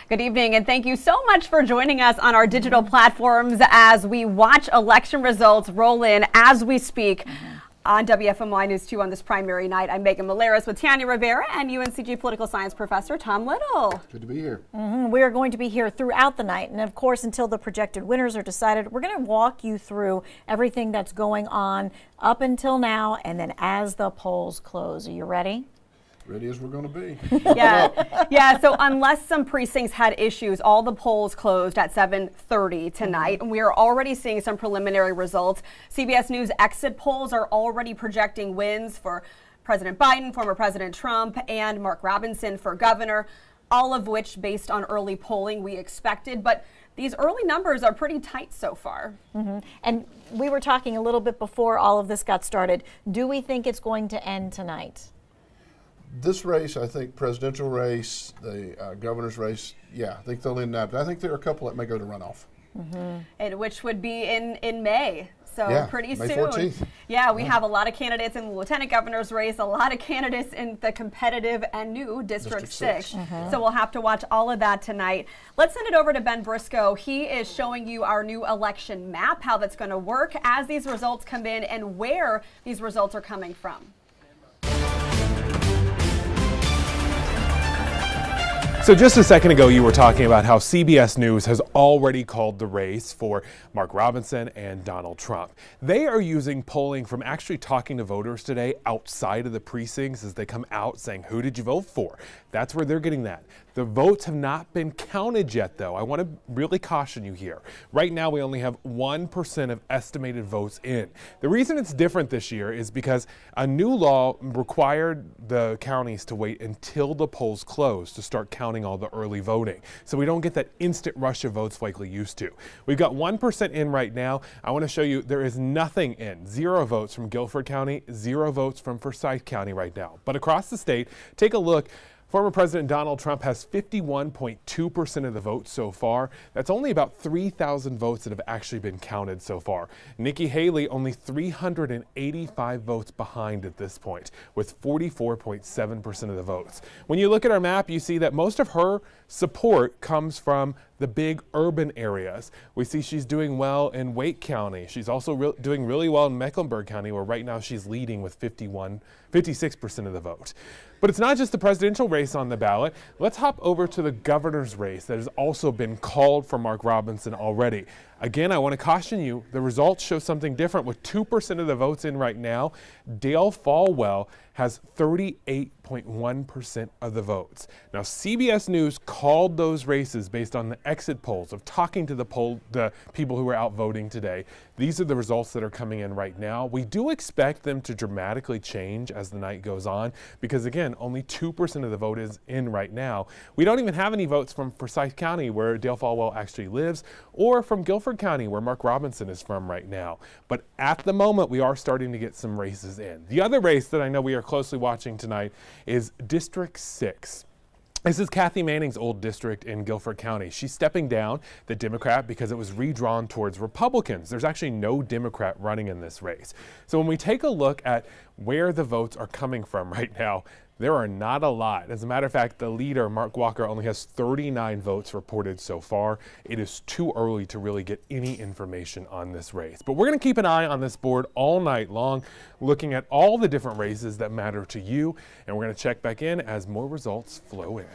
Good evening, and thank you so much for joining us on our digital platforms as we watch election results roll in as we speak. On WFMY News 2 on this primary night, I'm Megan Maleras with Tanya Rivera and UNCG political science professor Tom Little. Good to be here. We are going to be here throughout the night, and of course until the projected winners are decided, we're going to walk you through everything that's going on up until now and then as the polls close. Are you ready? Ready as we're going to be. Yeah. So unless some precincts had issues, all the polls closed at 7:30 tonight, and we are already seeing some preliminary results. CBS News exit polls are already projecting wins for President Biden, former President Trump, and Mark Robinson for governor, all of which based on early polling we expected. But these early numbers are pretty tight so far. And we were talking a little bit before all of this got started. Do we think it's going to end tonight? This race, I think, presidential race, the governor's race, yeah, I think they'll end that. But I think there are a couple that may go to runoff. And which would be in May. So yeah, pretty May soon. 14th. Yeah, we have a lot of candidates in the lieutenant governor's race, a lot of candidates in the competitive and new District 6. So we'll have to watch all of that tonight. Let's send it over to Ben Briscoe. He is showing you our new election map, how that's going to work as these results come in and where these results are coming from. So just a second ago, you were talking about how CBS News has already called the race for Mark Robinson and Donald Trump. They are using polling from actually talking to voters today outside of the precincts as they come out saying, who did you vote for? That's where they're getting that. The votes have not been counted yet, though. I want to really caution you here. Right now, we only have 1% of estimated votes in. The reason it's different this year is because a new law required the counties to wait until the polls close to start counting all the early voting. So we don't get that instant rush of votes like we used to. We've got 1% in right now. I want to show you there is nothing in. 0 votes from Guilford County, 0 votes from Forsyth County right now. But across the state, take a look. Former President Donald Trump has 51.2% of the votes so far. That's only about 3,000 votes that have actually been counted so far. Nikki Haley only 385 votes behind at this point, with 44.7% of the votes. When you look at our map, you see that most of her support comes from the big urban areas. We see she's doing well in Wake County. She's also doing really well in Mecklenburg County, where right now she's leading with 56% of the vote. But it's not just the presidential race on the ballot. Let's hop over to the governor's race that has also been called for Mark Robinson already. Again, I want to caution you, the results show something different. With 2% of the votes in right now, Dale Folwell has 38.1% of the votes. Now, CBS News called those races based on the exit polls of talking to the people who were out voting today. These are the results that are coming in right now. We do expect them to dramatically change as the night goes on because, again, only 2% of the vote is in right now. We don't even have any votes from Forsyth County, where Dale Folwell actually lives, or from Guilford County, where Mark Robinson is from right now. But at the moment, we are starting to get some races in. The other race that I know we are closely watching tonight is District 6. This is Kathy Manning's old district in Guilford County. She's stepping down, the Democrat, because it was redrawn towards Republicans. There's actually no Democrat running in this race. So when we take a look at where the votes are coming from right now, there are not a lot. As a matter of fact, the leader, Mark Walker, only has 39 votes reported so far. It is too early to really get any information on this race. But we're going to keep an eye on this board all night long, looking at all the different races that matter to you. And we're going to check back in as more results flow in.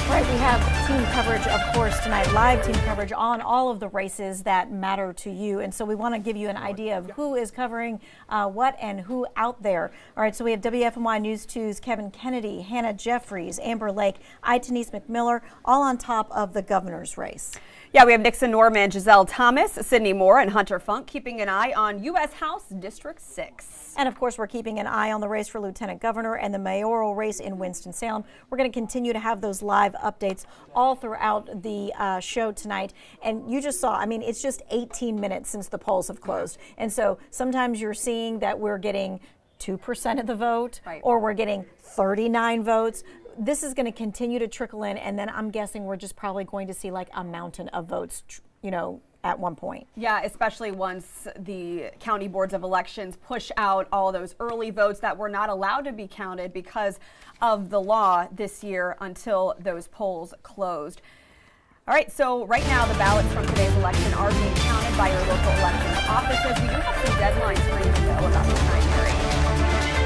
Right, we have team coverage, of course, tonight, live team coverage on all of the races that matter to you. And so we want to give you an idea of who is covering what and who out there. All right, so we have WFMY News 2's Kevin Kennedy, Hannah Jeffries, Amber Lake, Denise McMiller, all on top of the governor's race. Yeah, we have Nixon Norman, Giselle Thomas, Sydney Moore, and Hunter Funk keeping an eye on U.S. House District 6. And of course, we're keeping an eye on the race for lieutenant governor and the mayoral race in Winston-Salem. We're going to continue to have those live updates all throughout the show tonight. And you just saw, I mean, it's just 18 minutes since the polls have closed. And so sometimes you're seeing that we're getting 2% of the vote, right, or we're getting 39 votes. This is going to continue to trickle in, and then I'm guessing we're just probably going to see like a mountain of votes, at one point. Yeah, especially once the county boards of elections push out all those early votes that were not allowed to be counted because of the law this year until those polls closed. All right, so right now the ballots from today's election are being counted by your local elections offices. We do have some deadlines for you to know about the primary.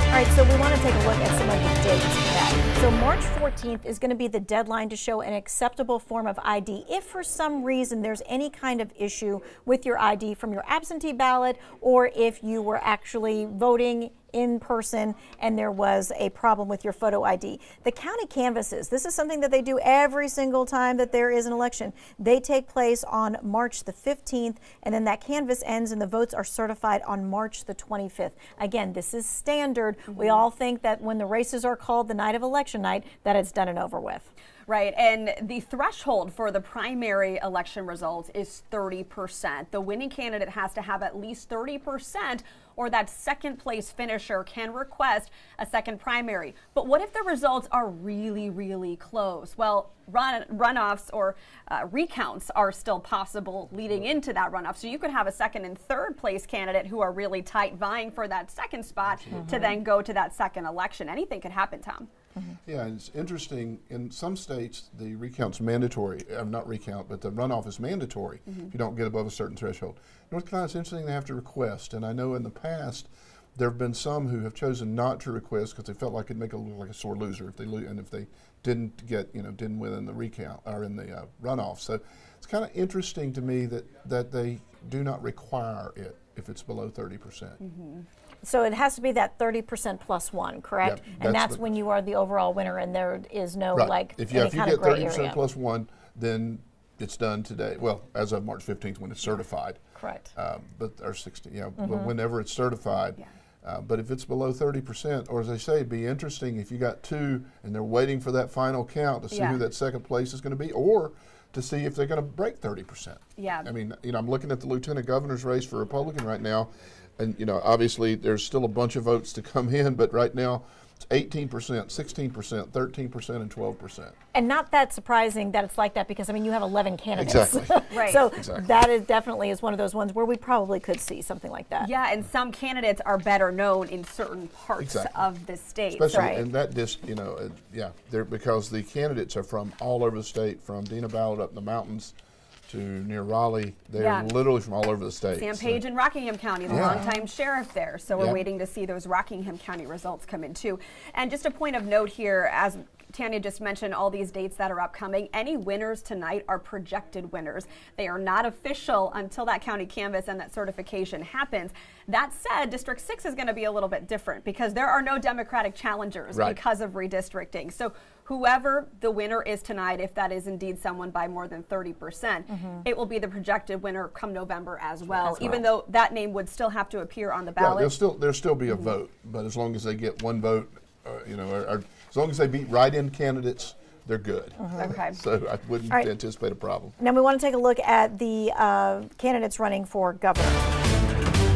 All right, so we want to take a look at some of the dates for that. So March 14th is going to be the deadline to show an acceptable form of ID. If for some reason there's any kind of issue with your ID from your absentee ballot, or if you were actually voting in person and there was a problem with your photo ID. The county canvasses, this is something that they do every single time that there is an election. They take place on March the 15th, and then that canvas ends and the votes are certified on March the 25th. Again, this is standard. We all think that when the races are called the night of election night, that it's done and over with. Right, and the threshold for the primary election results is 30%. The winning candidate has to have at least 30%, or that second place finisher can request a second primary. But what if the results are really, really close? Well, runoffs or recounts are still possible leading into that runoff. So you could have a second and third place candidate who are really tight vying for that second spot to then go to that second election. Anything could happen, Tom. Yeah, and it's interesting. In some states, the recount's mandatory. Not recount, but the runoff is mandatory if you don't get above a certain threshold. North Carolina, it's interesting they have to request. And I know in the past, there have been some who have chosen not to request because they felt like it'd make them look like a sore loser if they lose, and if they didn't get, didn't win in the recount or in the runoff. So it's kind of interesting to me that they do not require it if it's below 30%. So it has to be that 30% plus one, correct? Yep, and that's when you are the overall winner, and there is no If any you kind get of gray 30% area. plus one, then it's done today. Well, as of March 15th when it's certified. Correct. But or 60, but whenever it's certified. But if it's below 30%, or as I say, it'd be interesting if you got two and they're waiting for that final count to see who that second place is going to be, or to see if they're going to break 30%. Yeah. I mean, I'm looking at the lieutenant governor's race for Republican right now, and obviously there's still a bunch of votes to come in, but right now it's 18%, 16%, 13%, and 12%. And not that surprising that it's like that because, you have 11 candidates. Exactly. Right. So Exactly. that is definitely is one of those ones where we probably could see something like that. Yeah, and some candidates are better known in certain parts of the state. Especially in that they're because the candidates are from all over the state, from Down-ballot up in the mountains to near Raleigh. They're literally from all over the state. Sam Page in Rockingham County, the longtime sheriff there. So we're waiting to see those Rockingham County results come in too. And just a point of note here, as Tanya just mentioned, all these dates that are upcoming, any winners tonight are projected winners. They are not official until that county canvass and that certification happens. That said, District 6 is going to be a little bit different because there are no Democratic challengers because of redistricting. So whoever the winner is tonight, if that is indeed someone by more than 30%, it will be the projected winner come November as well, even though that name would still have to appear on the ballot. There'll still be a vote, but as long as they get one vote, or as long as they beat write-in candidates, they're good. Okay. So I wouldn't anticipate a problem. Now we want to take a look at the candidates running for governor.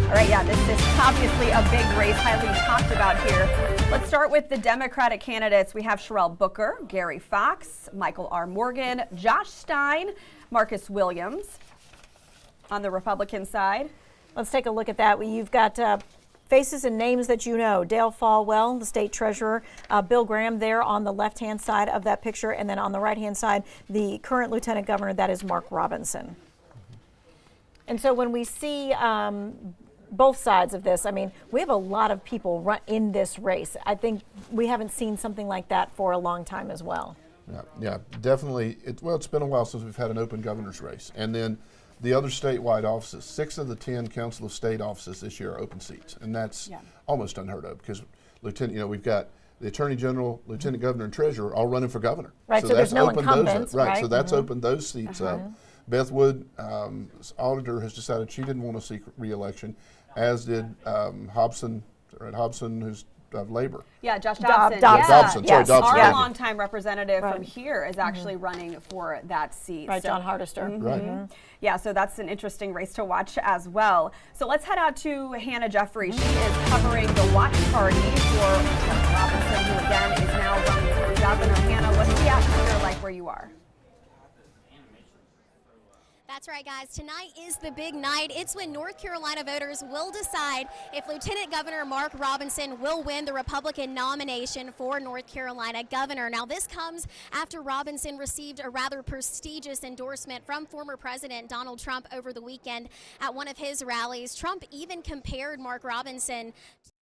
All right, this is obviously a big race, highly talked about here. Let's start with the Democratic candidates. We have Sherrell Booker, Gary Fox, Michael R. Morgan, Josh Stein, Marcus Williams. On the Republican side, let's take a look at that. You've got faces and names that you know. Dale Folwell, the state treasurer, Bill Graham there on the left-hand side of that picture, and then on the right-hand side, the current lieutenant governor, that is Mark Robinson. And so when we see both sides of this, we have a lot of people in this race. I think we haven't seen something like that for a long time as well. Yeah, definitely. It's been a while since we've had an open governor's race. And then the other statewide offices, 6 of the 10 Council of State offices this year are open seats. And that's almost unheard of because, we've got the Attorney General, Lieutenant Governor, and Treasurer all running for governor. Right, so there's no incumbents, right? So that's opened those seats up. Beth Wood, auditor, has decided she didn't want to seek re-election, as did Hobson, who's labor. Yeah, Josh Dobson. Dobson. Dobson. Our longtime representative from here is actually running for that seat. Right, so, John Hardister. Right. Yeah, so that's an interesting race to watch as well. So let's head out to Hannah Jeffrey. She is covering the watch party for Robinson, who again is now running for governor. Hannah, what's the atmosphere like where you are? That's right, guys. Tonight is the big night. It's when North Carolina voters will decide if Lieutenant Governor Mark Robinson will win the Republican nomination for North Carolina governor. Now, this comes after Robinson received a rather prestigious endorsement from former President Donald Trump over the weekend at one of his rallies. Trump even compared Mark Robinson to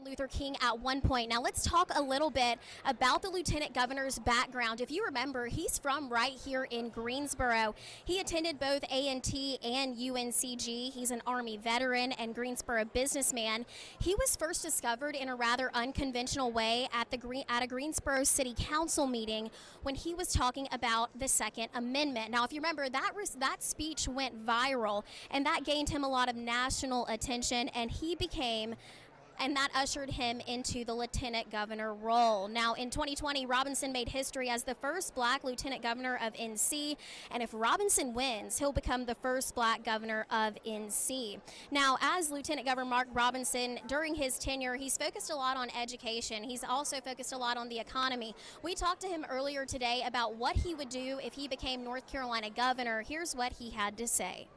Luther King at one point. Now let's talk a little bit about the lieutenant governor's background. If you remember, he's from right here in Greensboro. He attended both A&T and UNCG. He's an Army veteran and Greensboro businessman. He was first discovered in a rather unconventional way at a Greensboro City Council meeting when he was talking about the Second Amendment. Now, if you remember, that speech went viral, and that gained him a lot of national attention, and that ushered him into the lieutenant governor role. Now, in 2020, Robinson made history as the first black lieutenant governor of NC, and if Robinson wins, he'll become the first black governor of NC. Now, as Lieutenant Governor Mark Robinson, during his tenure, he's focused a lot on education. He's also focused a lot on the economy. We talked to him earlier today about what he would do if he became North Carolina governor. Here's what he had to say.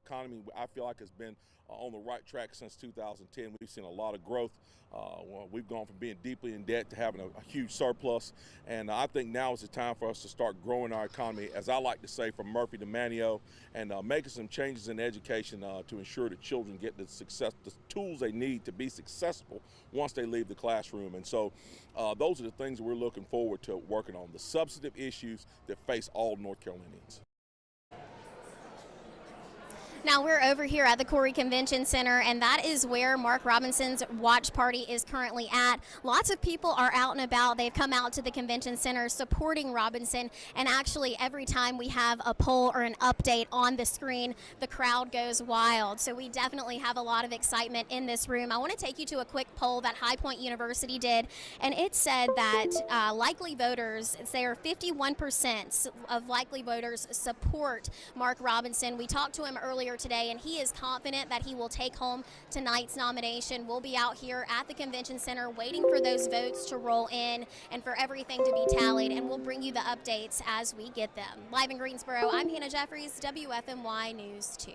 Economy, I feel like, has been on the right track since 2010. We've seen a lot of growth. We've gone from being deeply in debt to having a huge surplus, and I think now is the time for us to start growing our economy, as I like to say, from Murphy to Manio, and making some changes in education to ensure that children get the tools they need to be successful once they leave the classroom. And so those are the things that we're looking forward to working on, the substantive issues that face all North Carolinians. Now, we're over here at the Corey Convention Center, and that is where Mark Robinson's watch party is currently at. Lots of people are out and about. They've come out to the convention center supporting Robinson, and actually every time we have a poll or an update on the screen, the crowd goes wild. So we definitely have a lot of excitement in this room. I want to take you to a quick poll that High Point University did, and it said that likely voters, they are 51% of likely voters support Mark Robinson. We talked to him earlier today, and he is confident that he will take home tonight's nomination. We'll be out here at the convention center waiting for those votes to roll in and for everything to be tallied, and we'll bring you the updates as we get them. Live in Greensboro, I'm Hannah Jeffries, WFMY News 2.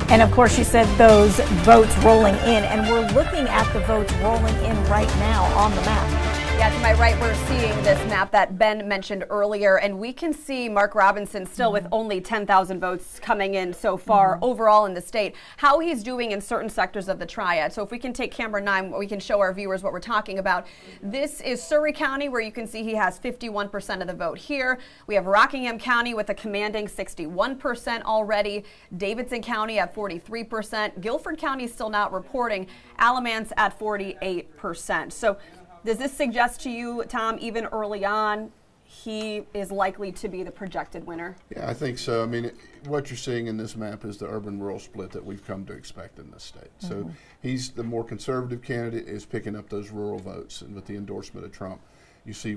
And of course, she said those votes rolling in, and we're looking at the votes rolling in right now on the map. Yeah, to my right, we're seeing this map that Ben mentioned earlier, and we can see Mark Robinson still with only 10,000 votes coming in so far overall in the state. How he's doing in certain sectors of the triad. So if we can take camera 9, we can show our viewers what we're talking about. This is Surry County, where you can see he has 51% of the vote here. We have Rockingham County with a commanding 61% already. Davidson County at 43%. Guilford County still not reporting. Alamance at 48%. So does this suggest to you, Tom, even early on, he is likely to be the projected winner? Yeah, I think so. I mean, what you're seeing in this map is the urban-rural split that we've come to expect in this state. So he's the more conservative candidate, is picking up those rural votes, and with the endorsement of Trump. You see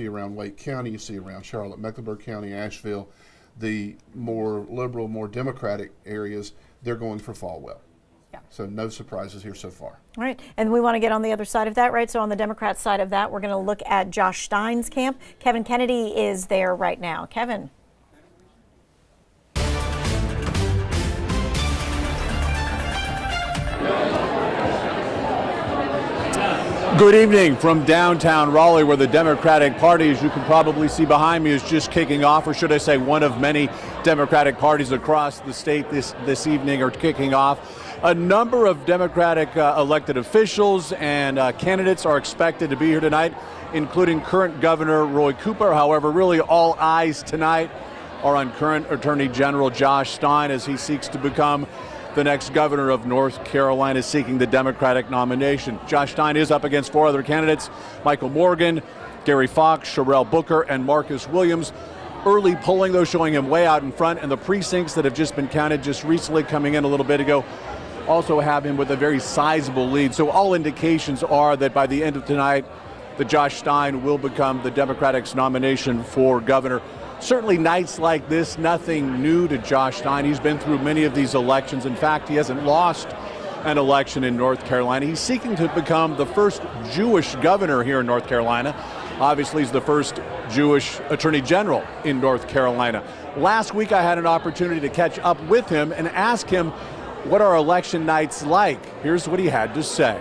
around Wake County, you see around Charlotte, Mecklenburg County, Asheville. The more liberal, more Democratic areas, they're going for Folwell. Yeah. So no surprises here so far. All right, and we want to get on the other side of that, right? So on the Democrat side of that, we're going to look at Josh Stein's camp. Kevin Kennedy is there right now. Kevin. Good evening from downtown Raleigh, where the Democratic Party, as you can probably see behind me, is just kicking off, or should I say one of many Democratic parties across the state this evening are kicking off. A number of Democratic elected officials and candidates are expected to be here tonight, including current Governor Roy Cooper. However, really all eyes tonight are on current Attorney General Josh Stein as he seeks to become the next governor of North Carolina, seeking the Democratic nomination. Josh Stein is up against 4 other candidates: Michael Morgan, Gary Fox, Sherrell Booker, and Marcus Williams. Early polling, though, showing him way out in front, and the precincts that have just been counted just recently coming in a little bit ago also have him with a very sizable lead. So all indications are that by the end of tonight, that Josh Stein will become the Democratic's nomination for governor. Certainly nights like this, nothing new to Josh Stein. He's been through many of these elections. In fact, he hasn't lost an election in North Carolina. He's seeking to become the first Jewish governor here in North Carolina. Obviously, he's the first Jewish attorney general in North Carolina. Last week, I had an opportunity to catch up with him and ask him what are election nights like. Here's what he had to say.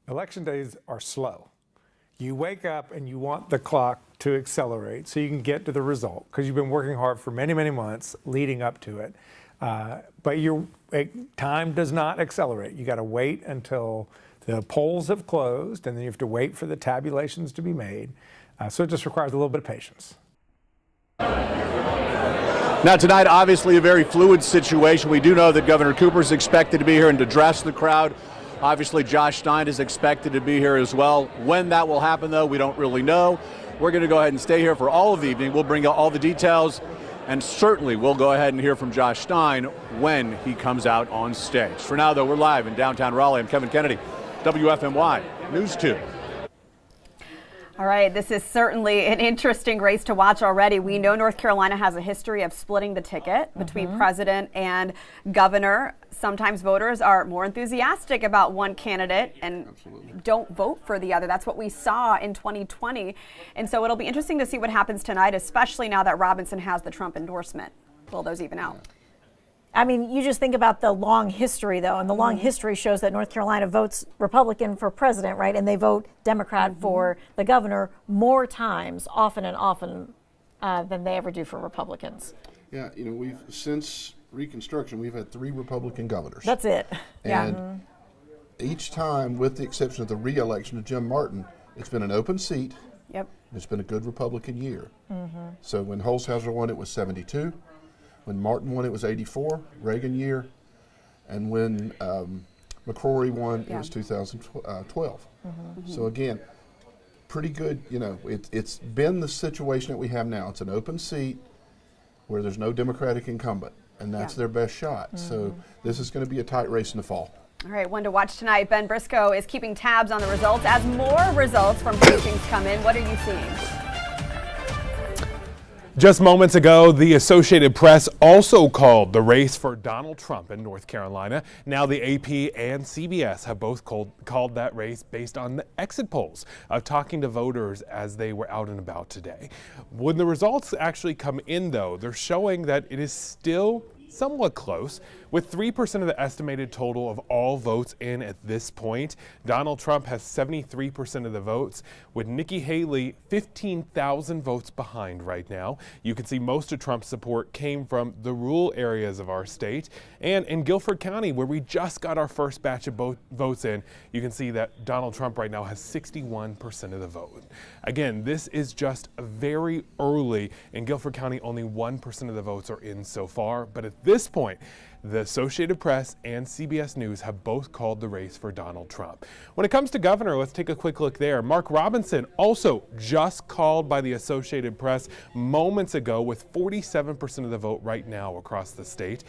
Election days are slow. You wake up and you want the clock to accelerate so you can get to the result because you've been working hard for many, many months leading up to it. But time does not accelerate. You got to wait until the polls have closed, and then you have to wait for the tabulations to be made. So it just requires a little bit of patience. Now tonight, obviously a very fluid situation. We do know that Governor Cooper is expected to be here and to address the crowd. Obviously, Josh Stein is expected to be here as well. When that will happen, though, we don't really know. We're going to go ahead and stay here for all of the evening. We'll bring you all the details, and certainly we'll go ahead and hear from Josh Stein when he comes out on stage. For now, though, we're live in downtown Raleigh. I'm Kevin Kennedy, WFMY News 2. All right, this is certainly an interesting race to watch already. We know North Carolina has a history of splitting the ticket between president and governor. Sometimes voters are more enthusiastic about one candidate and don't vote for the other. That's what we saw in 2020. And so it'll be interesting to see what happens tonight, especially now that Robinson has the Trump endorsement. Will those even out? I mean, you just think about the long history, though, and the long history shows that North Carolina votes Republican for president, right? And they vote Democrat for the governor more times, often than they ever do for Republicans. Yeah, you know, since Reconstruction, we've had 3 Republican governors. That's it. And each time, with the exception of the re-election of Jim Martin, it's been an open seat. Yep. It's been a good Republican year. So when Holshouser won, it was 72. When Martin won, it was 84, Reagan year. And when McCrory won, it was 2012. So again, pretty good, you know, it's been the situation that we have now. It's an open seat where there's no Democratic incumbent, and that's their best shot. So this is going to be a tight race in the fall. All right, one to watch tonight. Ben Briscoe is keeping tabs on the results. As more results from precincts come in, what are you seeing? Just moments ago, the Associated Press also called the race for Donald Trump in North Carolina. Now the AP and CBS have both called that race based on the exit polls of talking to voters as they were out and about today. When the results actually come in, though, they're showing that it is still somewhat close. With 3% of the estimated total of all votes in at this point, Donald Trump has 73% of the votes, with Nikki Haley 15,000 votes behind right now. You can see most of Trump's support came from the rural areas of our state. And in Guilford County, where we just got our first batch of votes in, you can see that Donald Trump right now has 61% of the vote. Again, this is just very early. In Guilford County, only 1% of the votes are in so far. But at this point, the Associated Press and CBS News have both called the race for Donald Trump. When it comes to governor, let's take a quick look there. Mark Robinson also just called by the Associated Press moments ago with 47% of the vote right now across the state.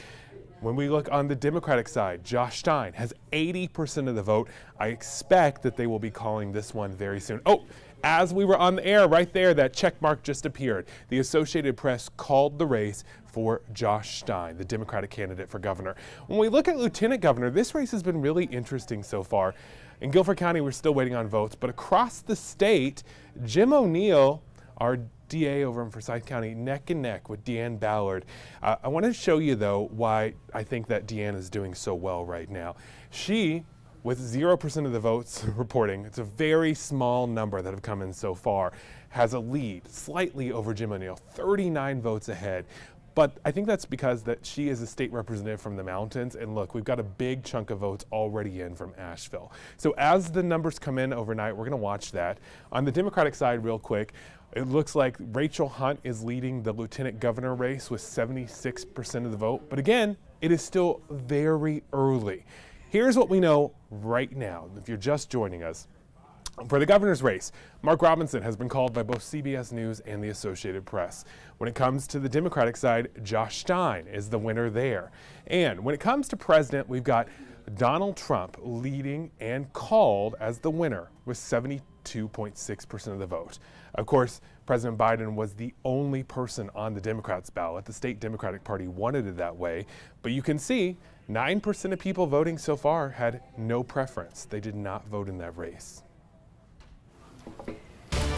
When we look on the Democratic side, Josh Stein has 80% of the vote. I expect that they will be calling this one very soon. Oh, as we were on the air right there, that check mark just appeared. The Associated Press called the race for Josh Stein, the Democratic candidate for governor. When we look at lieutenant governor, this race has been really interesting so far. In Guilford County, we're still waiting on votes, but across the state, Jim O'Neill, our DA over in Forsyth County, neck and neck with Deanne Ballard. I want to show you, though, why I think that Deanne is doing so well right now. She, with 0% of the votes reporting, it's a very small number that have come in so far, has a lead slightly over Jim O'Neill, 39 votes ahead. But I think that's because that she is a state representative from the mountains. And look, we've got a big chunk of votes already in from Asheville. So as the numbers come in overnight, we're going to watch that. On the Democratic side, real quick, it looks like Rachel Hunt is leading the lieutenant governor race with 76% of the vote. But again, it is still very early. Here's what we know right now, if you're just joining us. For the governor's race, Mark Robinson has been called by both CBS News and the Associated Press. When it comes to the Democratic side, Josh Stein is the winner there. And when it comes to president, we've got Donald Trump leading and called as the winner with 72.6% of the vote. Of course, President Biden was the only person on the Democrats' ballot. The state Democratic Party wanted it that way. But you can see 9% of people voting so far had no preference. They did not vote in that race. All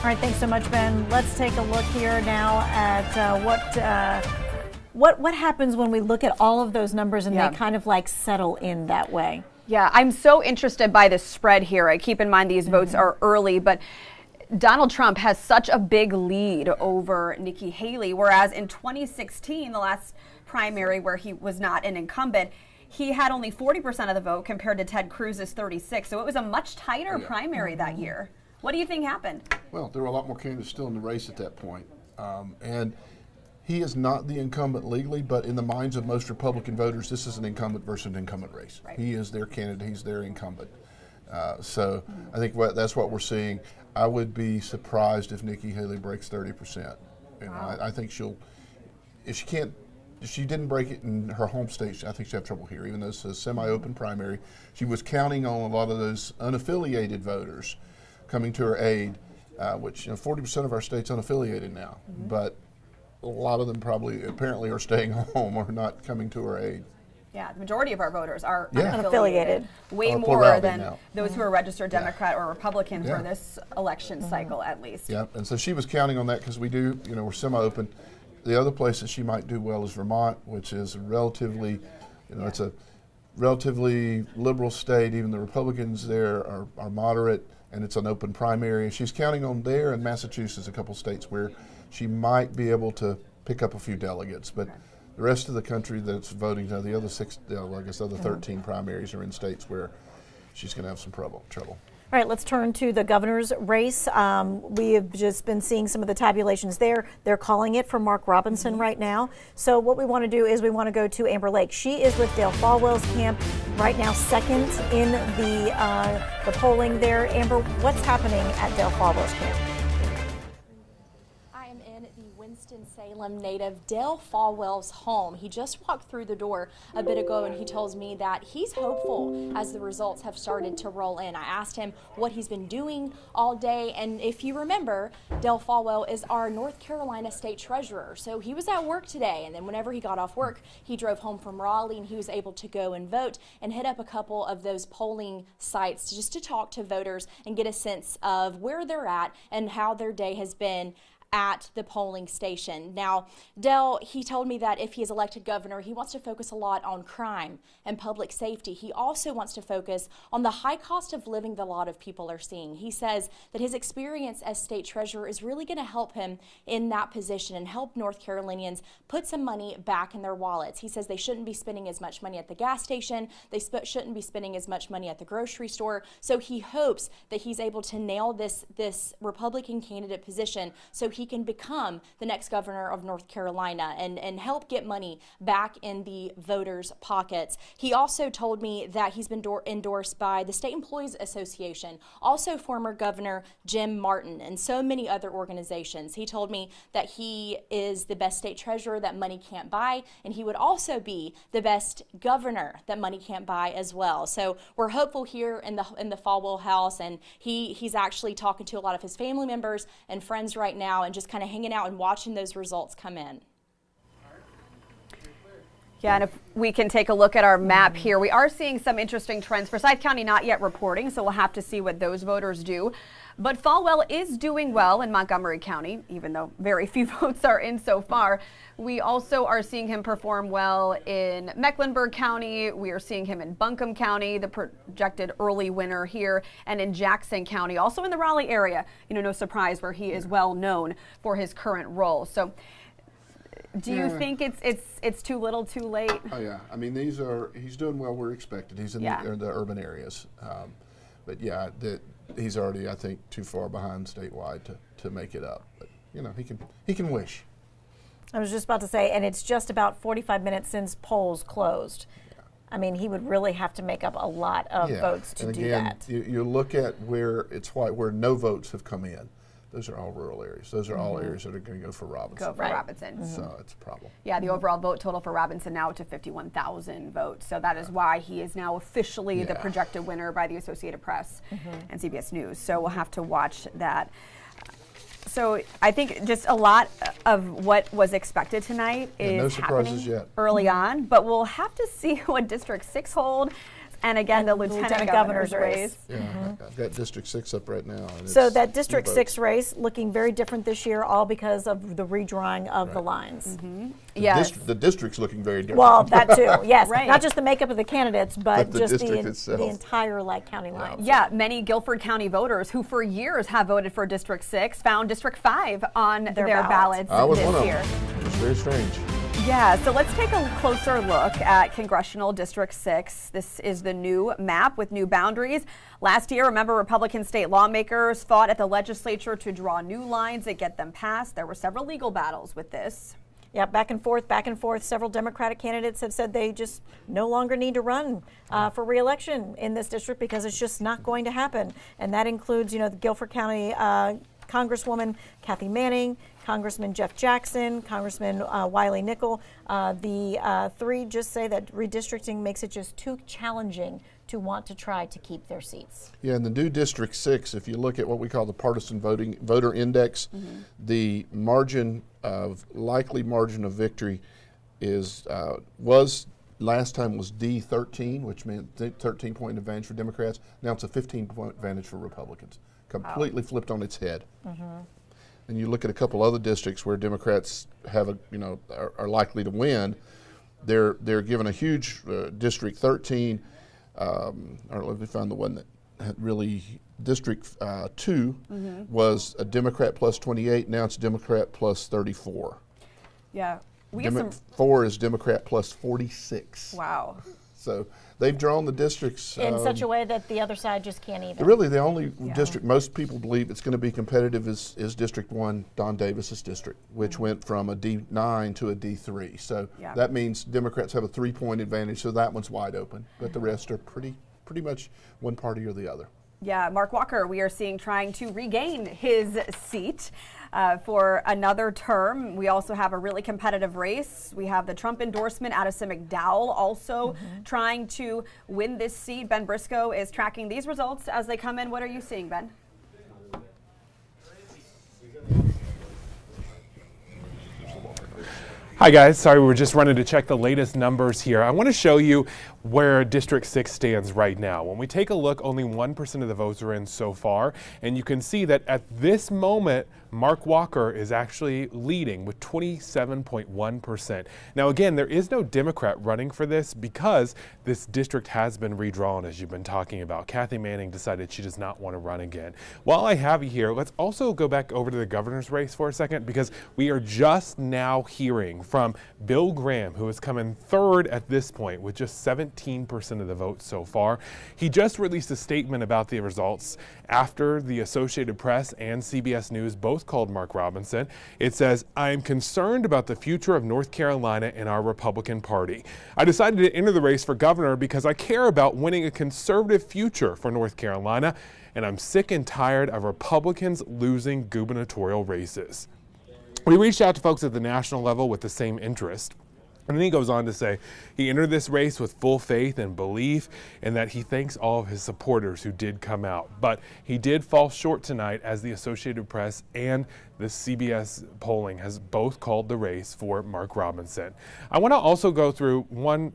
right, thanks so much, Ben. Let's take a look here now at what happens when we look at all of those numbers and they kind of like settle in that way. Yeah, I'm so interested by this spread here. I keep in mind these votes are early, but Donald Trump has such a big lead over Nikki Haley, whereas in 2016, the last primary where he was not an incumbent, he had only 40% of the vote compared to Ted Cruz's 36. So it was a much tighter primary that year. What do you think happened? Well, there were a lot more candidates still in the race at that point. And he is not the incumbent legally, but in the minds of most Republican voters, this is an incumbent versus an incumbent race. Right. He is their candidate. He's their incumbent. So I think that's what we're seeing. I would be surprised if Nikki Haley breaks 30%. You know, I think if she didn't break it in her home state, I think she'll have trouble here, even though it's a semi-open primary. She was counting on a lot of those unaffiliated voters coming to her aid, which 40% of our state's unaffiliated now, but a lot of them apparently are staying home or not coming to her aid. Yeah, the majority of our voters are unaffiliated. Way Or more plurality than now. those who are registered Democrat or Republican for this election cycle, at least. Yeah, and so she was counting on that because we're semi-open. The other place that she might do well is Vermont, which is relatively, it's a relatively liberal state. Even the Republicans there are moderate, and it's an open primary. And she's counting on there and Massachusetts, a couple states where she might be able to pick up a few delegates. But the rest of the country that's voting, the other 13 primaries are in states where she's going to have some trouble. All right, let's turn to the governor's race. We have just been seeing some of the tabulations there. They're calling it for Mark Robinson right now. So what we want to do is we want to go to Amber Lake. She is with Dale Folwell's camp right now, second in the polling there. Amber, what's happening at Dale Folwell's camp? Winston-Salem native Dale Folwell's home. He just walked through the door a bit ago and he tells me that he's hopeful as the results have started to roll in. I asked him what he's been doing all day, and if you remember, Dale Folwell is our North Carolina state treasurer. So he was at work today, and then whenever he got off work, he drove home from Raleigh and he was able to go and vote and hit up a couple of those polling sites just to talk to voters and get a sense of where they're at and how their day has been at the polling station. Now, Dell, he told me that if he is elected governor, he wants to focus a lot on crime and public safety. He also wants to focus on the high cost of living that a lot of people are seeing. He says that his experience as state treasurer is really going to help him in that position and help North Carolinians put some money back in their wallets. He says they shouldn't be spending as much money at the gas station. They shouldn't be spending as much money at the grocery store. So he hopes that he's able to nail this Republican candidate position so he can become the next governor of North Carolina and help get money back in the voters' pockets. He also told me that he's been endorsed by the State Employees Association, also former Governor Jim Martin, and so many other organizations. He told me that he is the best state treasurer that money can't buy, and he would also be the best governor that money can't buy as well. So we're hopeful here in the Folwell house, and he's actually talking to a lot of his family members and friends right now and just kind of hanging out and watching those results come in. Yeah, and if we can take a look at our map here, we are seeing some interesting trends. Forsyth County not yet reporting, so we'll have to see what those voters do. But Folwell is doing well in Montgomery County, even though very few votes are in so far. We also are seeing him perform well in Mecklenburg County. We are seeing him in Buncombe County, the projected early winner here, and in Jackson County, also in the Raleigh area. No surprise where he is well known for his current role. So do you think it's too little too late? Oh yeah, I mean he's doing well where expected. He's in the urban areas, but yeah, he's already, I think, too far behind statewide to make it up. But he can wish. I was just about to say, and it's just about 45 minutes since polls closed. Yeah. I mean, he would really have to make up a lot of votes to do that. You look at where where no votes have come in. Those are all rural areas. Those are all areas that are going to go for Robinson. Robinson. So it's a problem. Yeah, the overall vote total for Robinson now to 51,000 votes. So that is why he is now officially the projected winner by the Associated Press and CBS News. So we'll have to watch that. So I think just a lot of what was expected tonight is no surprises happening yet. early on, but we'll have to see what District 6 hold. And again, the lieutenant governor's race. Yeah, I've got District 6 up right now. And So it's that District 2 6 votes. race looking very different this year, all because of the redrawing of the lines. Yes. The district's looking very different. Well, that too, yes. Right. Not just the makeup of the candidates, but the just district itself. the entire county lines. Yeah, many Guilford County voters who for years have voted for District 6 found District 5 on their ballots I was this one of year. them. It's very strange. Yeah, so let's take a closer look at Congressional District 6. This is the new map with new boundaries. Last year, remember, Republican state lawmakers fought at the legislature to draw new lines and get them passed. There were several legal battles with this. Yeah, back and forth, back and forth. Several Democratic candidates have said they just no longer need to run for re-election in this district because it's just not going to happen. And that includes, the Guilford County Congresswoman Kathy Manning, Congressman Jeff Jackson, Congressman Wiley Nickel. The three just say that redistricting makes it just too challenging to want to try to keep their seats. Yeah, in the new District 6, if you look at what we call the partisan voter index, the likely margin of victory was last time was D13, which meant 13-point advantage for Democrats. Now it's a 15-point advantage for Republicans. Completely flipped on its head. And you look at a couple other districts where Democrats have are likely to win. They're given a huge District 13. Or let me find the one that had really District 2 was a Democrat plus 28. Now it's Democrat plus 34. Yeah, we have some. 4 is Democrat plus 46. Wow. So they've drawn the districts In such a way that the other side just can't even. Really, the only district most people believe it's going to be competitive is District 1, Don Davis's district, which went from a D9 to a D3. So that means Democrats have a 3-point advantage, so that one's wide open. But the rest are pretty much one party or the other. Yeah, Mark Walker, we are seeing trying to regain his seat for another term. We also have a really competitive race. We have the Trump endorsement, Addison McDowell, also trying to win this seat. Ben Briscoe is tracking these results as they come in. What are you seeing, Ben? Hi guys, sorry we were just running to check the latest numbers here. I want to show you where District 6 stands right now. When we take a look, only 1% of the votes are in so far, and you can see that at this moment, Mark Walker is actually leading with 27.1%. Now again, there is no Democrat running for this because this district has been redrawn, as you've been talking about. Kathy Manning decided she does not want to run again. While I have you here, let's also go back over to the governor's race for a second, because we are just now hearing from Bill Graham, who has come in third at this point with just 17% of the vote so far. He just released a statement about the results after the Associated Press and CBS News both called Mark Robinson. It says, "I am concerned about the future of North Carolina and our Republican Party. I decided to enter the race for governor because I care about winning a conservative future for North Carolina, and I'm sick and tired of Republicans losing gubernatorial races." We reached out to folks at the national level with the same interest. And then he goes on to say he entered this race with full faith and belief, and that he thanks all of his supporters who did come out. But he did fall short tonight, as the Associated Press and the CBS polling has both called the race for Mark Robinson. I want to also go through one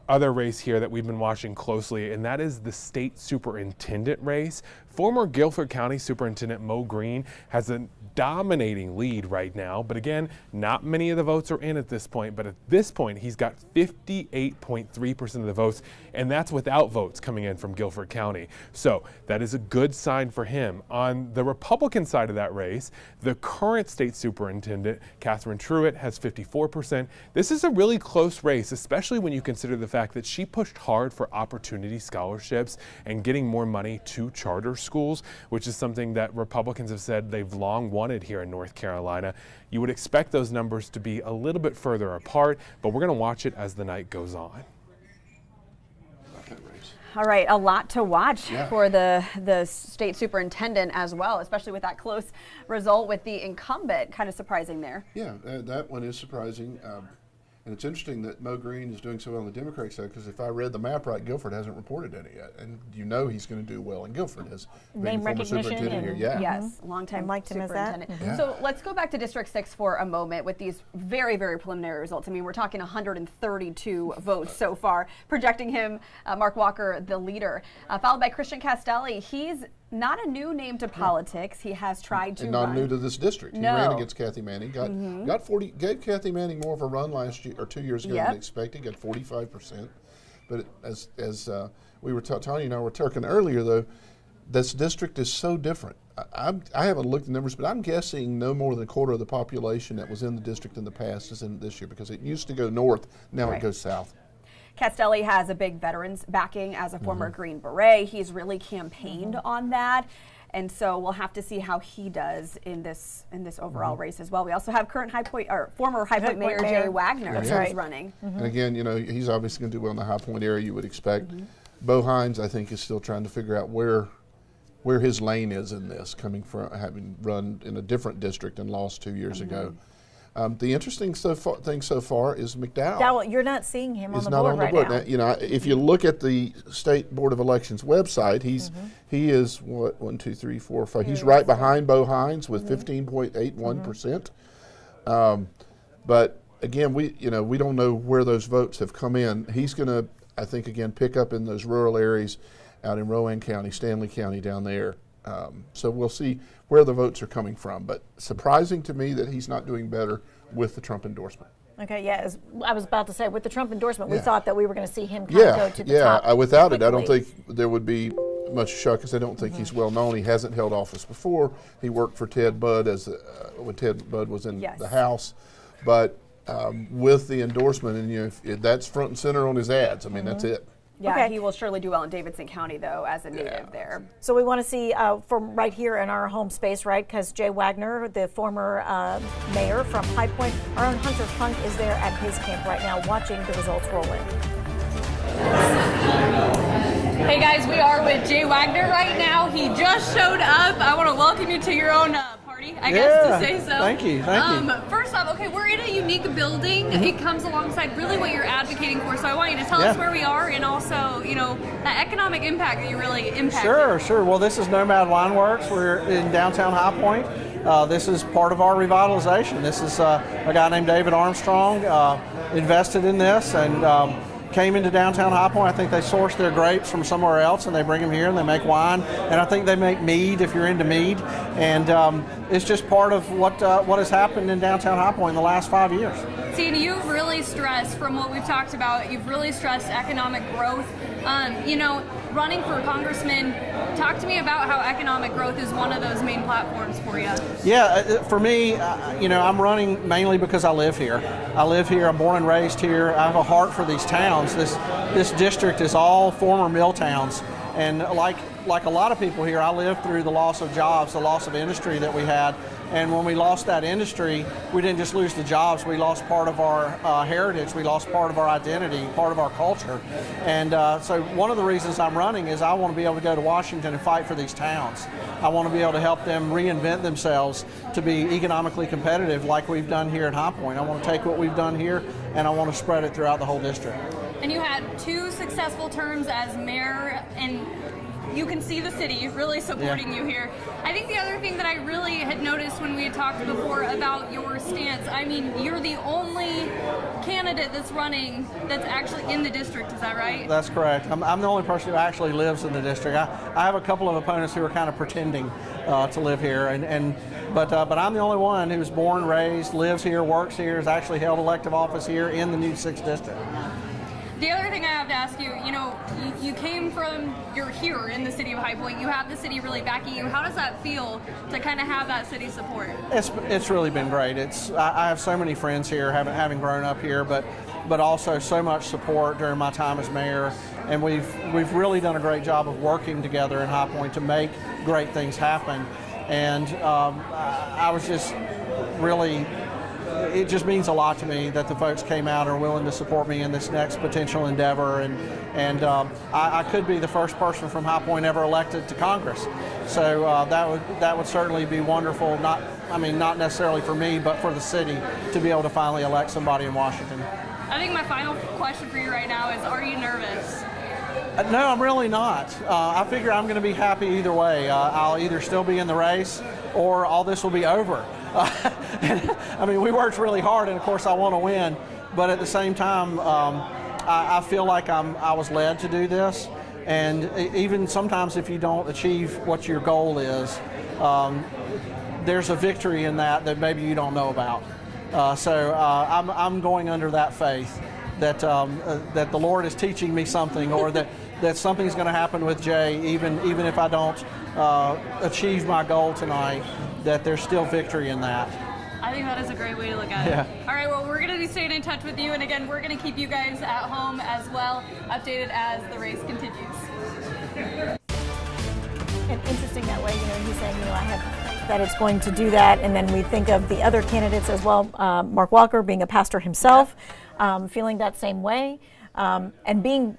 other race here that we've been watching closely, and that is the state superintendent race. Former Guilford County Superintendent Mo Green has a dominating lead right now, but again, not many of the votes are in at this point, but at this point he's got 58.3% of the votes, and that's without votes coming in from Guilford County. So that is a good sign for him. On the Republican side of that race, the current state superintendent, Catherine Truitt, has 54%. This is a really close race, especially when you consider the fact that she pushed hard for opportunity scholarships and getting more money to charter schools, which is something that Republicans have said they've long wanted here in North Carolina. You would expect those numbers to be a little bit further apart, but we're going to watch it as the night goes on. All right, a lot to watch for the state superintendent as well, especially with that close result with the incumbent. Kind of surprising there. Yeah, that one is surprising. And it's interesting that Mo Green is doing so well on the Democratic side, because if I read the map right, Guilford hasn't reported any yet. And you know he's going to do well in Guilford as being Name former recognition superintendent here. and- Yeah. Yes, longtime And liked him as that. superintendent. Yeah. So let's go back to District 6 for a moment with these very, very preliminary results. I mean, we're talking 132 votes so far, projecting him, Mark Walker, the leader, followed by Christian Castelli. He's not a new name to politics. He has tried to And not run. new to this district. He No. ran against Kathy Manning. Got 40. Gave Kathy Manning more of a run last year or 2 years ago Yep. than expected. Got 45%. But as we were Tanya and I were talking earlier, though, this district is so different. I haven't looked at the numbers, but I'm guessing no more than a quarter of the population that was in the district in the past is in this year, because it used to go north. Now Right. it goes south. Castelli has a big veterans backing as a former Green Beret. He's really campaigned on that. And so we'll have to see how he does in this overall race as well. We also have current former High Point Mayor Jay Wagner That's who's right. running. And again, you know, he's obviously going to do well in the High Point area, you would expect. Bo Hines, I think, is still trying to figure out where his lane is in this, coming from having run in a different district and lost 2 years ago. The interesting thing so far is McDowell. Dowell, you're not seeing him on He's the not board on the right board. now. Now, you know, if you look at the State Board of Elections website, he is what, 1, 2, 3, 4, 5. He's right behind Bo Hines with 15.81%. But again, we don't know where those votes have come in. He's going to, I think, again, pick up in those rural areas out in Rowan County, Stanley County down there. So we'll see where the votes are coming from. But surprising to me that he's not doing better with the Trump endorsement. Okay, yeah, as I was about to say, with the Trump endorsement, we Yeah. thought that we were going to see him kind of go to the top. Without it, I don't quickly. think there would be much shock, because I don't think he's well known. He hasn't held office before. He worked for Ted Budd when Ted Budd was in Yes. the House, but with the endorsement, and if that's front and center on his ads. I mean, that's it. Yeah, Okay. he will surely do well in Davidson County, though, as a native there. So we want to see from right here in our home space, right? Because Jay Wagner, the former mayor from High Point, our own Hunter Funk is there at his camp right now watching the results roll in. Hey guys, we are with Jay Wagner right now. He just showed up. I want to welcome you to your own party, I guess to say so. Thank you. First off, okay, we're in a unique building. It comes alongside really what you're advocating for. So I want you to tell us where we are, and also, you know, that economic impact that you really impact. Sure. Well, this is Nomad Wine Works. We're in downtown High Point. This is part of our revitalization. This is a guy named David Armstrong invested in this and came into downtown High Point. I think they source their grapes from somewhere else and they bring them here and they make wine. And I think they make mead if you're into mead. And it's just part of what has happened in downtown High Point in the last 5 years. See, and you've really stressed, from what we've talked about, you've really stressed economic growth. You know, running for congressman, talk to me about how economic growth is one of those main platforms for you. Yeah, for me, you know, I'm running mainly because I live here. I'm born and raised here. I have a heart for these towns. This district is all former mill towns. And like a lot of people here, I lived through the loss of jobs, the loss of industry that we had. And when we lost that industry, we didn't just lose the jobs, we lost part of our heritage, we lost part of our identity, part of our culture. And so one of the reasons I'm running is I want to be able to go to Washington and fight for these towns. I want to be able to help them reinvent themselves to be economically competitive like we've done here at High Point. I want to take what we've done here and I want to spread it throughout the whole district. And you had 2 successful terms as mayor, and you can see the city really supporting you here. I think the other thing that I really had noticed when we had talked before about your stance, I mean, you're the only candidate that's running that's actually in the district, is that right? That's correct. I'm the only person who actually lives in the district. I have a couple of opponents who are kind of pretending to live here, but I'm the only one who's born, raised, lives here, works here, has actually held elective office here in the new 6th district. The other thing I have to ask you, you know, you're here in the city of High Point. You have the city really backing you. How does that feel to kind of have that city support? It's really been great. I have so many friends here, having grown up here, but also so much support during my time as mayor. And we've really done a great job of working together in High Point to make great things happen. And I was just really. It just means a lot to me that the folks came out and are willing to support me in this next potential endeavor, and I could be the first person from High Point ever elected to Congress. So that would certainly be wonderful. Not necessarily for me, but for the city to be able to finally elect somebody in Washington. I think my final question for you right now is, are you nervous? No, I'm really not. I figure I'm going to be happy either way. I'll either still be in the race or all this will be over. I mean, we worked really hard, and of course I want to win, but at the same time, I feel like I was led to do this. And even sometimes if you don't achieve what your goal is, there's a victory in that maybe you don't know about. So I'm going under that faith that that the Lord is teaching me something, or that something's going to happen with Jay, even if I don't achieve my goal tonight, that there's still victory in that. I think that is a great way to look at it. All right, well, we're going to be staying in touch with you, and again, we're going to keep you guys at home as well, updated as the race continues. And interesting that way, he's saying, I have faith that it's going to do that. And then we think of the other candidates as well. Mark Walker, being a pastor himself, feeling that same way, and being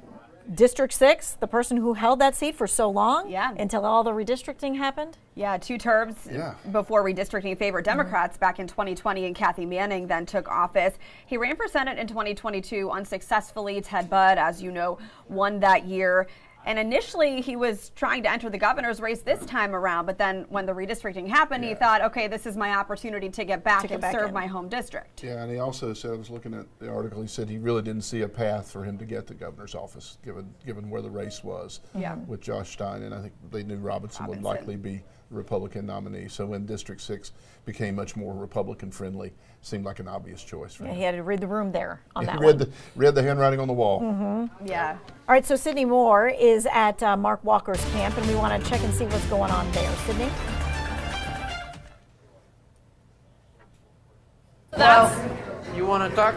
District 6, the person who held that seat for so long until all the redistricting happened. Yeah, 2 terms before redistricting favored Democrats back in 2020, and Kathy Manning then took office. He ran for Senate in 2022 unsuccessfully. Ted Budd, as you know, won that year. And initially, he was trying to enter the governor's race this time around, but then when the redistricting happened, he thought, okay, this is my opportunity to get back and serve my home district. Yeah, and he also said, I was looking at the article, he said he really didn't see a path for him to get the governor's office, given where the race was with Josh Stein, and I think they knew Robinson would likely be the Republican nominee. So when District 6 became much more Republican friendly, seemed like an obvious choice for him. He had to read the room there on that one. Read the handwriting on the wall. Yeah. All right, so Sydney Moore is at Mark Walker's camp, and we want to check and see what's going on there. Sydney? You want to talk?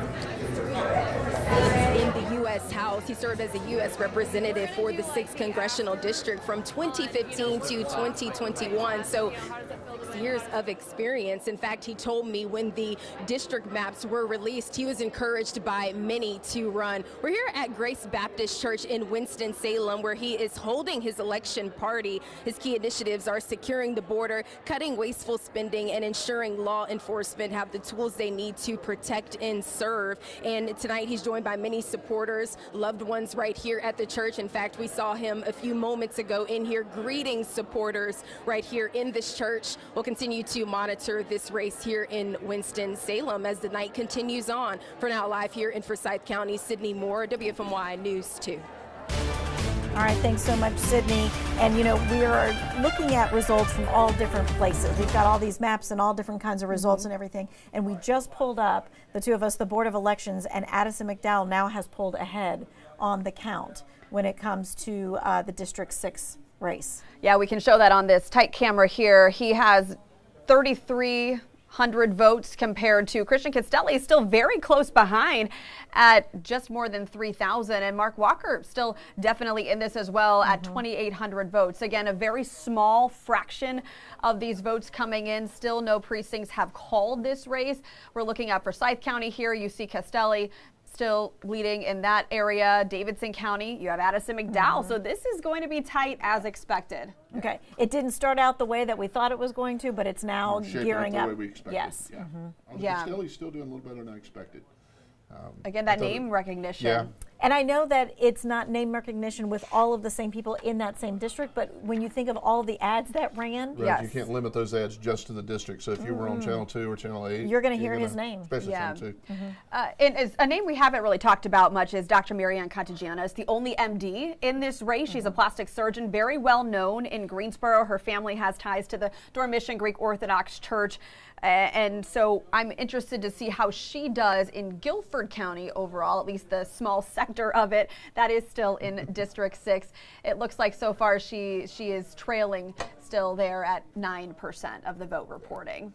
In the U.S. House, he served as a U.S. representative for the 6th Congressional District from 2015 to 2021. So years of experience. In fact, he told me when the district maps were released, he was encouraged by many to run. We're here at Grace Baptist Church in Winston-Salem, where he is holding his election party. His key initiatives are securing the border, cutting wasteful spending, and ensuring law enforcement have the tools they need to protect and serve. And tonight he's joined by many supporters, loved ones right here at the church. In fact, we saw him a few moments ago in here greeting supporters right here in this church. We'll continue to monitor this race here in Winston-Salem as the night continues on. For now, live here in Forsyth County, Sydney Moore, WFMY News 2. All right, thanks so much, Sydney. And we are looking at results from all different places. We've got all these maps and all different kinds of results and everything. And we just pulled up, the two of us, the Board of Elections, and Addison McDowell now has pulled ahead on the count when it comes to the District 6 race. Yeah, we can show that on this tight camera here. He has 3,300 votes compared to Christian Castelli, still very close behind at just more than 3,000. And Mark Walker still definitely in this as well at 2,800 votes. Again, a very small fraction of these votes coming in. Still no precincts have called this race. We're looking at Forsyth County here. You see Castelli still leading in that area. Davidson County, you have Addison McDowell. So this is going to be tight as expected. Okay. It didn't start out the way that we thought it was going to, but it's now gearing up. The way we expected. Yes. Yeah. Castelli's still doing a little better than I expected. Again, that name recognition. Yeah. And I know that it's not name recognition with all of the same people in that same district, but when you think of all the ads that ran, right, you can't limit those ads just to the district. So if you were on Channel 2 or Channel 8, you're going to hear his name. Especially Channel 2. And a name we haven't really talked about much is Dr. Marianne Contagiana. Is the only MD in this race. She's a plastic surgeon, very well known in Greensboro. Her family has ties to the Dormition Greek Orthodox Church. And so I'm interested to see how she does in Guilford County overall, at least the small sector of it that is still in District 6. It looks like so far she is trailing still there at 9% of the vote reporting.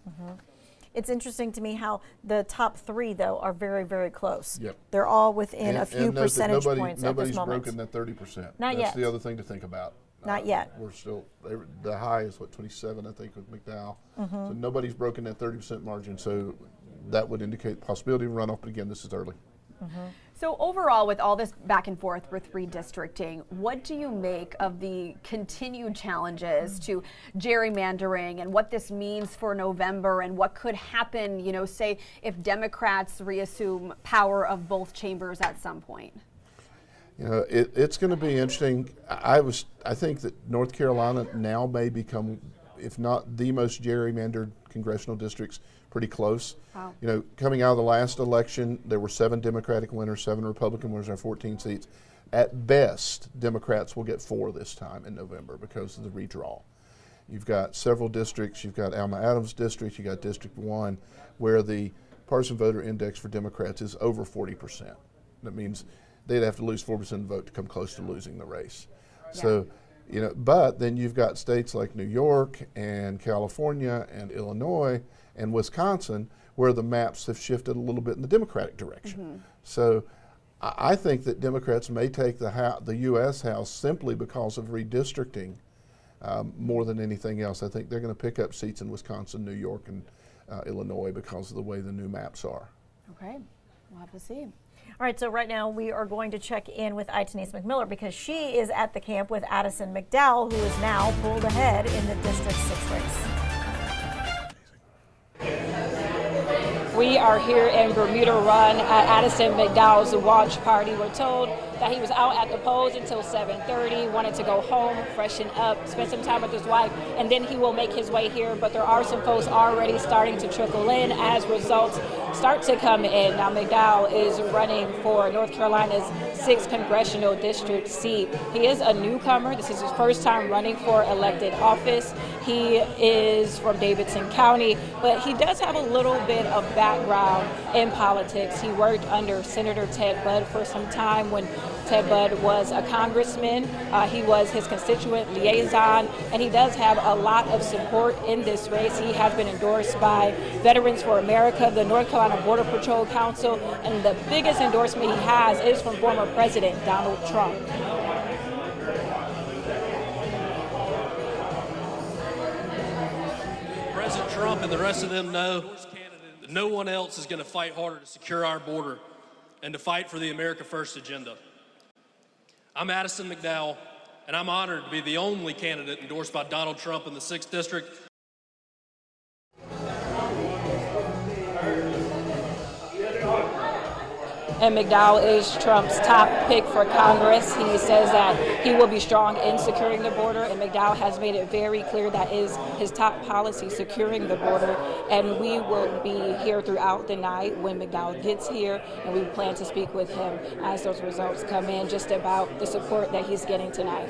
It's interesting to me how the top 3, though, are very, very close. Yep. They're all within a few percentage points at this Nobody's moment. broken that 30%. Not yet. That's the other thing to think about. Not yet. We're still, the high is 27, I think, with McDowell. So nobody's broken that 30% margin. So that would indicate possibility of runoff. But again, this is early. So overall, with all this back and forth with redistricting, what do you make of the continued challenges to gerrymandering and what this means for November and what could happen, you know, say if Democrats reassume power of both chambers at some point? You know, it's going to be interesting. I think that North Carolina now may become, if not the most gerrymandered congressional districts, pretty close. Wow. You know, coming out of the last election, there were 7 Democratic winners, 7 Republican winners, and 14 seats. At best, Democrats will get 4 this time in November because of the redraw. You've got several districts. You've got Alma Adams District. You've got District 1, where the partisan voter index for Democrats is over 40%. That means they'd have to lose 4% of the vote to come close to losing the race. Yeah. So, you know, but then you've got states like New York and California and Illinois and Wisconsin where the maps have shifted a little bit in the Democratic direction. So I think that Democrats may take the U.S. House simply because of redistricting more than anything else. I think they're going to pick up seats in Wisconsin, New York, and Illinois because of the way the new maps are. Okay, we'll have to see. All right, so right now we are going to check in with Itanese McMiller because she is at the camp with Addison McDowell, who is now pulled ahead in the District 6 race. We are here in Bermuda Run at Addison McDowell's watch party. We're told that he was out at the polls until 7:30, wanted to go home, freshen up, spend some time with his wife, and then he will make his way here. But there are some folks already starting to trickle in as results start to come in. Now, McDowell is running for North Carolina's 6th Congressional District seat. He is a newcomer. This is his first time running for elected office. He is from Davidson County, but he does have a little bit of background in politics. He worked under Senator Ted Budd for some time when Ted Budd was a congressman. He was his constituent liaison, and he does have a lot of support in this race. He has been endorsed by Veterans for America, the North Carolina Border Patrol Council, and the biggest endorsement he has is from former President Donald Trump. President Trump and the rest of them know that no one else is going to fight harder to secure our border and to fight for the America First agenda. I'm Addison McDowell, and I'm honored to be the only candidate endorsed by Donald Trump in the 6th District. And McDowell is Trump's top pick for Congress. He says that he will be strong in securing the border, and McDowell has made it very clear that is his top policy, securing the border. And we will be here throughout the night when McDowell gets here, and we plan to speak with him as those results come in, just about the support that he's getting tonight.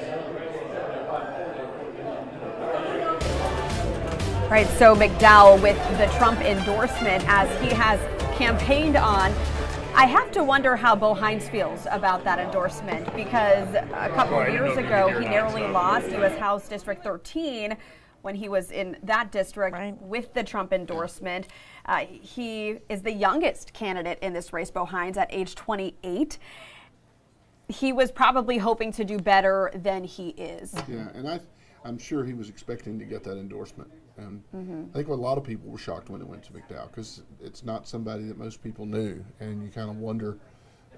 Right, so McDowell with the Trump endorsement as he has campaigned on. I have to wonder how Bo Hines feels about that endorsement because a couple of years ago he narrowly lost U.S. House District 13 when he was in that district with the Trump endorsement. He is the youngest candidate in this race, Bo Hines, at age 28. He was probably hoping to do better than he is. Yeah, and I'm sure he was expecting to get that endorsement. And I think a lot of people were shocked when it went to McDowell because it's not somebody that most people knew, and you kind of wonder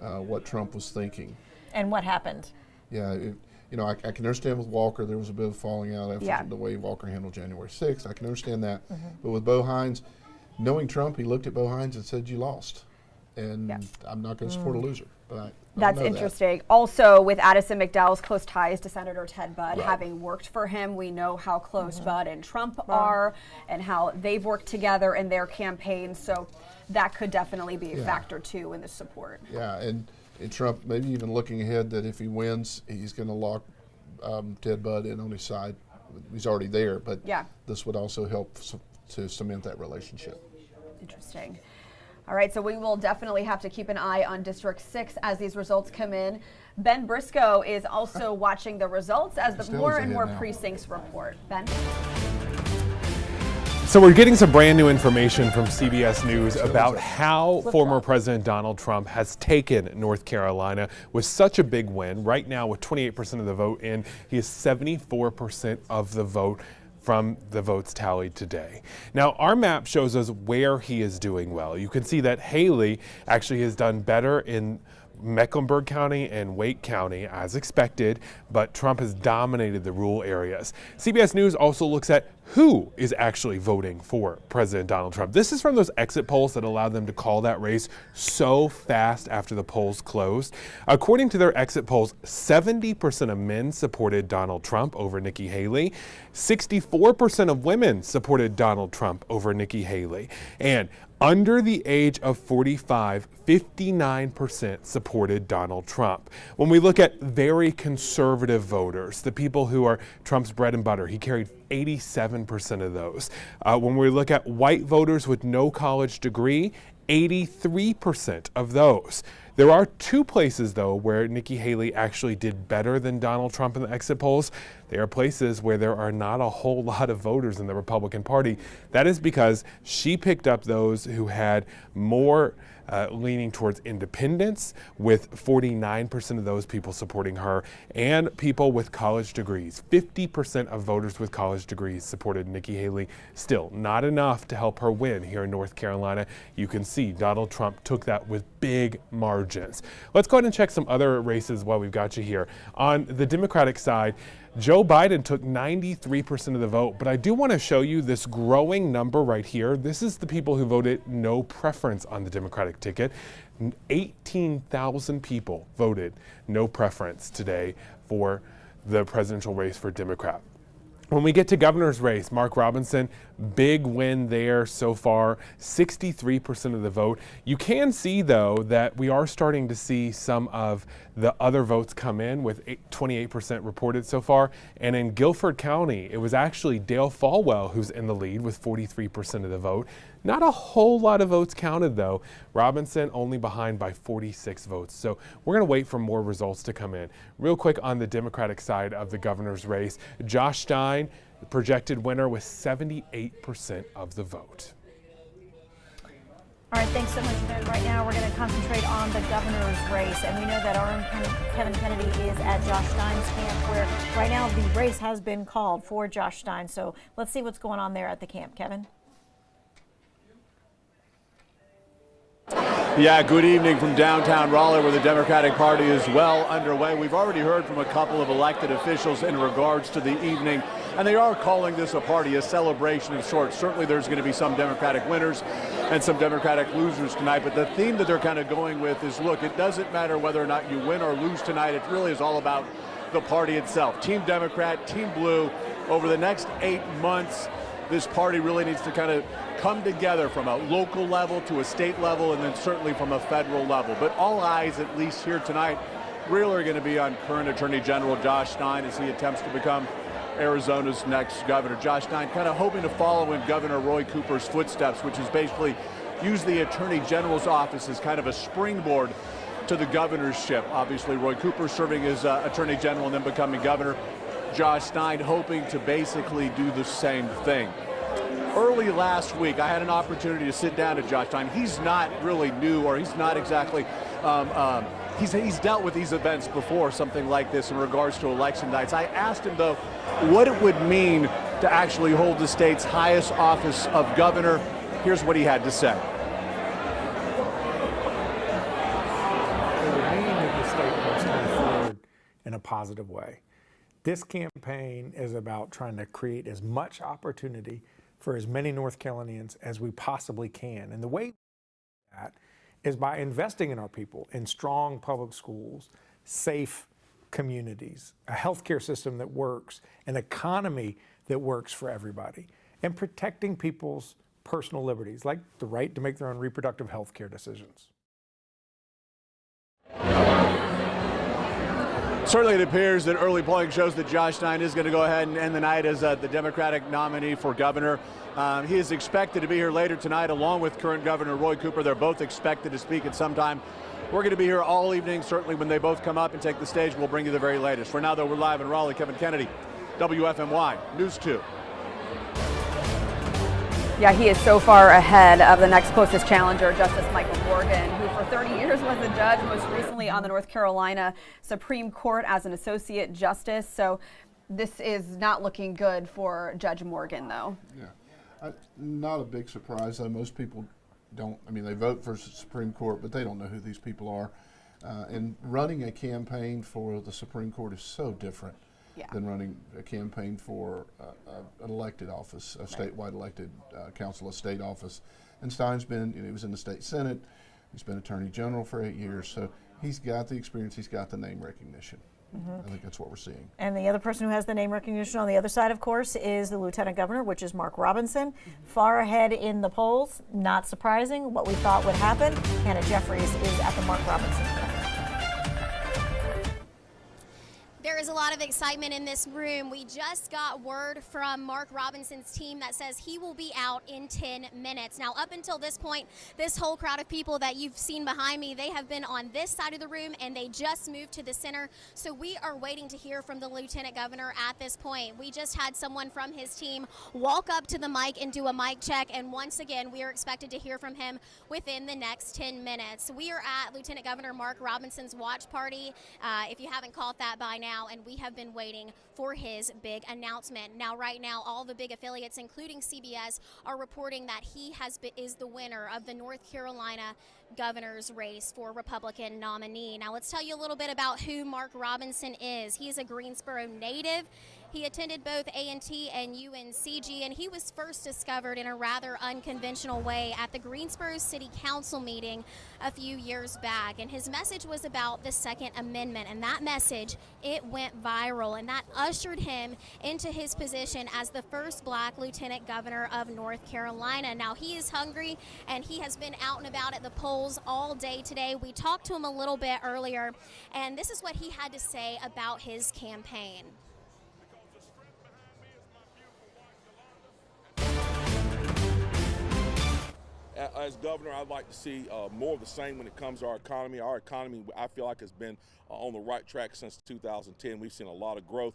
what Trump was thinking. And what happened? Yeah, you know, I can understand with Walker there was a bit of falling out after the way Walker handled January 6th. I can understand that. But with Bo Hines, knowing Trump, he looked at Bo Hines and said, "You lost, and I'm not going to support a loser." But that's interesting. Also, with Addison McDowell's close ties to Senator Ted Budd, having worked for him, we know how close Budd and Trump are and how they've worked together in their campaign. So that could definitely be a factor, too, in the support. Yeah, and Trump maybe even looking ahead that if he wins, he's going to lock Ted Budd in on his side. He's already there, but this would also help to cement that relationship. Interesting. All right, so we will definitely have to keep an eye on District 6 as these results come in. Ben Briscoe is also watching the results as the more and more precincts report. Ben? So we're getting some brand new information from CBS News about how former President Donald Trump has taken North Carolina with such a big win. Right now, with 28% of the vote in, he is 74% of the vote. from the votes tallied today. Now, our map shows us where he is doing well. You can see that Haley actually has done better in Mecklenburg County and Wake County as expected, but Trump has dominated the rural areas. CBS News also looks at who is actually voting for President Donald Trump. This is from those exit polls that allowed them to call that race so fast after the polls closed. According to their exit polls, 70% of men supported Donald Trump over Nikki Haley. 64% of women supported Donald Trump over Nikki Haley. And under the age of 45, 59% supported Donald Trump. When we look at very conservative voters, the people who are Trump's bread and butter, he carried 87% of those. When we look at white voters with no college degree, 83% of those. There are two places, though, where Nikki Haley actually did better than Donald Trump in the exit polls. They are places where there are not a whole lot of voters in the Republican Party. That is because she picked up those who had more leaning towards independence, with 49% of those people supporting her, and people with college degrees. 50% of voters with college degrees supported Nikki Haley. Still, not enough to help her win here in North Carolina. You can see Donald Trump took that with big margins. Let's go ahead and check some other races while we've got you here. On the Democratic side, Joe Biden took 93% of the vote, but I do want to show you this growing number right here. This is the people who voted no preference on the Democratic ticket. 18,000 people voted no preference today for the presidential race for Democrat. When we get to governor's race, Mark Robinson, big win there so far, 63% of the vote. You can see, though, that we are starting to see some of the other votes come in, with 28% reported so far. And in Guilford County, it was actually Dale Folwell who's in the lead with 43% of the vote. Not a whole lot of votes counted, though. Robinson only behind by 46 votes. So we're going to wait for more results to come in. Real quick on the Democratic side of the governor's race, Josh Stein, the projected winner, with 78% of the vote. All right, thanks so much, Ben. Right now, we're going to concentrate on the governor's race, and we know that our own Kevin Kennedy is at Josh Stein's camp, where right now the race has been called for Josh Stein. So let's see what's going on there at the camp. Kevin? Yeah, good evening from downtown Raleigh, where the Democratic Party is well underway. We've already heard from a couple of elected officials in regards to the evening, and they are calling this a party, a celebration of sorts. Certainly there's going to be some Democratic winners and some Democratic losers tonight, but the theme that they're kind of going with is, look, it doesn't matter whether or not you win or lose tonight. It really is all about the party itself. Team Democrat, Team Blue. Over the next 8 months, this party really needs to kind of come together from a local level to a state level, and then certainly from a federal level. But all eyes, at least here tonight, really are going to be on current Attorney General Josh Stein as he attempts to become Arizona's next governor. Josh Stein kind of hoping to follow in Governor Roy Cooper's footsteps, which is basically use the Attorney General's office as kind of a springboard to the governorship. Obviously, Roy Cooper serving as Attorney General and then becoming governor. Josh Stein hoping to basically do the same thing. Early last week, I had an opportunity to sit down to Josh Stein. He's not really new, or he's not exactly, he's dealt with these events before, something like this in regards to election nights. I asked him, though, what it would mean to actually hold the state's highest office of governor. Here's what he had to say. It would mean that the state wants to move forward in a positive way. This campaign is about trying to create as much opportunity for as many North Carolinians as we possibly can. And the way that is by investing in our people, in strong public schools, safe communities, a healthcare system that works, an economy that works for everybody, and protecting people's personal liberties, like the right to make their own reproductive health care decisions. Certainly it appears that early polling shows that Josh Stein is going to go ahead and end the night as the Democratic nominee for governor. He is expected to be here later tonight along with current Governor Roy Cooper. They're both expected to speak at some time. We're going to be here all evening. Certainly when they both come up and take the stage, we'll bring you the very latest. For now, though, we're live in Raleigh. Kevin Kennedy, WFMY News 2. Yeah, he is so far ahead of the next closest challenger, Justice Michael Morgan, who for 30 years was a judge, most recently on the North Carolina Supreme Court as an associate justice. So This is not looking good for Judge Morgan, though. Yeah, not a big surprise, though. Most people don't, I mean, they vote for the Supreme Court, but they don't know who these people are. And running a campaign for the Supreme Court is so different than running a campaign for an elected office, a statewide elected council of state office. And Stein's been, he was in the state Senate, he's been Attorney General for 8 years, so he's got the experience, he's got the name recognition. I think that's what we're seeing. And the other person who has the name recognition on the other side, of course, is the Lieutenant Governor, which is Mark Robinson. Far ahead in the polls, not surprising, what we thought would happen. Hannah Jeffries is at the Mark Robinson event. There is a lot of excitement in this room. We just got word from Mark Robinson's team that says he will be out in 10 minutes. Now, up until this point, this whole crowd of people that you've seen behind me, they have been on this side of the room and they just moved to the center. So we are waiting to hear from the Lieutenant Governor at this point. We just had someone from his team walk up to the mic and do a mic check. And once again, we are expected to hear from him within the next 10 minutes. We are at Lieutenant Governor Mark Robinson's watch party, if you haven't caught that by now, and we have been waiting for his big announcement. Now, right now, all the big affiliates, including CBS, are reporting that he is the winner of the North Carolina governor's race for Republican nominee. Now, let's tell you a little bit about who Mark Robinson is. He is a Greensboro native. He attended both A&T and UNCG, and he was first discovered in a rather unconventional way at the Greensboro City Council meeting a few years back. And his message was about the Second Amendment, and that message, it went viral, and that ushered him into his position as the first black lieutenant governor of North Carolina. Now, he is hungry, and he has been out and about at the polls all day today. We talked to him a little bit earlier, and this is what he had to say about his campaign. As governor, I'd like to see more of the same when it comes to our economy. Our economy, I feel like, has been on the right track since 2010. We've seen a lot of growth.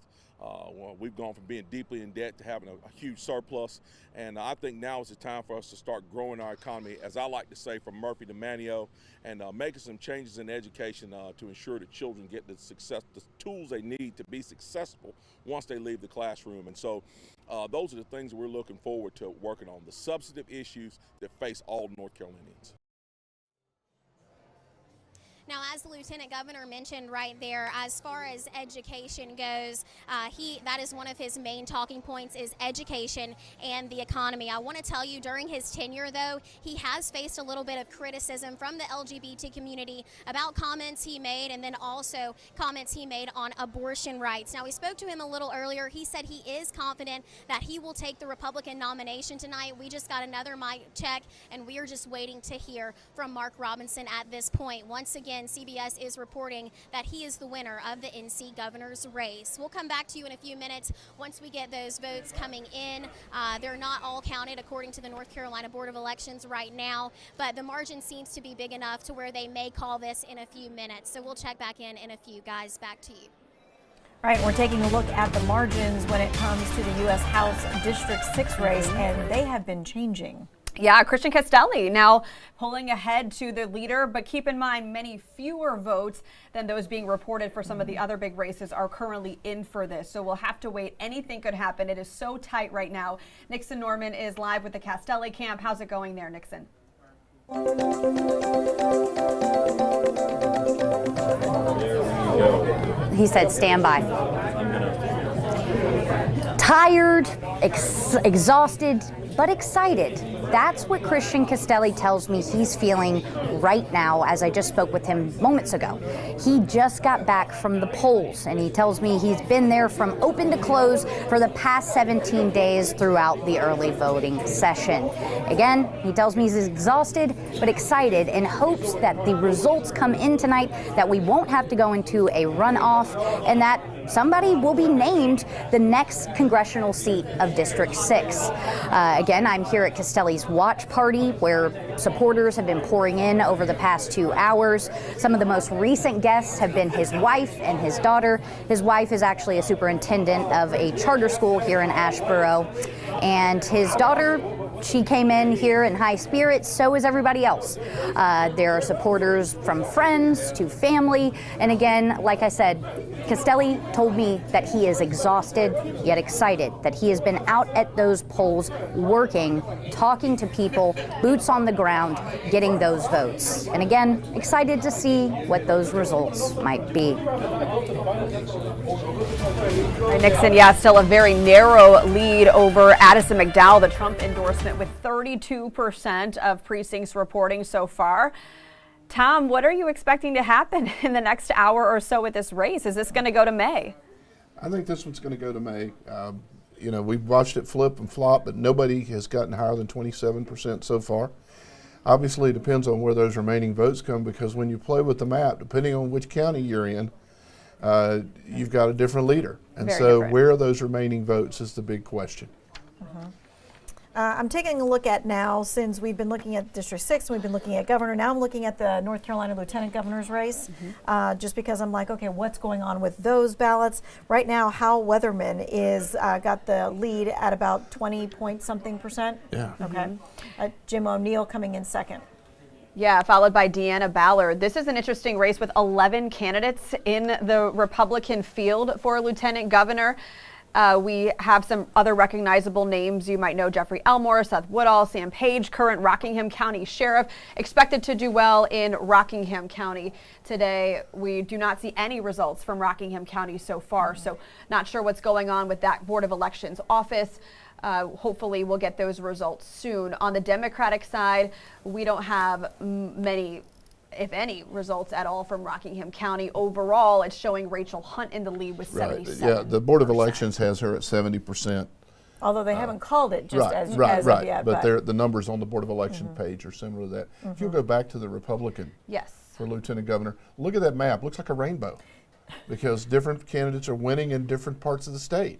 We've gone from being deeply in debt to having a huge surplus. And I think now is the time for us to start growing our economy, as I like to say, from Murphy to Manio, and making some changes in education to ensure that children get the tools they need to be successful once they leave the classroom. And so those are the things that we're looking forward to working on, the substantive issues that face all North Carolinians. Now, as the Lieutenant Governor mentioned right there, as far as education goes, that is one of his main talking points, is education and the economy. I want to tell you, during his tenure, though, he has faced a little bit of criticism from the LGBT community about comments he made, and then also comments he made on abortion rights. Now, we spoke to him a little earlier. He said he is confident that he will take the Republican nomination tonight. We just got another mic check, and we are just waiting to hear from Mark Robinson at this point. Once again, CBS is reporting that he is the winner of the NC governor's race. We'll come back to you in a few minutes once we get those votes coming in. They're not all counted according to the North Carolina Board of Elections right now, but the margin seems to be big enough to where they may call this in a few minutes. So we'll check back in a few. Guys, back to you. All right, we're taking a look at the margins when it comes to the U.S. House District 6 race, and they have been changing. Yeah, Christian Castelli now pulling ahead to the leader, but keep in mind many fewer votes than those being reported for some of the other big races are currently in for this. So we'll have to wait. Anything could happen. It is so tight right now. Nixon Norman is live with the Castelli camp. How's it going there, Nixon? He said, stand by. Tired, exhausted, but excited. That's what Christian Castelli tells me he's feeling right now, as I just spoke with him moments ago. He just got back from the polls, and he tells me he's been there from open to close for the past 17 days throughout the early voting session. Again, he tells me he's exhausted but excited, and hopes that the results come in tonight, that we won't have to go into a runoff, and that somebody will be named the next congressional seat of District 6. Again, I'm here at Castelli's watch party, where supporters have been pouring in over the past 2 hours. Some of the most recent guests have been his wife and his daughter. His wife is actually a superintendent of a charter school here in Asheboro, and his daughter, she came in here in high spirits, so is everybody else. There are supporters from friends to family. And again, like I said, Castelli told me that he is exhausted yet excited, that he has been out at those polls working, talking to people, boots on the ground, getting those votes. And again, excited to see what those results might be. Nixon, yeah, still a very narrow lead over Addison McDowell, the Trump endorsement, with 32% of precincts reporting so far. Tom, what are you expecting to happen in the next hour or so with this race? Is this going to go to May? I think this one's going to go to May. You know, we've watched it flip and flop, but nobody has gotten higher than 27% so far. Obviously, it depends on where those remaining votes come, because when you play with the map, depending on which county you're in, you've got a different leader. And Very so different. where are those remaining votes is the big question. I'm taking a look at now, since we've been looking at District 6, and we've been looking at governor, now I'm looking at the North Carolina Lieutenant Governor's race, just because I'm like, okay, what's going on with those ballots? Right now, Hal Weatherman is got the lead at about 20-point-something%. Yeah. Okay. Jim O'Neill coming in second. Yeah, followed by Deanna Ballard. This is an interesting race with 11 candidates in the Republican field for Lieutenant Governor. We have some other recognizable names. You might know Jeffrey Elmore, Seth Woodall, Sam Page, current Rockingham County Sheriff, expected to do well in Rockingham County today. We do not see any results from Rockingham County so far, so not sure what's going on with that Board of Elections office. Hopefully we'll get those results soon. On the Democratic side, we don't have many, if any, results at all from Rockingham County. Overall, it's showing Rachel Hunt in the lead with 77%. Yeah, the Board of Elections has her at 70%. Although they haven't called it just as of yet. But the numbers on the Board of Election page are similar to that. If you'll go back to the Republican for Lieutenant Governor, look at that map. Looks like a rainbow, because different candidates are winning in different parts of the state.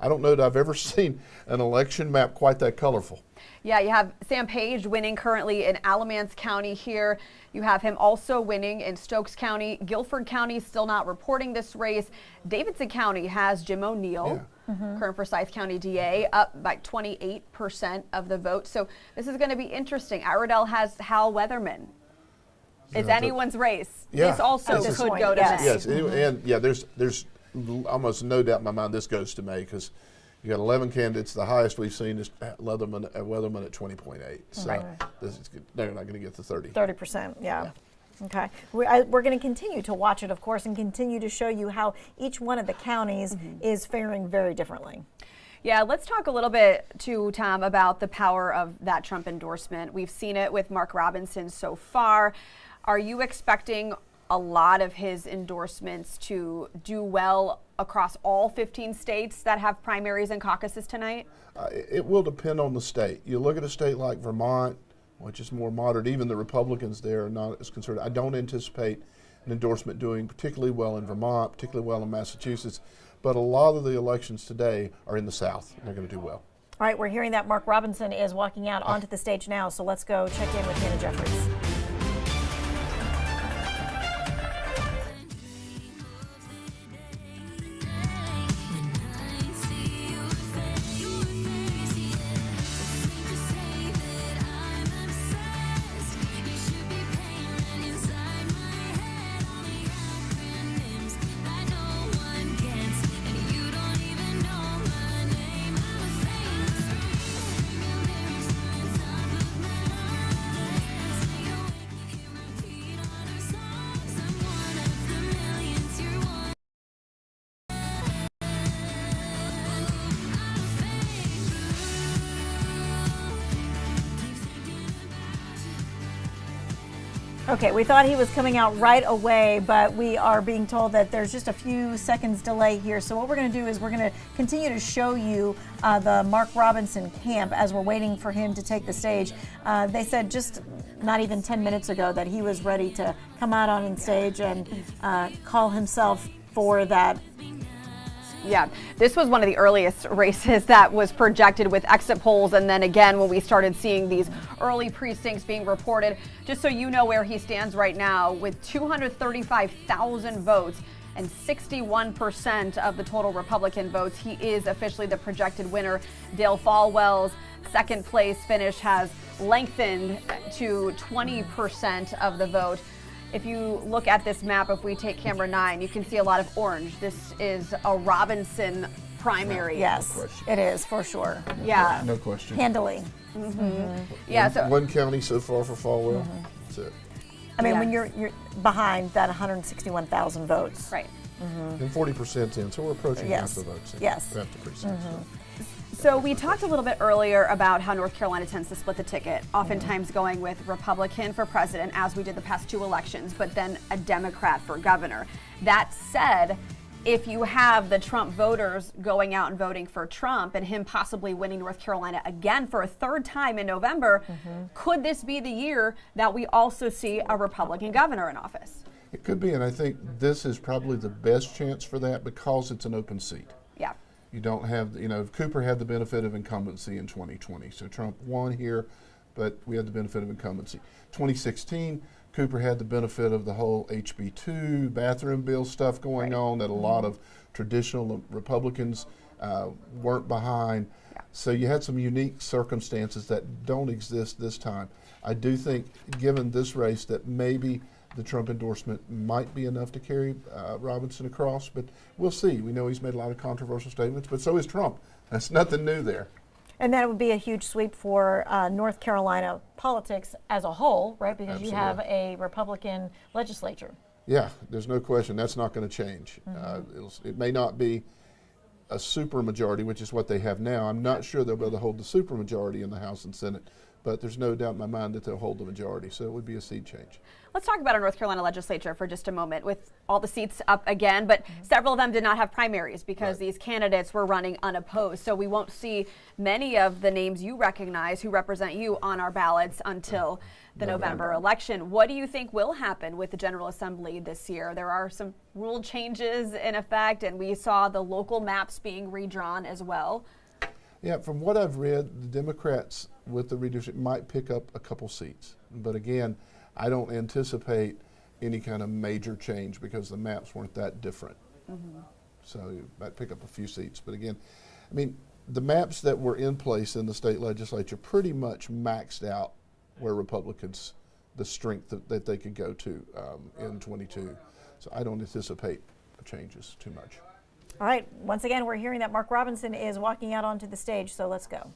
I don't know that I've ever seen an election map quite that colorful. Yeah, you have Sam Page winning currently in Alamance County here. You have him also winning in Stokes County. Guilford County still not reporting this race. Davidson County has Jim O'Neill, current Forsyth County DA, up by 28% of the vote. So this is going to be interesting. Iredell has Hal Weatherman. It's anyone's race. Yeah. This also could go to May. Yes, and yeah, there's almost no doubt in my mind this goes to May, because you got 11 candidates. The highest we've seen is Weatherman at 20.8. So they're not going to get to 30. 30%, yeah. Okay. We're going to continue to watch it, of course, and continue to show you how each one of the counties is faring very differently. Yeah, let's talk a little bit too, Tom, about the power of that Trump endorsement. We've seen it with Mark Robinson so far. Are you expecting a lot of his endorsements to do well across all 15 states that have primaries and caucuses tonight? It will depend on the state. You look at a state like Vermont, which is more moderate. Even the Republicans there are not as conservative. I don't anticipate an endorsement doing particularly well in Vermont, particularly well in Massachusetts. But a lot of the elections today are in the South, and they're going to do well. All right, we're hearing that Mark Robinson is walking out onto the stage now, so let's go check in with Hannah Jeffries. Okay, we thought he was coming out right away, but we are being told that there's just a few seconds delay here. So what we're going to do is we're going to continue to show you the Mark Robinson camp as we're waiting for him to take the stage. They said just not even 10 minutes ago that he was ready to come out on stage and call himself for that. Yeah, this was one of the earliest races that was projected with exit polls, and then again when we started seeing these early precincts being reported. Just so you know where he stands right now, with 235,000 votes, and 61% of the total Republican votes. He is officially the projected winner. Dale Folwell's second place finish has lengthened to 20% of the vote. If you look at this map, if we take camera 9, you can see a lot of orange. This is a Robinson primary. Yes, it is for sure. Yeah. No question. Handily. Yeah. So one county so far for Folwell. That's it. I mean, when you're behind that 161,000 votes. Right. And 40% in, so we're approaching half the votes. Yes. Half the precincts. So we talked a little bit earlier about how North Carolina tends to split the ticket, oftentimes going with Republican for president, as we did the past 2 elections, but then a Democrat for governor. That said, if you have the Trump voters going out and voting for Trump and him possibly winning North Carolina again for a 3rd time in November, could this be the year that we also see a Republican governor in office? It could be, and I think this is probably the best chance for that because it's an open seat. Yeah. You don't have, Cooper had the benefit of incumbency in 2020. So Trump won here, but we had the benefit of incumbency. 2016, Cooper had the benefit of the whole HB2 bathroom bill stuff going on that a lot of traditional Republicans weren't behind. Yeah. So you had some unique circumstances that don't exist this time. I do think, given this race, that maybe the Trump endorsement might be enough to carry Robinson across, but we'll see. We know he's made a lot of controversial statements, but so is Trump. That's nothing new there. And that would be a huge sweep for North Carolina politics as a whole, right? Because Absolutely. you have a Republican legislature. Yeah, there's no question. That's not going to change. It may not be a supermajority, which is what they have now. I'm not sure they'll be able to hold the supermajority in the House and Senate, but there's no doubt in my mind that they'll hold the majority, so it would be a seat change. Let's talk about our North Carolina legislature for just a moment, with all the seats up again, but several of them did not have primaries because these candidates were running unopposed. So we won't see many of the names you recognize who represent you on our ballots until the November election. What do you think will happen with the General Assembly this year? There are some rule changes in effect, and we saw the local maps being redrawn as well. Yeah, from what I've read, the Democrats with the redistricting might pick up a couple seats. But again, I don't anticipate any kind of major change because the maps weren't that different. So you might pick up a few seats. But again, I mean, the maps that were in place in the state legislature pretty much maxed out where Republicans, the strength that they could go to in 22. So I don't anticipate changes too much. All right, once again, we're hearing that Mark Robinson is walking out onto the stage, so let's go.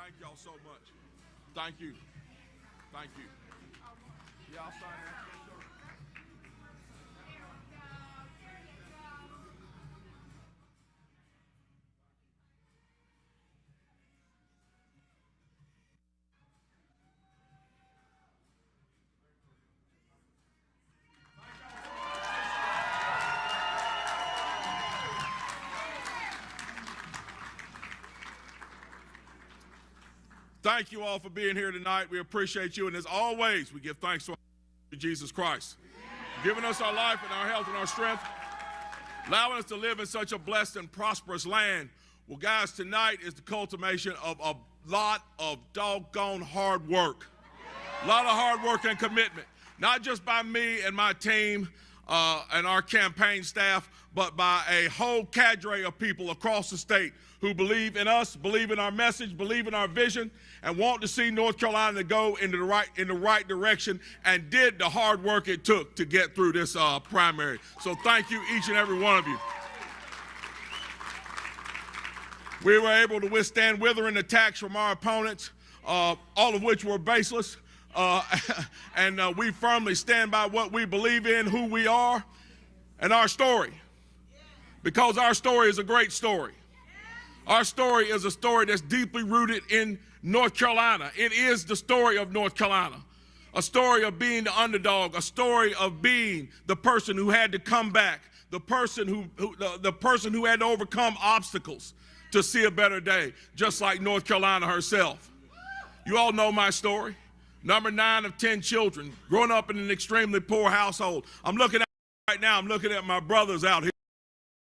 Thank y'all so much. Thank you. Thank you. Yeah, I'll sign that. Thank you all for being here tonight. We appreciate you. And as always, we give thanks to our Lord Jesus Christ, giving us our life and our health and our strength, allowing us to live in such a blessed and prosperous land. Well, guys, tonight is the culmination of a lot of doggone hard work. A lot of hard work and commitment, not just by me and my team and our campaign staff, but by a whole cadre of people across the state who believe in us, believe in our message, believe in our vision, and want to see North Carolina go in the right direction, and did the hard work it took to get through this primary. So thank you, each and every one of you. We were able to withstand withering attacks from our opponents, all of which were baseless, and we firmly stand by what we believe in, who we are, and our story, because our story is a great story. Our story is a story that's deeply rooted in North Carolina. It is the story of North Carolina, a story of being the underdog, a story of being the person who had to come back, the person who had to overcome obstacles to see a better day, just like North Carolina herself. You all know my story. Number 9 of 10 children, growing up in an extremely poor household. I'm looking at right now, I'm looking at my brothers out here.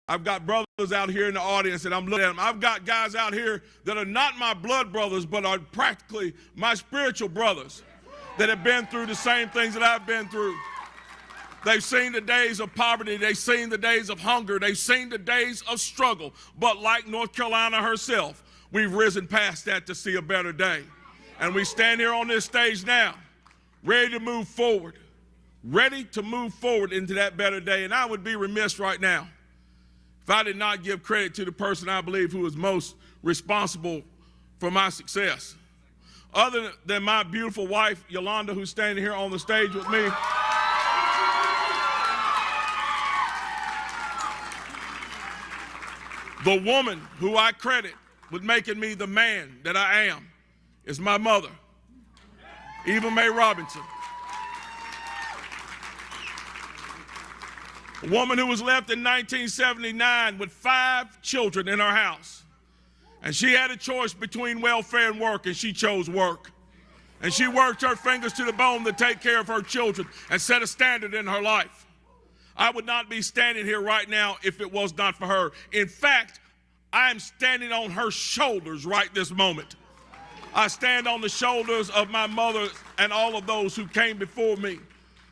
I've got brothers out here in the audience, and I'm looking at them. I've got guys out here that are not my blood brothers, but are practically my spiritual brothers that have been through the same things that I've been through. They've seen the days of poverty. They've seen the days of hunger. They've seen the days of struggle. But like North Carolina herself, we've risen past that to see a better day. And we stand here on this stage now, ready to move forward into that better day. And I would be remiss right now if I did not give credit to the person I believe who is most responsible for my success. Other than my beautiful wife, Yolanda, who's standing here on the stage with me. The woman who I credit with making me the man that I am is my mother, Eva Mae Robinson. A woman who was left in 1979 with 5 children in her house. And she had a choice between welfare and work, and she chose work. And she worked her fingers to the bone to take care of her children and set a standard in her life. I would not be standing here right now if it was not for her. In fact, I am standing on her shoulders right this moment. I stand on the shoulders of my mother and all of those who came before me,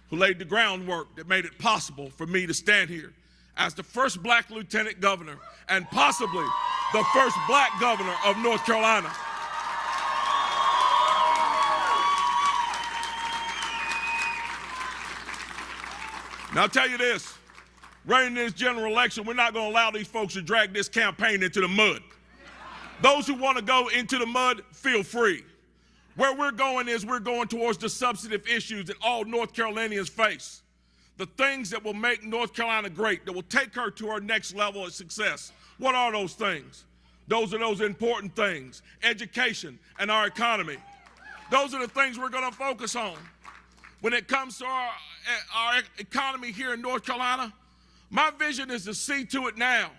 who laid the groundwork that made it possible for me to stand here as the first black lieutenant governor and possibly the first black governor of North Carolina. Now I'll tell you this, running this general election, we're not going to allow these folks to drag this campaign into the mud. Those who want to go into the mud, feel free. Where we're going is we're going towards the substantive issues that all North Carolinians face. The things that will make North Carolina great, that will take her to her next level of success. What are those things? Those are those important things, education and our economy. Those are the things we're going to focus on. When it comes to our economy here in North Carolina, my vision is to see to it now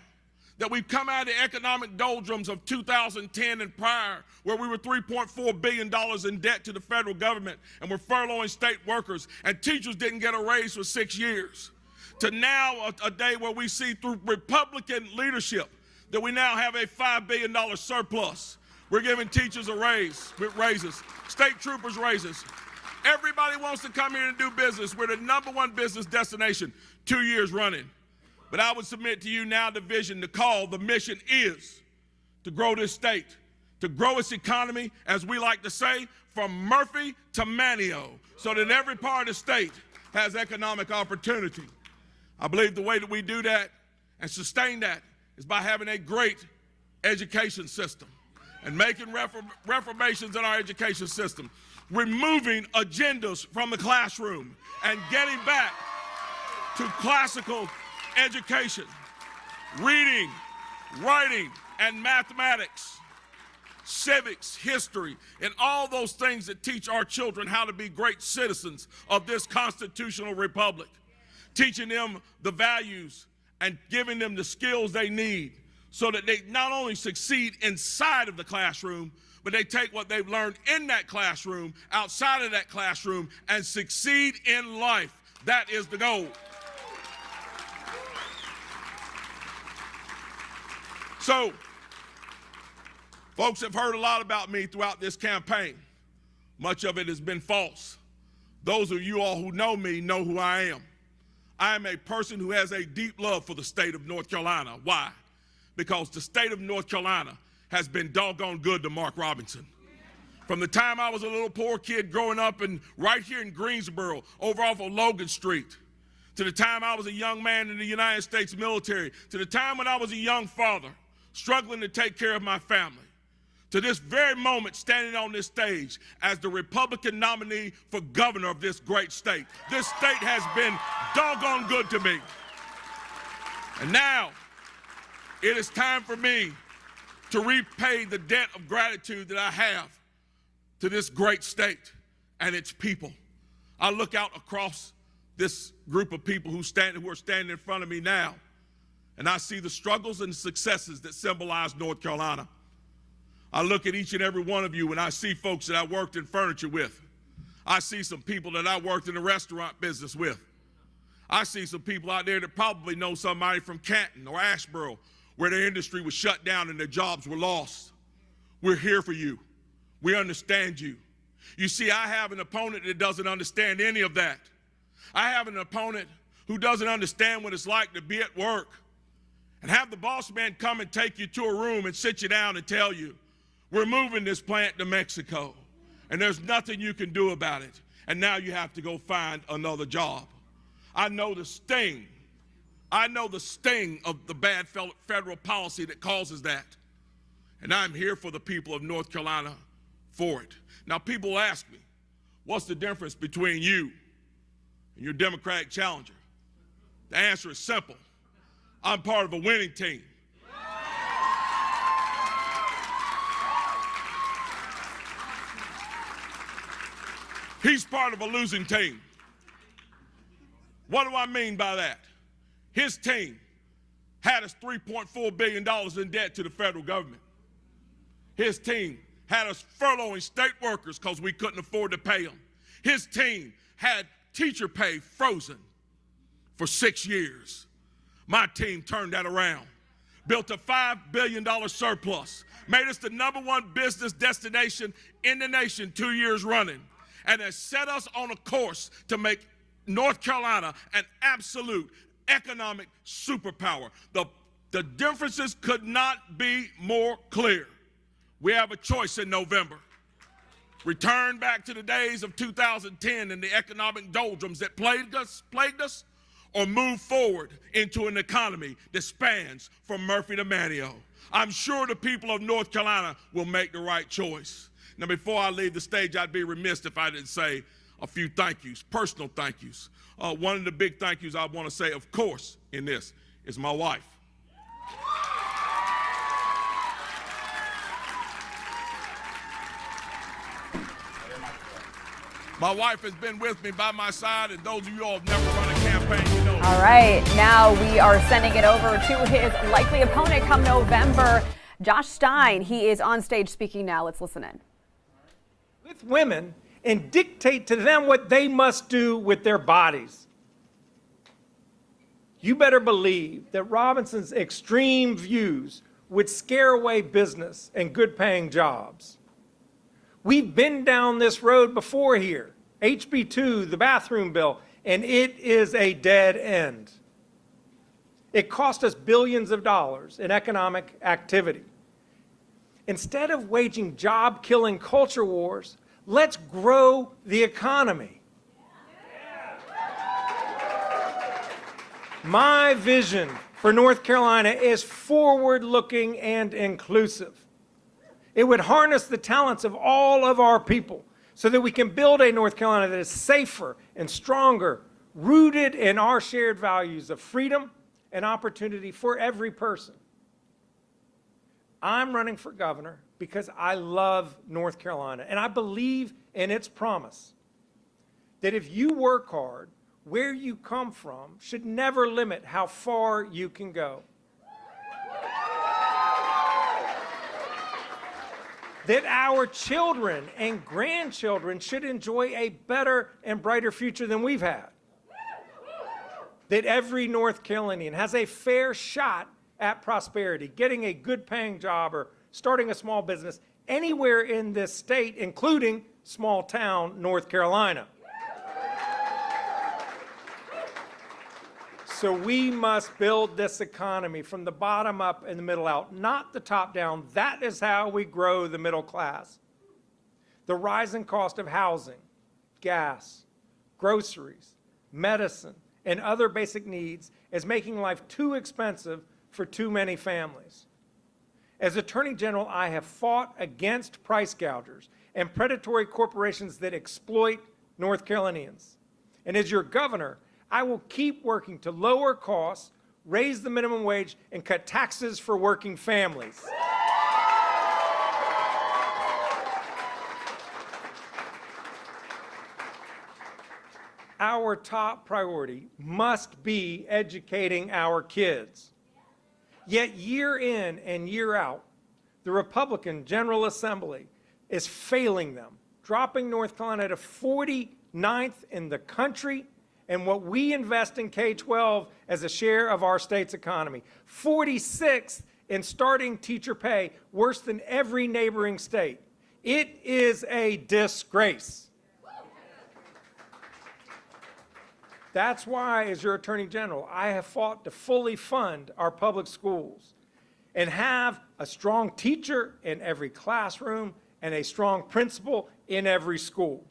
that we've come out of the economic doldrums of 2010 and prior, where we were $3.4 billion in debt to the federal government and we're furloughing state workers and teachers didn't get a raise for 6 years, to now a day where we see through Republican leadership that we now have a $5 billion surplus. We're giving teachers a raise with raises, state troopers raises. Everybody wants to come here and do business. We're the #1 business destination 2 years running. But I would submit to you now the vision, the call, the mission is to grow this state, to grow its economy, as we like to say, from Murphy to Manio, so that every part of the state has economic opportunity. I believe the way that we do that and sustain that is by having a great education system and making reformations in our education system, removing agendas from the classroom and getting back to classical education, reading, writing, and mathematics, civics, history, and all those things that teach our children how to be great citizens of this constitutional republic, teaching them the values and giving them the skills they need so that they not only succeed inside of the classroom, but they take what they've learned in that classroom, outside of that classroom, and succeed in life. That is the goal. So, folks have heard a lot about me throughout this campaign. Much of it has been false. Those of you all who know me know who I am. I am a person who has a deep love for the state of North Carolina. Why? Because the state of North Carolina has been doggone good to Mark Robinson. From the time I was a little poor kid growing up right here in Greensboro, over off of Logan Street, to the time I was a young man in the United States military, to the time when I was a young father, struggling to take care of my family, to this very moment standing on this stage as the Republican nominee for governor of this great state. This state has been doggone good to me. And now it is time for me to repay the debt of gratitude that I have to this great state and its people. I look out across this group of people who are standing in front of me now, and I see the struggles and successes that symbolize North Carolina. I look at each and every one of you, and I see folks that I worked in furniture with. I see some people that I worked in the restaurant business with. I see some people out there that probably know somebody from Canton or Asheboro where their industry was shut down and their jobs were lost. We're here for you. We understand you. You see, I have an opponent that doesn't understand any of that. I have an opponent who doesn't understand what it's like to be at work and have the boss man come and take you to a room and sit you down and tell you, we're moving this plant to Mexico, and there's nothing you can do about it, and now you have to go find another job. I know the sting. I know the sting of the bad federal policy that causes that, and I'm here for the people of North Carolina for it. Now, people ask me, what's the difference between you and your Democratic challenger? The answer is simple. I'm part of a winning team. He's part of a losing team. What do I mean by that? His team had us $3.4 billion in debt to the federal government. His team had us furloughing state workers because we couldn't afford to pay them. His team had teacher pay frozen for 6 years. My team turned that around, built a $5 billion surplus, made us the #1 business destination in the nation 2 years running, and has set us on a course to make North Carolina an absolute economic superpower. The differences could not be more clear. We have a choice in November. Return back to the days of 2010 and the economic doldrums that plagued us, or move forward into an economy that spans from Murphy to Manteo. I'm sure the people of North Carolina will make the right choice. Now, before I leave the stage, I'd be remiss if I didn't say a few thank yous, personal thank yous. One of the big thank yous I want to say, of course, in this is my wife. My wife has been with me by my side, and those of you all who have never run a campaign, you know. All right, now we are sending it over to his likely opponent come November, Josh Stein. He is on stage speaking now. Let's listen in. With women and dictate to them what they must do with their bodies. You better believe that Robinson's extreme views would scare away business and good-paying jobs. We've been down this road before here, HB2, the bathroom bill, and it is a dead end. It cost us billions of dollars in economic activity. Instead of waging job-killing culture wars, let's grow the economy. My vision for North Carolina is forward-looking and inclusive. It would harness the talents of all of our people so that we can build a North Carolina that is safer and stronger, rooted in our shared values of freedom and opportunity for every person. I'm running for governor because I love North Carolina, and I believe in its promise that if you work hard, where you come from should never limit how far you can go. That our children and grandchildren should enjoy a better and brighter future than we've had. That every North Carolinian has a fair shot at prosperity, getting a good-paying job or starting a small business anywhere in this state, including small-town North Carolina. So we must build this economy from the bottom up and the middle out, not the top down. That is how we grow the middle class. The rising cost of housing, gas, groceries, medicine, and other basic needs is making life too expensive for too many families. As Attorney General, I have fought against price gougers and predatory corporations that exploit North Carolinians. And as your governor, I will keep working to lower costs, raise the minimum wage, and cut taxes for working families. our top priority must be educating our kids. Yet year in and year out, the Republican General Assembly is failing them, dropping North Carolina to 49th in the country and what we invest in K-12 as a share of our state's economy. 46th in starting teacher pay, worse than every neighboring state. It is a disgrace. That's why, as your Attorney General, I have fought to fully fund our public schools and have a strong teacher in every classroom and a strong principal in every school.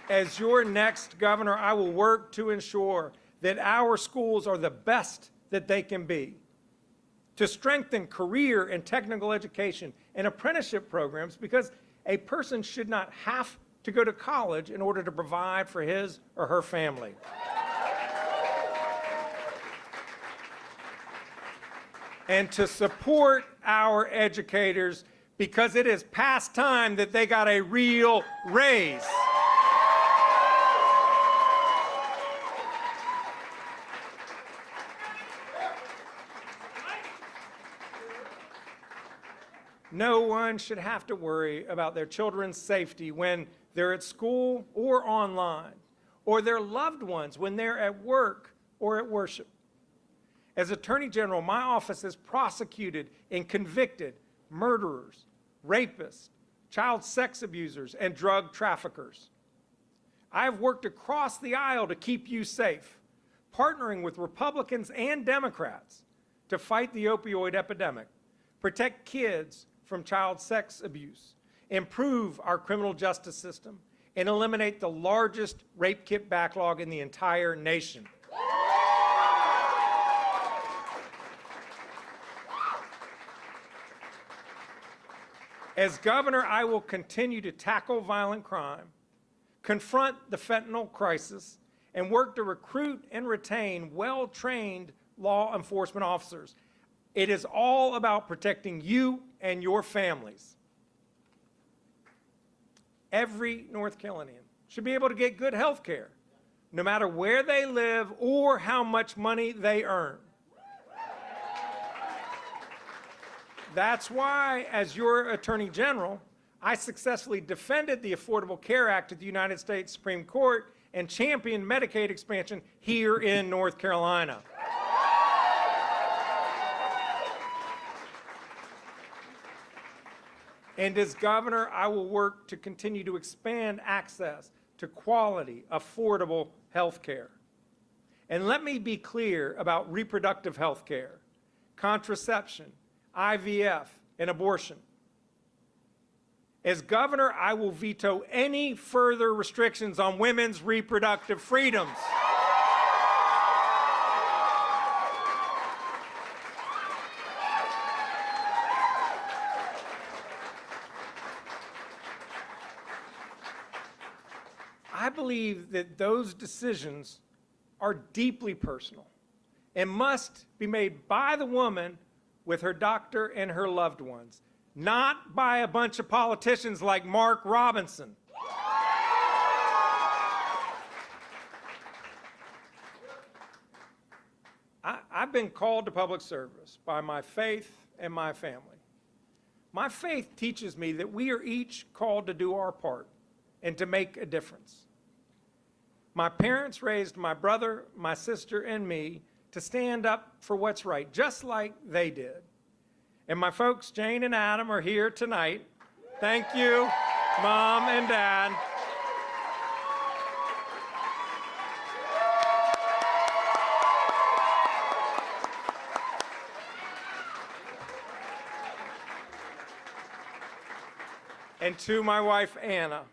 As your next governor, I will work to ensure that our schools are the best that they can be, to strengthen career and technical education and apprenticeship programs, because a person should not have to go to college in order to provide for his or her family. And to support our educators, because it is past time that they got a real raise. No one should have to worry about their children's safety when they're at school or online, or their loved ones when they're at work or at worship. As Attorney General, my office has prosecuted and convicted murderers, rapists, child sex abusers, and drug traffickers. I have worked across the aisle to keep you safe, partnering with Republicans and Democrats to fight the opioid epidemic, protect kids from child sex abuse, improve our criminal justice system, and eliminate the largest rape kit backlog in the entire nation. As governor, I will continue to tackle violent crime, confront the fentanyl crisis, and work to recruit and retain well-trained law enforcement officers. It is all about protecting you and your families. Every North Carolinian should be able to get good health care, no matter where they live or how much money they earn. That's why, as your Attorney General, I successfully defended the Affordable Care Act at the United States Supreme Court and championed Medicaid expansion here in North Carolina. And as governor, I will work to continue to expand access to quality, affordable health care. And let me be clear about reproductive health care, contraception, IVF, and abortion. As governor, I will veto any further restrictions on women's reproductive freedoms. I believe that those decisions are deeply personal and must be made by the woman with her doctor and her loved ones, not by a bunch of politicians like Mark Robinson. I've been called to public service by my faith and my family. My faith teaches me that we are each called to do our part and to make a difference. My parents raised my brother, my sister, and me to stand up for what's right, just like they did. And my folks, Jane and Adam, are here tonight. Thank you, Mom and Dad. And to my wife, Anna,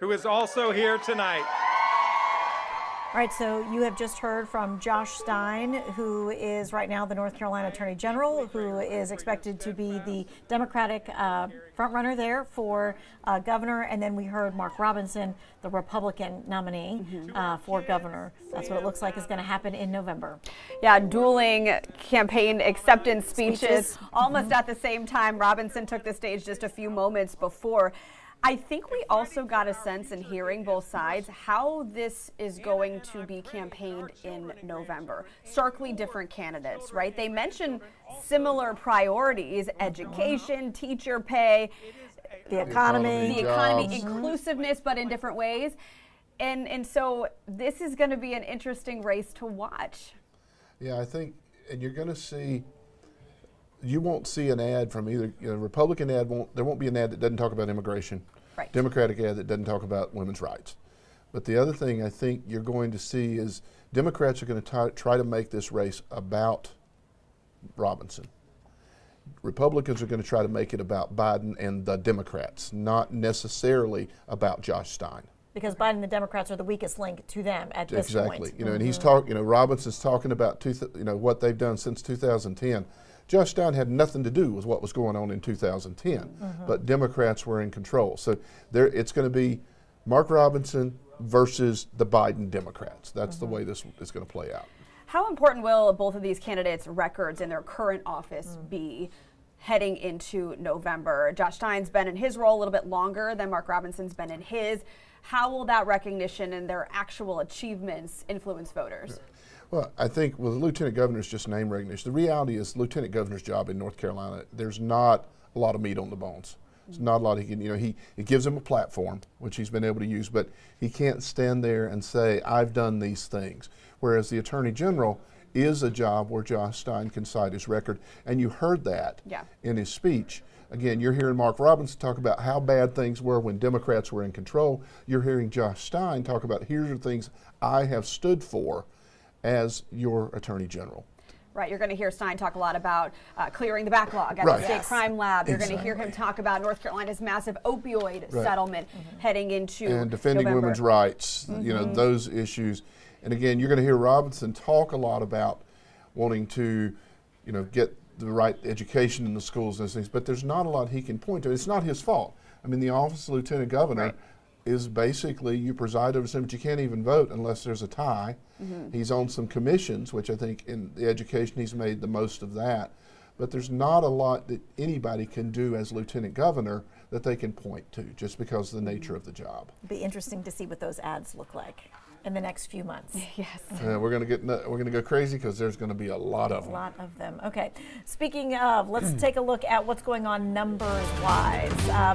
who is also here tonight. All right, so you have just heard from Josh Stein, who is right now the North Carolina Attorney General, who is expected to be the Democratic frontrunner there for governor. And then we heard Mark Robinson, the Republican nominee for governor. That's what it looks like is going to happen in November. Yeah, dueling campaign acceptance speeches almost at the same time. Robinson took the stage just a few moments before. I think we also got a sense in hearing both sides how this is going to be campaigned in November. Starkly different candidates, right? They mention similar priorities: education, teacher pay, the economy, inclusiveness, but in different ways. And so this is going to be an interesting race to watch. Yeah, I think, and you're going to see. You won't see an ad from either, Republican ad there won't be an ad that doesn't talk about immigration, right. Democratic ad that doesn't talk about women's rights. But the other thing I think you're going to see is Democrats are going to try to make this race about Robinson. Republicans are going to try to make it about Biden and the Democrats, not necessarily about Josh Stein. Because Biden and the Democrats are the weakest link to them at this point. Exactly. And he's talking, Robinson's talking about, what they've done since 2010. Josh Stein had nothing to do with what was going on in 2010, but Democrats were in control. So it's going to be Mark Robinson versus the Biden Democrats. That's the way this is going to play out. How important will both of these candidates' records in their current office be heading into November? Josh Stein's been in his role a little bit longer than Mark Robinson's been in his. How will that recognition and their actual achievements influence voters? Well, I think the lieutenant governor's just name recognition. The reality is, lieutenant governor's job in North Carolina, there's not a lot of meat on the bones. There's not a lot he can, it gives him a platform, which he's been able to use, but he can't stand there and say, I've done these things. Whereas the attorney general is a job where Josh Stein can cite his record, and you heard that in his speech. Again, you're hearing Mark Robinson talk about how bad things were when Democrats were in control. You're hearing Josh Stein talk about, here's the things I have stood for as your attorney general. Right, you're going to hear Stein talk a lot about clearing the backlog at the state crime lab. You're going to hear him talk about North Carolina's massive opioid settlement heading into and defending November. Women's rights, those issues. And again, you're going to hear Robinson talk a lot about wanting to, get the right education in the schools and those things, but there's not a lot he can point to. It's not his fault. I mean, the office of lieutenant governor is basically you preside over something, but you can't even vote unless there's a tie. He's on some commissions, which I think in the education he's made the most of that. But there's not a lot that anybody can do as lieutenant governor that they can point to just because of the nature of the job. It'll be interesting to see what those ads look like in the next few months. Yes. We're going to go crazy because there's going to be a lot of them. A lot of them. Okay. Speaking of, let's take a look at what's going on numbers-wise.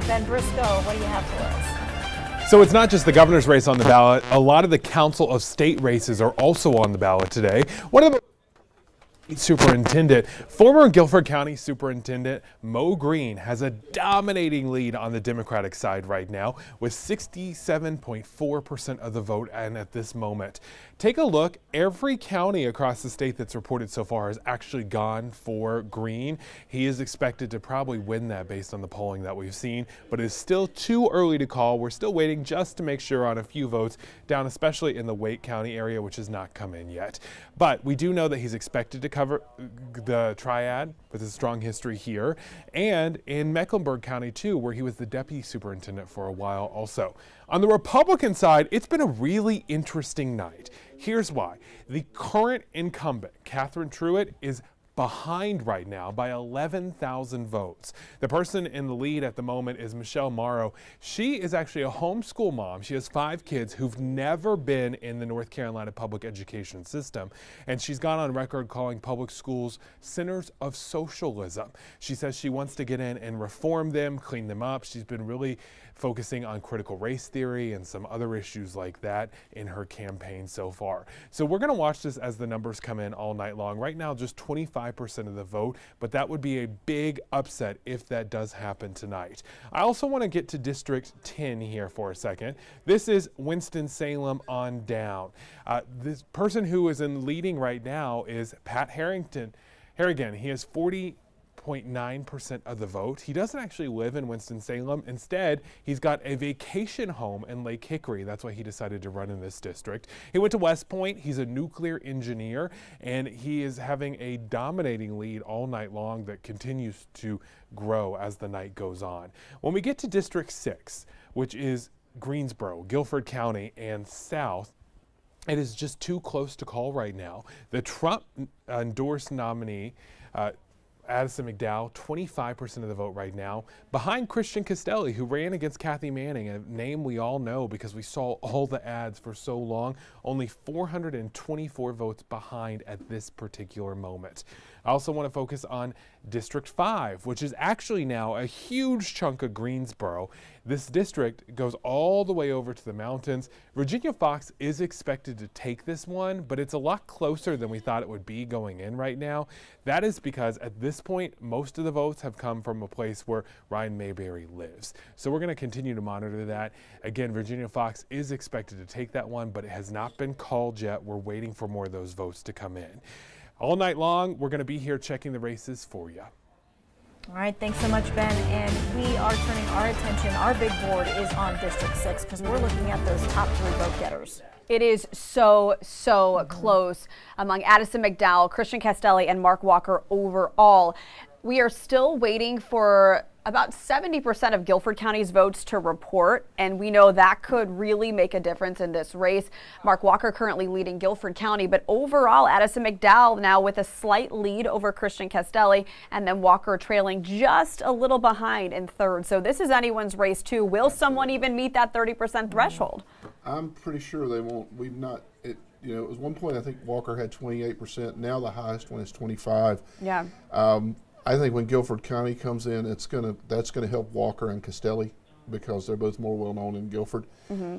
Ben Briscoe, what do you have for us? So it's not just the governor's race on the ballot. A lot of the Council of State races are also on the ballot today. One of the Superintendent, former Guilford County Superintendent Mo Green has a dominating lead on the Democratic side right now with 67.4% of the vote and at this moment. Take a look. Every county across the state that's reported so far has actually gone for Green. He is expected to probably win that based on the polling that we've seen, but it's still too early to call. We're still waiting just to make sure on a few votes down, especially in the Wake County area, which has not come in yet. But we do know that he's expected to cover the triad with a strong history here, and in Mecklenburg County too, where he was the deputy superintendent for a while also. On the Republican side, it's been a really interesting night. Here's why. The current incumbent, Catherine Truitt, is behind right now by 11,000 votes. The person in the lead at the moment is Michelle Morrow. She is actually a homeschool mom. She has 5 kids who've never been in the North Carolina public education system, and she's gone on record calling public schools centers of socialism. She says she wants to get in and reform them, clean them up. She's been really focusing on critical race theory and some other issues like that in her campaign so far. So we're going to watch this as the numbers come in all night long. Right now, just 25% of the vote, but that would be a big upset if that does happen tonight. I also want to get to District 10 here for a second. This is Winston-Salem on down. This person who is in leading right now is Pat Harrigan. He has 40.6% 0.9% of the vote. He doesn't actually live in Winston-Salem. Instead, he's got a vacation home in Lake Hickory. That's why he decided to run in this district. He went to West Point. He's a nuclear engineer, and he is having a dominating lead all night long that continues to grow as the night goes on. When we get to District 6, which is Greensboro, Guilford County, and South, it is just too close to call right now. The Trump endorsed nominee, Addison McDowell, 25% of the vote right now, behind Christian Castelli, who ran against Kathy Manning, a name we all know because we saw all the ads for so long, only 424 votes behind at this particular moment. I also want to focus on District 5, which is actually now a huge chunk of Greensboro. This district goes all the way over to the mountains. Virginia Fox is expected to take this one, but it's a lot closer than we thought it would be going in right now. That is because at this point, most of the votes have come from a place where Ryan Mayberry lives. So we're going to continue to monitor that. Again, Virginia Fox is expected to take that one, but it has not been called yet. We're waiting for more of those votes to come in. All night long, we're going to be here checking the races for you. All right, thanks so much, Ben. And we are turning our attention, our big board is on District 6 because we're looking at those top 3 vote getters. It is so close among Addison McDowell, Christian Castelli, and Mark Walker overall. We are still waiting for about 70% of Guilford County's votes to report, and we know that could really make a difference in this race. Mark Walker currently leading Guilford County, but overall, Addison McDowell now with a slight lead over Christian Castelli, and then Walker trailing just a little behind in third. So this is anyone's race too. Will someone even meet that 30% threshold? I'm pretty sure they won't. We've not. It was one point I think Walker had 28%. Now the highest one is 25. Yeah. I think when Guilford County comes in, that's gonna help Walker and Castelli because they're both more well known in Guilford.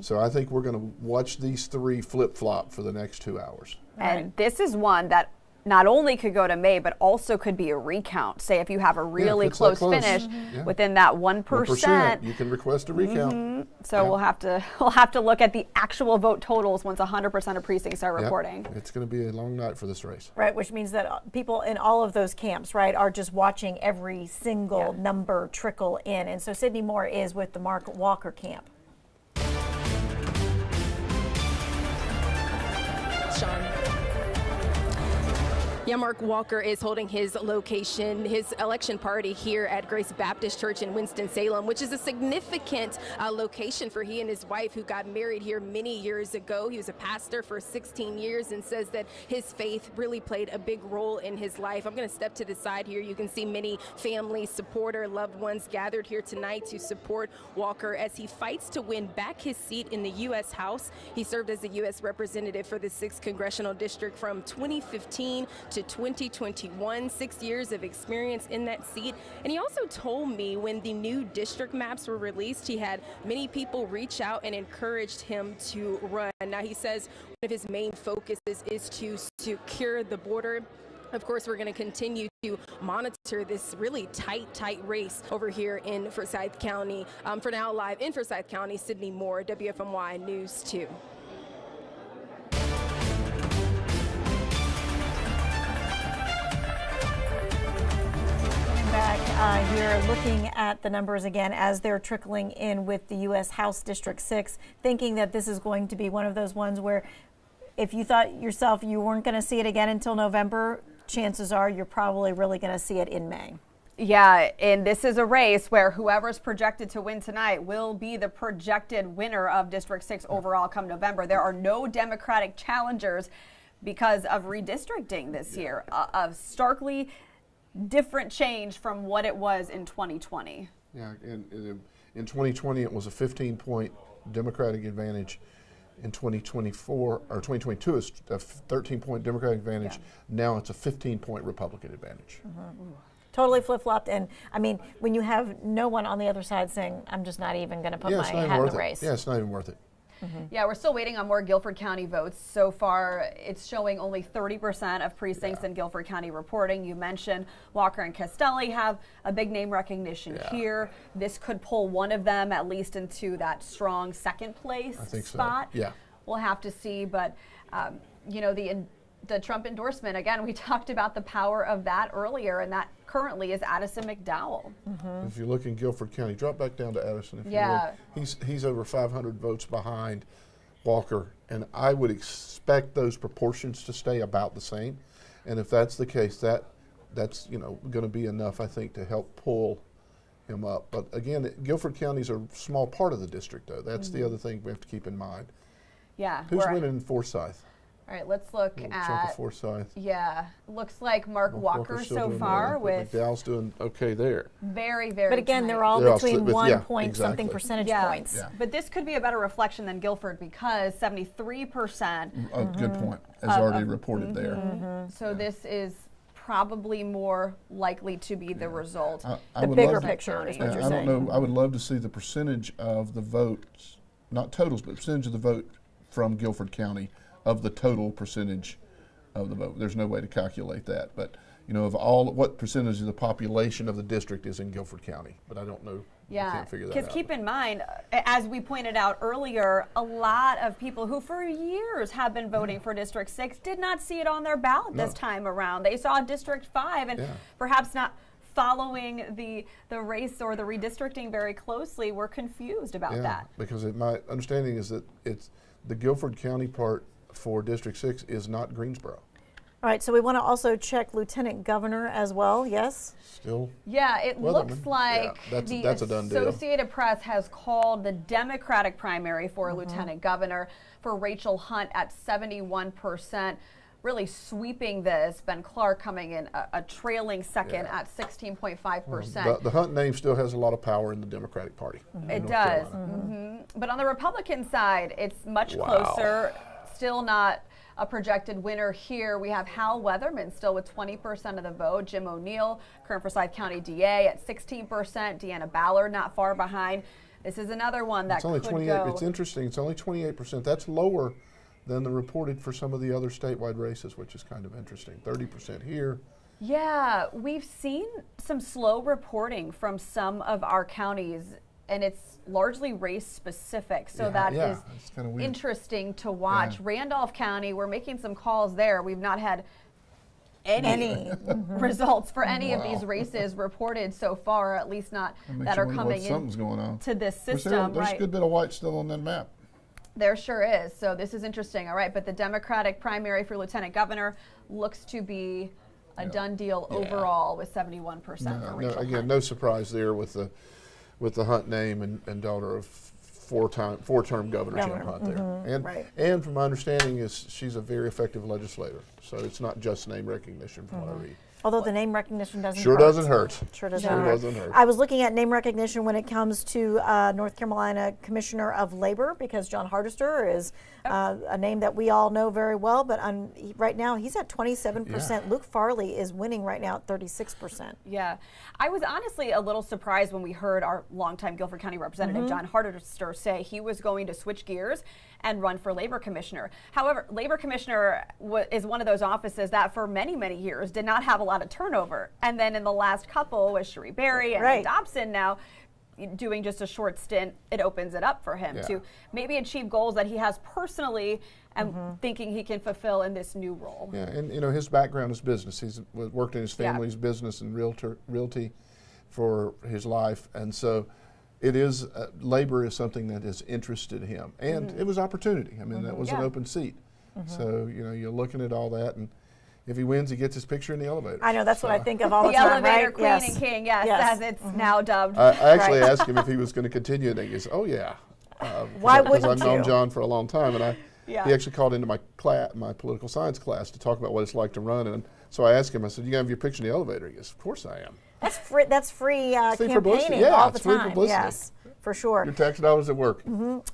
So I think we're gonna watch these 3 flip flop for the next 2 hours. And this is one that not only could go to May, but also could be a recount. Say if you have a really close finish within that 1%. You can request a recount. So we'll have to look at the actual vote totals once 100% of precincts are reporting. It's going to be a long night for this race. Right, which means that people in all of those camps, right, are just watching every single number trickle in. And so Sydney Moore is with the Mark Walker camp. Sean. Yeah, Mark Walker is holding his election party here at Grace Baptist Church in Winston-Salem, which is a significant location for he and his wife who got married here many years ago. He was a pastor for 16 years and says that his faith really played a big role in his life. I'm going to step to the side here. You can see many family, supporter, loved ones gathered here tonight to support Walker as he fights to win back his seat in the U.S. House. He served as a U.S. representative for the 6th Congressional District from 2015 to 2021, 6 years of experience in that seat. And he also told me when the new district maps were released, he had many people reach out and encouraged him to run. Now he says one of his main focuses is to secure the border. Of course, we're going to continue to monitor this really tight race over here in Forsyth County. For now, live in Forsyth County, Sydney Moore, WFMY News 2. Back here looking at the numbers again as they're trickling in with the U.S. House District 6, thinking that this is going to be one of those ones where if you thought yourself you weren't going to see it again until November, chances are you're probably really going to see it in May. Yeah, and this is a race where whoever's projected to win tonight will be the projected winner of District 6 overall come November. There are no Democratic challengers because of redistricting this year, a starkly different change from what it was in 2020. Yeah, in 2020 it was a 15-point Democratic advantage. In 2024 or 2022 it's a 13-point Democratic advantage. Now it's a 15-point Republican advantage. Totally flip-flopped, and I mean when you have no one on the other side saying I'm just not even going to put my hat in the race. Yeah, it's not even worth it. Yeah, we're still waiting on more Guilford County votes. So far, it's showing only 30% of precincts in Guilford County reporting. You mentioned Walker and Castelli have a big name recognition here. This could pull one of them at least into that strong second place spot. Yeah. We'll have to see, but you know, the Trump endorsement, again, we talked about the power of that earlier, and that currently is Addison McDowell. If you look in Guilford County, drop back down to Addison. If Yeah. you look, he's over 500 votes behind Walker, and I would expect those proportions to stay about the same. And if that's the case, that's going to be enough, I think, to help pull him up. But again, Guilford County is a small part of the district, though. That's the other thing we have to keep in mind. Yeah. Who's winning in Forsyth? All right, let's look Chunk at of Forsyth. Yeah, looks like Mark Walker Walker's still so doing far well, but with McDowell's doing okay there. very, very. But again, tight. they're all They're all between split with- 1 yeah, point something exactly. percentage Yeah. points. Yeah. But this could be a better reflection than Guilford because 73%. A good point, as already reported there. So this is probably more likely to be the result. I The would bigger love to- picture is what you're I saying. don't know. I would love to see the percentage of the votes, not totals, but percentage of the vote from Guilford County of the total percentage of the vote. There's no way to calculate that, but of all, what percentage of the population of the district is in Guilford County? But I don't know. I Yeah, can't figure that because out. keep in mind, as we pointed out earlier, a lot of people who for years have been voting for District 6 did not see it on their ballot this time around. They saw District 5 and perhaps not following the race or the redistricting very closely were confused about that. Because my understanding is that it's the Guilford County part for District 6 is not Greensboro. All right, so we want to also check Lieutenant Governor as well, yes? Still? Yeah, it looks Weatherman. like Yeah, that's a done deal. Associated Press has called the Democratic primary for Lieutenant Governor for Rachel Hunt at 71%. Really sweeping this. Ben Clark coming in a trailing second at 16.5%. The Hunt name still has a lot of power in the Democratic Party. in It North does. Carolina. But on the Republican side, it's much closer. Still not a projected winner here. We have Hal Weatherman still with 20% of the vote. Jim O'Neill, current Forsyth County DA, at 16%. Deanna Ballard not far behind. This is another one that It's only could 28. go. It's interesting. It's only 28%. That's lower than the reported for some of the other statewide races, which is kind of interesting. 30% here. Yeah, we've seen some slow reporting from some of our counties, and it's largely race specific. So that is it's kinda weird. interesting to watch. Randolph County, we're making some calls there. We've not had any results for any of these races reported so far, at least not that are coming something's going on. to this There's system. a good bit of white still on that map. There sure is. So this is interesting. All right, but the Democratic primary for Lieutenant Governor looks to be a done deal overall with 71% for Rachel Again, Hunt. no surprise there with the Hunt name and daughter of four-term Governor Jim Hunt there. And from my understanding is she's a very effective legislator. So it's not just name recognition from what I read. Although the name recognition doesn't Sure hurt. doesn't hurt. Sure doesn't Sure hurt. doesn't hurt. I was looking at name recognition when it comes to North Carolina Commissioner of Labor because John Hardister is a name that we all know very well, but right now he's at 27%. Luke Farley is winning right now at 36%. Yeah, I was honestly a little surprised when we heard our longtime Guilford County Representative John Hardister say he was going to switch gears and run for Labor Commissioner. However, Labor Commissioner is one of those offices that for many, many years did not have a lot of turnover. And then in the last couple with Cherie Berry and Dobson now doing just a short stint, it opens it up for him to maybe achieve goals that he has personally and thinking he can fulfill in this new role. Yeah, and his background is business. He's worked in his family's business and realty for his life, and so it is labor is something that has interested him, and it was opportunity. I mean, that was an open seat, so you're looking at all that, and if he wins, he gets his picture in the elevator. I know, that's what I think of all the The time, elevator right? queen and king, as it's now dubbed. I actually asked him if he was going to continue, and he goes, "Oh yeah." Why Because wouldn't I've known you? John for a long time, and he actually called into my my political science class to talk about what it's like to run. And so I asked him, I said, "You gonna have your picture in the elevator?" He goes, "Of course I am." That's free. That's free free campaigning publicity. Yeah, all the it's free time. publicity. Yes, for sure. Your tax dollars at work.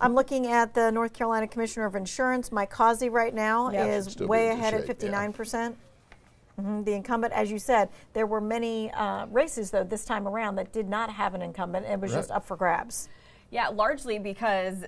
I'm looking at the North Carolina Commissioner of Insurance. Mike Causey right now is Should still way be in good ahead at shape, 59%. The incumbent, as you said, there were many races though this time around that did not have an incumbent. It was just up for grabs. Yeah, largely because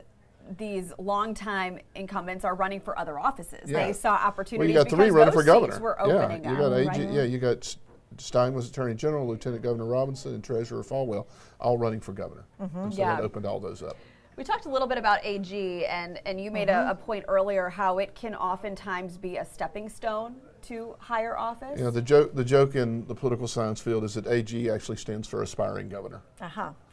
these longtime incumbents are running for other offices. Yeah. They saw opportunities Well, you got three because running those for governor. seats were opening you got up. you got Stein was Attorney General, Lieutenant Governor Robinson, and Treasurer Folwell, all running for governor. And so that opened all those up. We talked a little bit about AG, and you made a point earlier how it can oftentimes be a stepping stone to higher office. You know, the joke in the political science field is that AG actually stands for aspiring governor.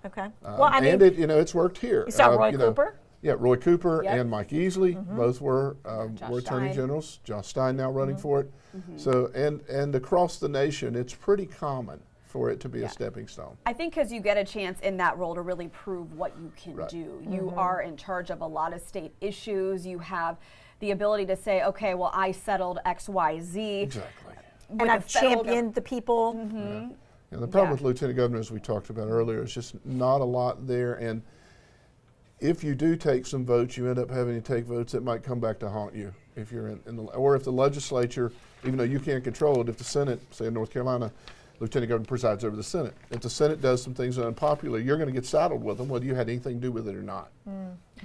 Okay. Well, I mean, it's worked here. You saw Roy Cooper? Yeah, Roy Cooper and Mike Easley both were attorney generals. Josh Stein now running for it. So and across the nation, it's pretty common for it to be a stepping stone. I think because you get a chance in that role to really prove what you can do. You are in charge of a lot of state issues. You have the ability to say, okay, well, I settled X, Y, Z. Exactly. And I've championed the people. And the problem with lieutenant governor, as we talked about earlier, is just not a lot there. And if you do take some votes, you end up having to take votes that might come back to haunt you. If you're or if the legislature, even though you can't control it, if the Senate, say in North Carolina, lieutenant governor presides over the Senate. If the Senate does some things that are unpopular, you're going to get saddled with them, whether you had anything to do with it or not.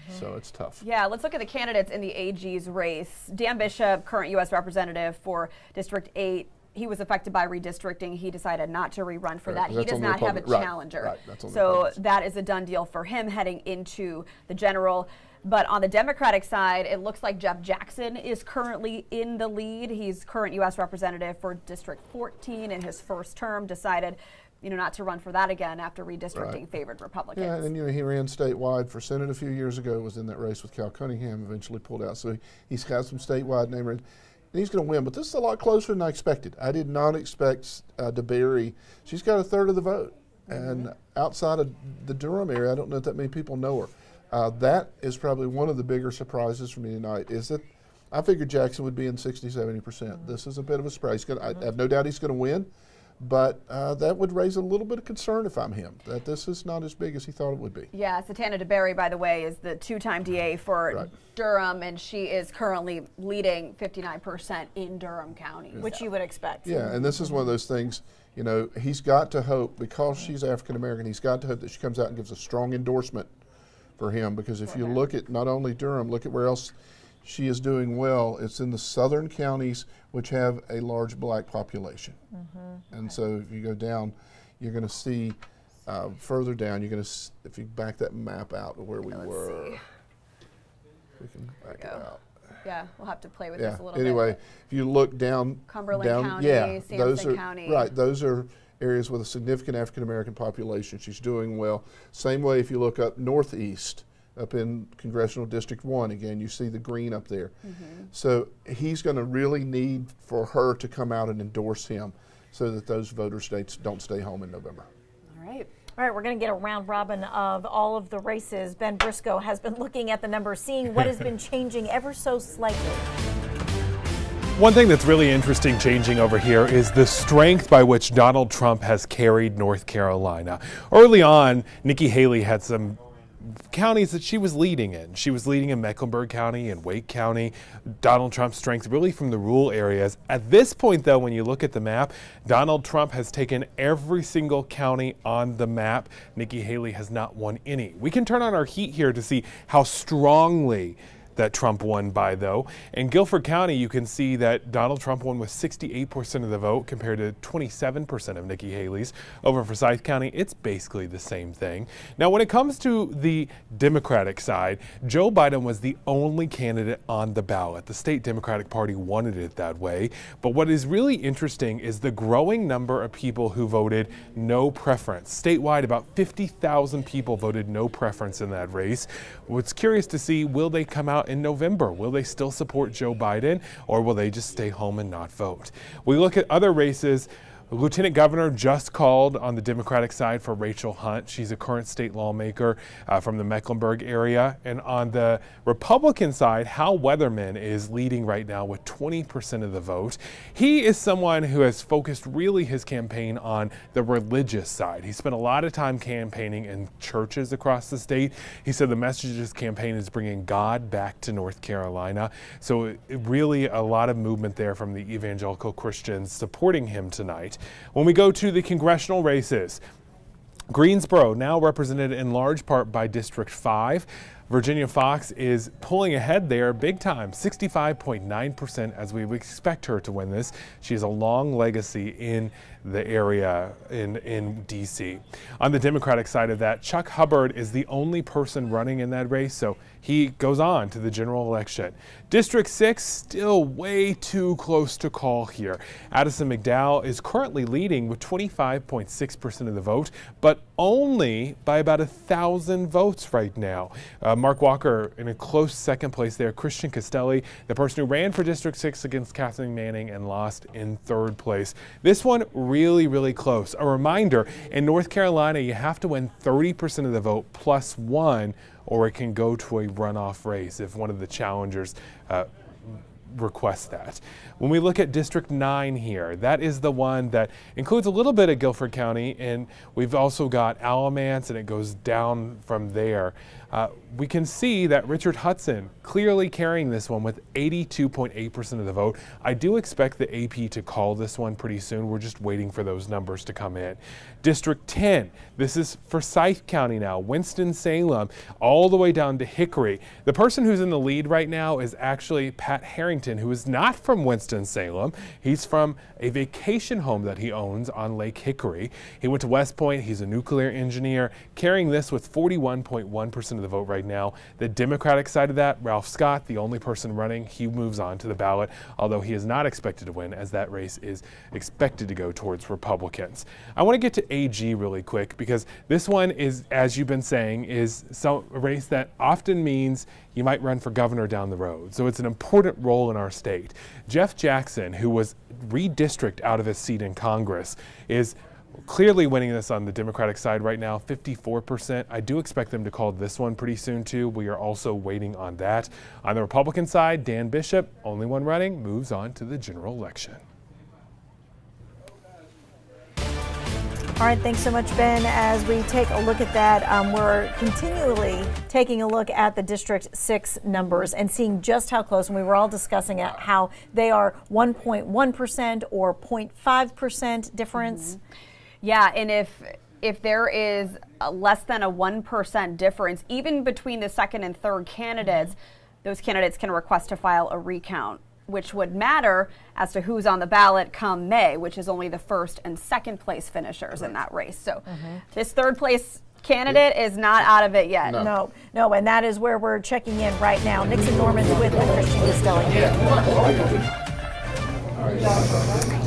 So it's tough. Yeah, let's look at the candidates in the AG's race. Dan Bishop, current U.S. representative for District 8, he was affected by redistricting. He decided not to rerun for that. He does not have a challenger. So that is a done deal for him heading into the general. But on the Democratic side, it looks like Jeff Jackson is currently in the lead. He's current U.S. representative for District 14 in his first term, decided not to run for that again after redistricting favored Republicans. Yeah, and he ran statewide for Senate a few years ago, was in that race with Cal Cunningham, eventually pulled out. So he's got some statewide name, and he's going to win. But this is a lot closer than I expected. I did not expect DeBerry. She's got a third of the vote. And outside of the Durham area, I don't know if that many people know her. That is probably one of the bigger surprises for me tonight, is that I figured Jackson would be in 60-70%. This is a bit of a surprise. I have no doubt he's going to win, but that would raise a little bit of concern if I'm him, that this is not as big as he thought it would be. Yeah, Satana DeBerry, by the way, is the two-time DA for Durham, and she is currently leading 59% in Durham County. Which you would expect. Yeah, and this is one of those things, he's got to hope, because she's African-American, he's got to hope that she comes out and gives a strong endorsement for him, because if you look at not only Durham, look at where else she is doing well. It's in the southern counties, which have a large black population. And so if you go down, you're going to see further down, you're going to, if you back that map out of where we were. We can back it out. Yeah, we'll have to play with this a little anyway, bit. If you look down, Cumberland County, Sampson County. Right, those are areas with a significant African-American population. She's doing well. Same way if you look up northeast, up in Congressional District 1, again, you see the green up there. So he's going to really need for her to come out and endorse him so that those voter states don't stay home in November. All right. All right, we're going to get a round robin of all of the races. Ben Briscoe has been looking at the numbers, seeing what has been changing ever so slightly. One thing that's really interesting changing over here is the strength by which Donald Trump has carried North Carolina. Early on, Nikki Haley had some counties that she was leading in. She was leading in Mecklenburg County and Wake County. Donald Trump's strength really from the rural areas. At this point, though, when you look at the map, Donald Trump has taken every single county on the map. Nikki Haley has not won any. We can turn on our heat here to see how strongly that Trump won by, though. In Guilford County, you can see that Donald Trump won with 68% of the vote compared to 27% of Nikki Haley's. Over in Forsyth County, it's basically the same thing. Now, when it comes to the Democratic side, Joe Biden was the only candidate on the ballot. The state Democratic Party wanted it that way. But what is really interesting is the growing number of people who voted no preference. Statewide, about 50,000 people voted no preference in that race. What's curious to see, will they come out in November? Will they still support Joe Biden, or will they just stay home and not vote? We look at other races. Lieutenant Governor just called on the Democratic side for Rachel Hunt. She's a current state lawmaker from the Mecklenburg area. And on the Republican side, Hal Weatherman is leading right now with 20% of the vote. He is someone who has focused really his campaign on the religious side. He spent a lot of time campaigning in churches across the state. He said the message of his campaign is bringing God back to North Carolina. So really a lot of movement there from the evangelical Christians supporting him tonight. When we go to the congressional races, Greensboro now represented in large part by District 5. Virginia Fox is pulling ahead there big time, 65.9%, as we would expect her to win this. She has a long legacy in the area in D.C. On the Democratic side of that, Chuck Hubbard is the only person running in that race, so he goes on to the general election. District 6, still way too close to call here. Addison McDowell is currently leading with 25.6% of the vote, but only by about 1,000 votes right now. Mark Walker in a close second place there. Christian Castelli, the person who ran for District 6 against Kathleen Manning and lost in third place. This one really close. A reminder, in North Carolina, you have to win 30% of the vote plus one, or it can go to a runoff race if one of the challengers request that. When we look at District 9 here, that is the one that includes a little bit of Guilford County, and we've also got Alamance, and it goes down from there. We can see that Richard Hudson clearly carrying this one with 82.8% of the vote. I do expect the AP to call this one pretty soon. We're just waiting for those numbers to come in. District 10, this is Forsyth County now, Winston-Salem, all the way down to Hickory. The person who's in the lead right now is actually Pat Harrington, who is not from Winston-Salem. He's from a vacation home that he owns on Lake Hickory. He went to West Point. He's a nuclear engineer, carrying this with 41.1% of the vote right now. The Democratic side of that, Ralph Scott, the only person running, he moves on to the ballot, although he is not expected to win, as that race is expected to go towards Republicans. I want to get to AG really quick, because this one is, as you've been saying, is a race that often means you might run for governor down the road. So it's an important role in our state. Jeff Jackson, who was redistricted out of his seat in Congress, is clearly winning this on the Democratic side right now, 54%. I do expect them to call this one pretty soon too. We are also waiting on that. On the Republican side, Dan Bishop, only one running, moves on to the general election. All right, thanks so much, Ben. As we take a look at that, we're continually taking a look at the District 6 numbers and seeing just how close, and we were all discussing it, how they are 1.1% or 0.5% difference. Yeah, and if there is less than a 1% difference, even between the second and third candidates, those candidates can request to file a recount, which would matter as to who's on the ballot come May, which is only the first and second place finishers in that race. So this third place candidate is not out of it yet. No, and that is where we're checking in right now. Nixon Norman's with Christian Castelli.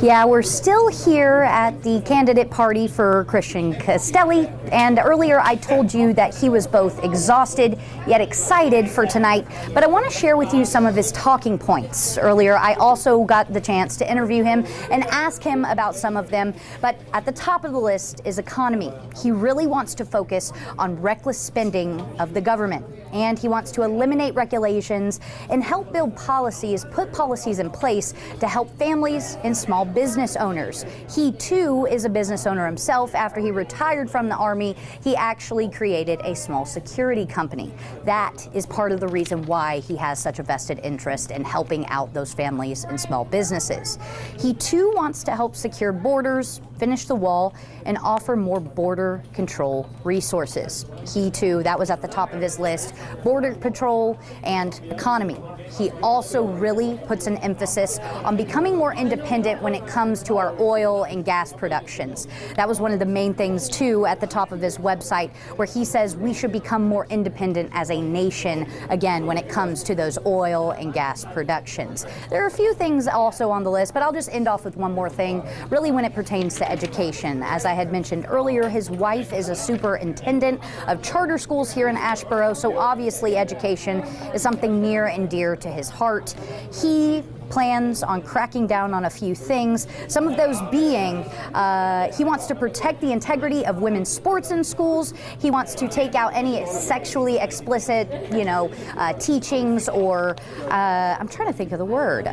Yeah, we're still here at the candidate party for Christian Castelli, and earlier I told you that he was both exhausted yet excited for tonight, but I want to share with you some of his talking points. Earlier I also got the chance to interview him and ask him about some of them, but at the top of the list is economy. He really wants to focus on reckless spending of the government, and he wants to eliminate regulations and help build policies, put policies in place to help families and small business owners. He too is a business owner himself. After he retired from the Army, he actually created a small security company. That is part of the reason why he has such a vested interest in helping out those families and small businesses. He too wants to help secure borders, finish the wall, and offer more border control resources. He too, that was at the top of his list, border patrol and economy. He also really puts an emphasis on becoming more independent when it comes to our oil and gas productions. That was one of the main things too at the top of his website, where he says we should become more independent as a nation, again, when it comes to those oil and gas productions. There are a few things also on the list, but I'll just end off with one more thing, really when it pertains to education. As I had mentioned earlier, his wife is a superintendent of charter schools here in Asheboro, so obviously education is something near and dear to his heart. He plans on cracking down on a few things, some of those being he wants to protect the integrity of women's sports in schools. He wants to take out any sexually explicit, teachings or I'm trying to think of the word,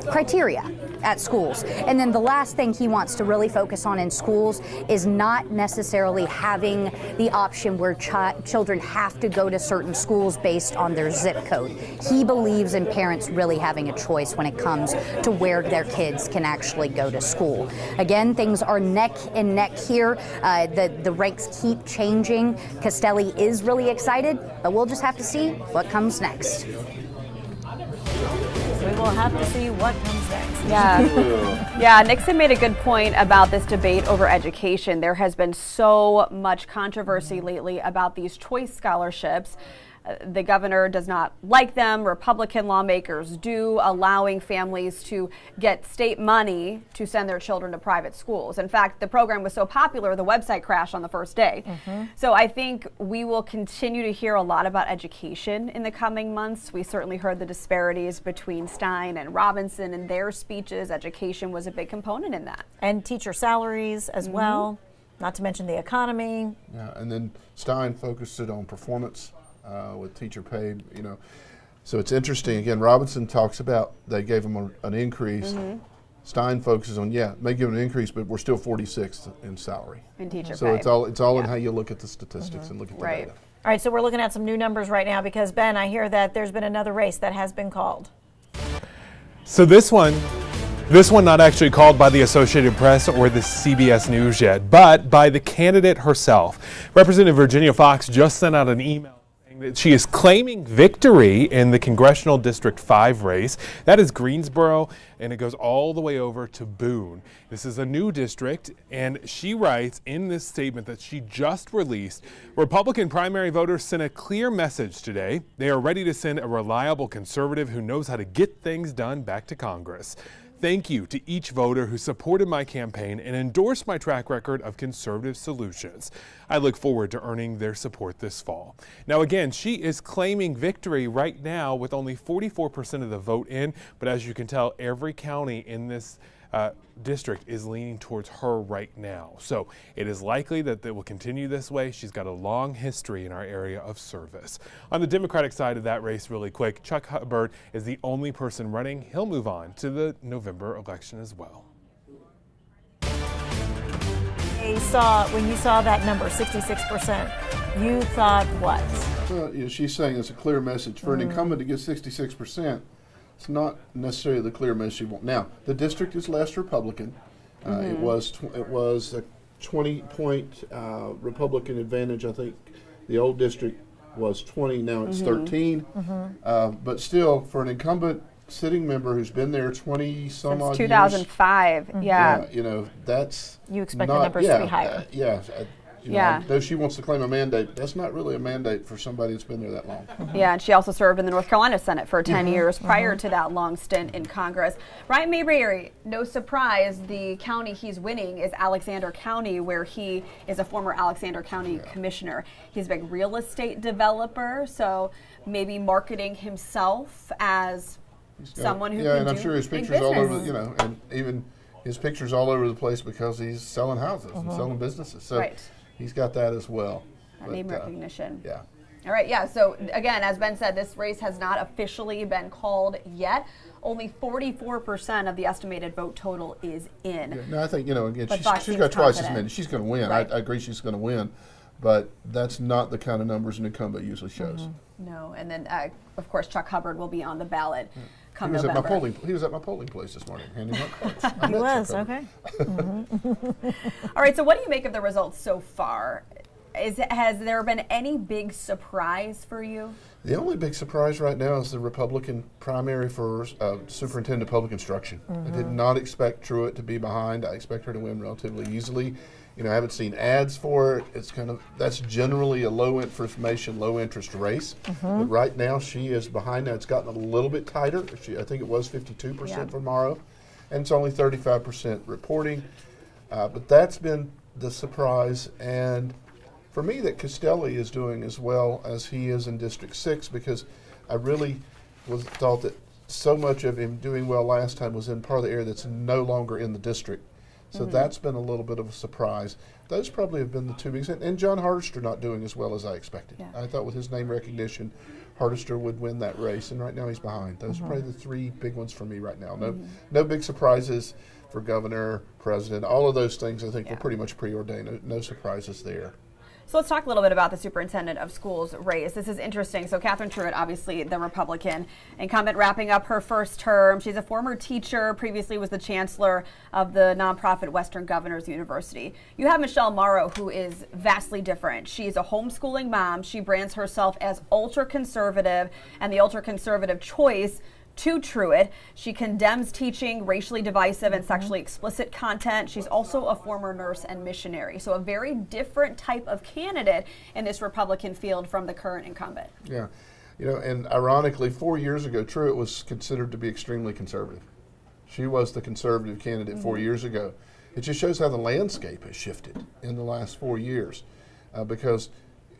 criteria at schools. And then the last thing he wants to really focus on in schools is not necessarily having the option where children have to go to certain schools based on their zip code. He believes in parents really having a choice when it comes to where their kids can actually go to school. Again, things are neck and neck here. The ranks keep changing. Castelli is really excited, but we'll just have to see what comes next. We will have to see what comes next. Yeah. Yeah, Nixon made a good point about this debate over education. There has been so much controversy lately about these choice scholarships. The governor does not like them. Republican lawmakers do, allowing families to get state money to send their children to private schools. In fact, the program was so popular, the website crashed on the first day. So I think we will continue to hear a lot about education in the coming months. We certainly heard the disparities between Stein and Robinson in their speeches. Education was a big component in that. And teacher salaries as well, not to mention the economy. Yeah, and then Stein focused it on performance. With teacher pay, so it's interesting. Again, Robinson talks about they gave him an increase. Stein focuses on may give him an increase, but we're still 46th in salary. In teacher pay. So it's all in how you look at the statistics and look at the data. All right, so we're looking at some new numbers right now because Ben, I hear that there's been another race that has been called. So this one not actually called by the Associated Press or the CBS News yet, but by the candidate herself. Representative Virginia Fox just sent out an email that she is claiming victory in the Congressional District 5 race. That is Greensboro, and it goes all the way over to Boone. This is a new district, and she writes in this statement that she just released, Republican primary voters sent a clear message today. They are ready to send a reliable conservative who knows how to get things done back to Congress. Thank you to each voter who supported my campaign and endorsed my track record of conservative solutions. I look forward to earning their support this fall. Now again, she is claiming victory right now with only 44% of the vote in, but as you can tell, every county in this district is leaning towards her right now. So it is likely that they will continue this way. She's got a long history in our area of service. On the Democratic side of that race, really quick, Chuck Hubbard is the only person running. He'll move on to the November election as well. When you saw that number, 66%, you thought what? Well, she's saying it's a clear message. For an incumbent to get 66%, it's not necessarily the clear message you want. Now, the district is less Republican. It was a 20-point Republican advantage. I think the old district was 20. Now it's 13. But still, for an incumbent sitting member who's been there 20 some odd years. 2005. Yeah. That's you expect the numbers to be higher. Though she wants to claim a mandate, that's not really a mandate for somebody that's been there that long. Yeah, and she also served in the North Carolina Senate for 10 years prior to that long stint in Congress. Ryan Mayberry, no surprise, the county he's winning is Alexander County, where he is a former Alexander County commissioner. He's a big real estate developer, so maybe marketing himself as someone who can and I'm do sure his big pictures all over, business. and even his pictures all over the place because he's selling houses and selling businesses. So he's got that as well. Name recognition. Yeah. All right, yeah, so again, as Ben said, this race has not officially been called yet. Only 44% of the estimated vote total is in. Yeah, no, I think, again, But she's got twice as many. She's going to win. Right. I agree she's going to win, but that's not the kind of numbers an incumbent usually shows. No, and then, of course, Chuck Hubbard will be on the ballot come He was November. He was at my polling place this morning, handing out cards. He was, okay. All right, so what do you make of the results so far? Has there been any big surprise for you? The only big surprise right now is the Republican primary for Superintendent of Public Instruction. I did not expect Truitt to be behind. I expect her to win relatively easily. I haven't seen ads for it. That's generally a low information, low interest race. But right now she is behind. Now it's gotten a little bit tighter. I think it was 52% for Morrow, and it's only 35% reporting. But that's been the surprise. And for me, that Castelli is doing as well as he is in District 6, because I really thought that so much of him doing well last time was in part of the area that's no longer in the district. So that's been a little bit of a surprise. Those probably have been the two biggest, and John Hardister not doing as well as I expected. Yeah. I thought with his name recognition, Hardister would win that race, and right now he's behind. Those are probably the three big ones for me right now. No big surprises for governor, president, all of those things I think were pretty much preordained. No surprises there. So let's talk a little bit about the superintendent of schools race. This is interesting. So Catherine Truitt, obviously the Republican incumbent, wrapping up her first term. She's a former teacher, previously was the chancellor of the nonprofit Western Governors University. You have Michelle Morrow, who is vastly different. She's a homeschooling mom. She brands herself as ultra-conservative and the ultra-conservative choice to Truitt. She condemns teaching racially divisive and sexually explicit content. She's also a former nurse and missionary. So a very different type of candidate in this Republican field from the current incumbent. Yeah, and ironically, 4 years ago, Truitt was considered to be extremely conservative. She was the conservative candidate 4 years ago. It just shows how the landscape has shifted in the last 4 years, because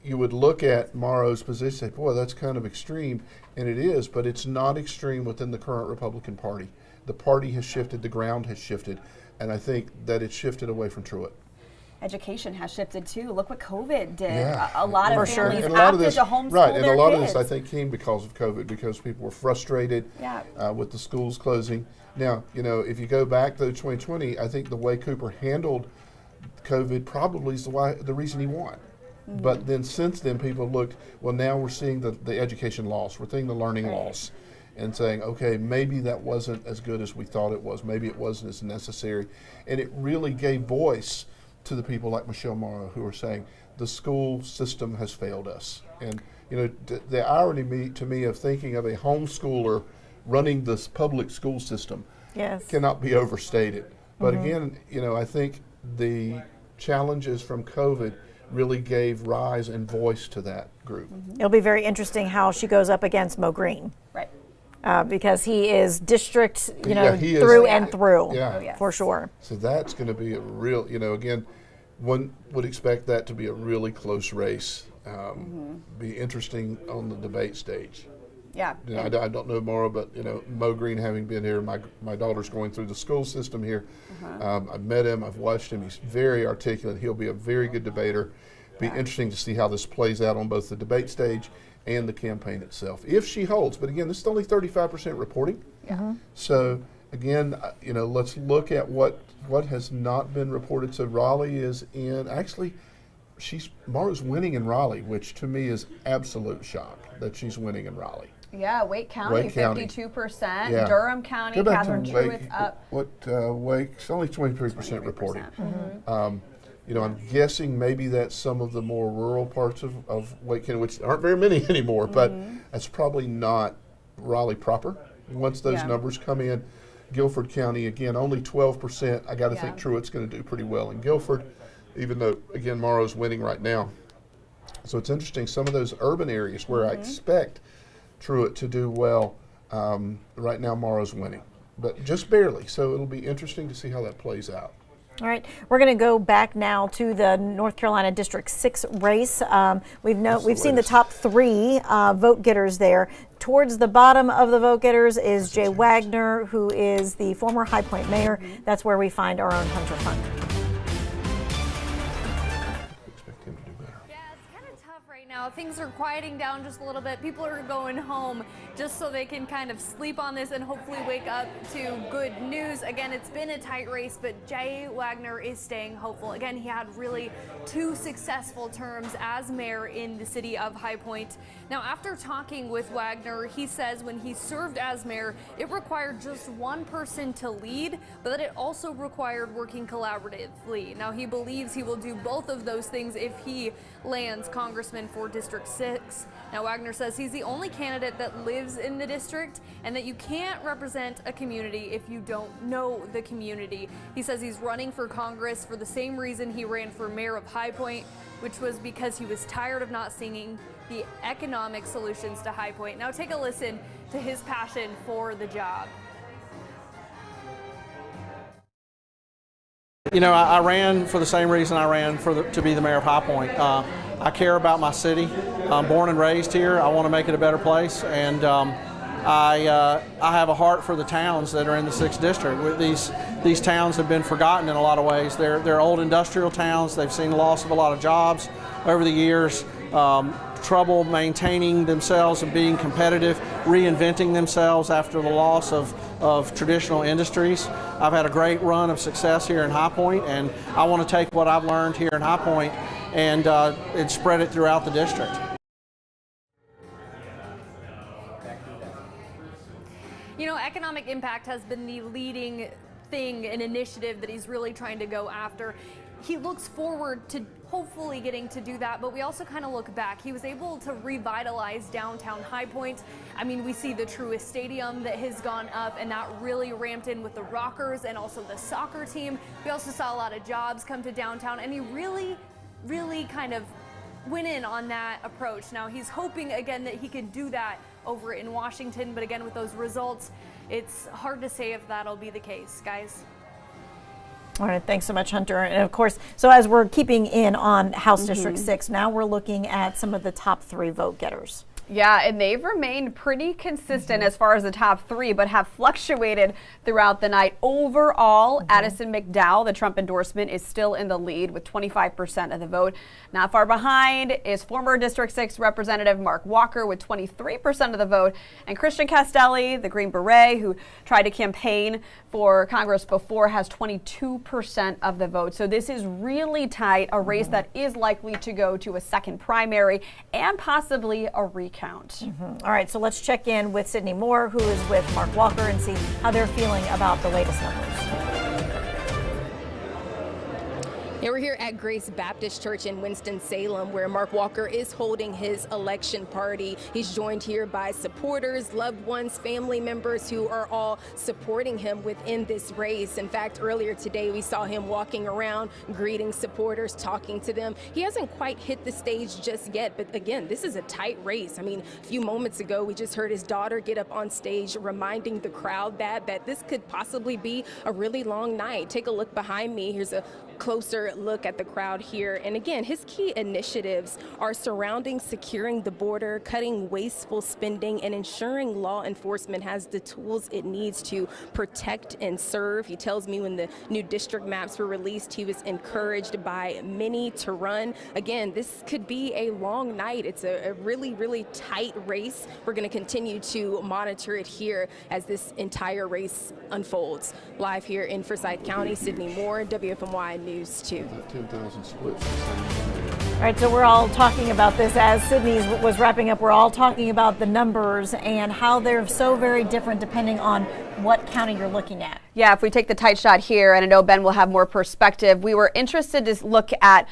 you would look at Morrow's position and say, boy, that's kind of extreme, and it is, but it's not extreme within the current Republican Party. The party has shifted, the ground has shifted, and I think that it's shifted away from Truitt. Education has shifted too. Look what COVID did. Yeah. A lot of families and a lot of opted this, to homeschool right, and their a lot kids. of this I think came because of COVID, because people were frustrated with the schools closing. Now, if you go back to 2020, I think the way Cooper handled COVID probably is the reason he won. But then since then, people looked, well, now we're seeing the education loss, we're seeing the learning loss, and saying, okay, maybe that wasn't as good as we thought it was, maybe it wasn't as necessary. And it really gave voice to the people like Michelle Morrow who are saying, the school system has failed us. And, the irony to me of thinking of a homeschooler running this public school system cannot be overstated. But again, I think the challenges from COVID really gave rise and voice to that group. It'll be very interesting how she goes up against Mo Green. Right. Because he is district, he through is, and through, yeah. for sure. So that's going to be a real, again, one would expect that to be a really close race. Be interesting on the debate stage. Yeah. I don't know Morrow, but Mo Green, having been here, my daughter's going through the school system here. I've met him, I've watched him. He's very articulate. He'll be a very good debater. Be interesting to see how this plays out on both the debate stage and the campaign itself, if she holds. But again, this is only 35% reporting. So again, let's look at what has not been reported. So Raleigh is in, actually, Morrow's winning in Raleigh, which to me is absolute shock that she's winning in Raleigh. Yeah, Wake County, 52%. Yeah. Durham County, Go back Catherine to Truitt's up. Wake's only 23% reporting. I'm guessing maybe that's some of the more rural parts of Wake County, which aren't very many anymore, but that's probably not Raleigh proper. Once those numbers come in, Guilford County, again, only 12%. I got to think Truitt's going to do pretty well in Guilford, even though, again, Morrow's winning right now. So it's interesting, some of those urban areas where I expect Truitt to do well, right now Morrow's winning, but just barely. So it'll be interesting to see how that plays out. All right, we're going to go back now to the North Carolina District 6 race. We've seen the top three vote getters there. Towards the bottom of the vote getters is Jay Wagner, who is the former High Point mayor. That's where we find our own Hunter Funk. Now things are quieting down just a little bit. People are going home just so they can kind of sleep on this and hopefully wake up to good news. Again, it's been a tight race, but Jay Wagner is staying hopeful. Again, he had really 2 successful terms as mayor in the city of High Point. Now, after talking with Wagner, he says when he served as mayor, it required just one person to lead, but that it also required working collaboratively. Now, he believes he will do both of those things if he lands congressman for District 6. Now, Wagner says he's the only candidate that lives in the district and that you can't represent a community if you don't know the community. He says he's running for Congress for the same reason he ran for mayor of High Point, which was because he was tired of not seeing the economic solutions to High Point. Now take a listen to his passion for the job. I ran for the same reason I ran to be the mayor of High Point. I care about my city. I'm born and raised here. I want to make it a better place, and I have a heart for the towns that are in the 6th district. These towns have been forgotten in a lot of ways. They're old industrial towns. They've seen the loss of a lot of jobs over the years, trouble maintaining themselves and being competitive, reinventing themselves after the loss of traditional industries. I've had a great run of success here in High Point, and I want to take what I've learned here in High Point and spread it throughout the district. You know, economic impact has been the leading thing, an initiative that he's really trying to go after. He looks forward to hopefully getting to do that, but we also kind of look back. He was able to revitalize downtown High Point. I mean, we see the Truist Stadium that has gone up, and that really ramped in with the Rockers and also the soccer team. We also saw a lot of jobs come to downtown, and he really kind of went in on that approach. Now he's hoping again that he can do that over in Washington, but again with those results, it's hard to say if that'll be the case, guys. All right, thanks so much, Hunter. And of course, so as we're keeping in on House District 6, now we're looking at some of the top 3 vote getters. Yeah, and they've remained pretty consistent as far as the top 3, but have fluctuated throughout the night. Overall, Addison McDowell, the Trump endorsement, is still in the lead with 25% of the vote. Not far behind is former District 6 Representative Mark Walker with 23% of the vote, and Christian Castelli, the Green Beret, who tried to campaign for Congress before, has 22% of the vote. So this is really tight, a race that is likely to go to a second primary and possibly a recount. All right, so let's check in with Sydney Moore, who is with Mark Walker, and see how they're feeling about the latest numbers. Yeah, we're here at Grace Baptist Church in Winston-Salem, where Mark Walker is holding his election party. He's joined here by supporters, loved ones, family members who are all supporting him within this race. In fact, earlier today, we saw him walking around, greeting supporters, talking to them. He hasn't quite hit the stage just yet, but again, this is a tight race. I mean, a few moments ago, we just heard his daughter get up on stage, reminding the crowd that this could possibly be a really long night. Take a look behind me. Here's a closer look at the crowd here. And again, his key initiatives are surrounding securing the border, cutting wasteful spending, and ensuring law enforcement has the tools it needs to protect and serve. He tells me when the new district maps were released, he was encouraged by many to run. Again, this could be a long night. It's a really tight race. We're going to continue to monitor it here as this entire race unfolds. Live here in Forsyth County, Sydney Moore, WFMY News 2. 10,000 splits. All right, so we're all talking about this as Sydney was wrapping up. We're all talking about the numbers and how they're so very different depending on what county you're looking at. Yeah, if we take the tight shot here, and I know Ben will have more perspective, we were interested to look at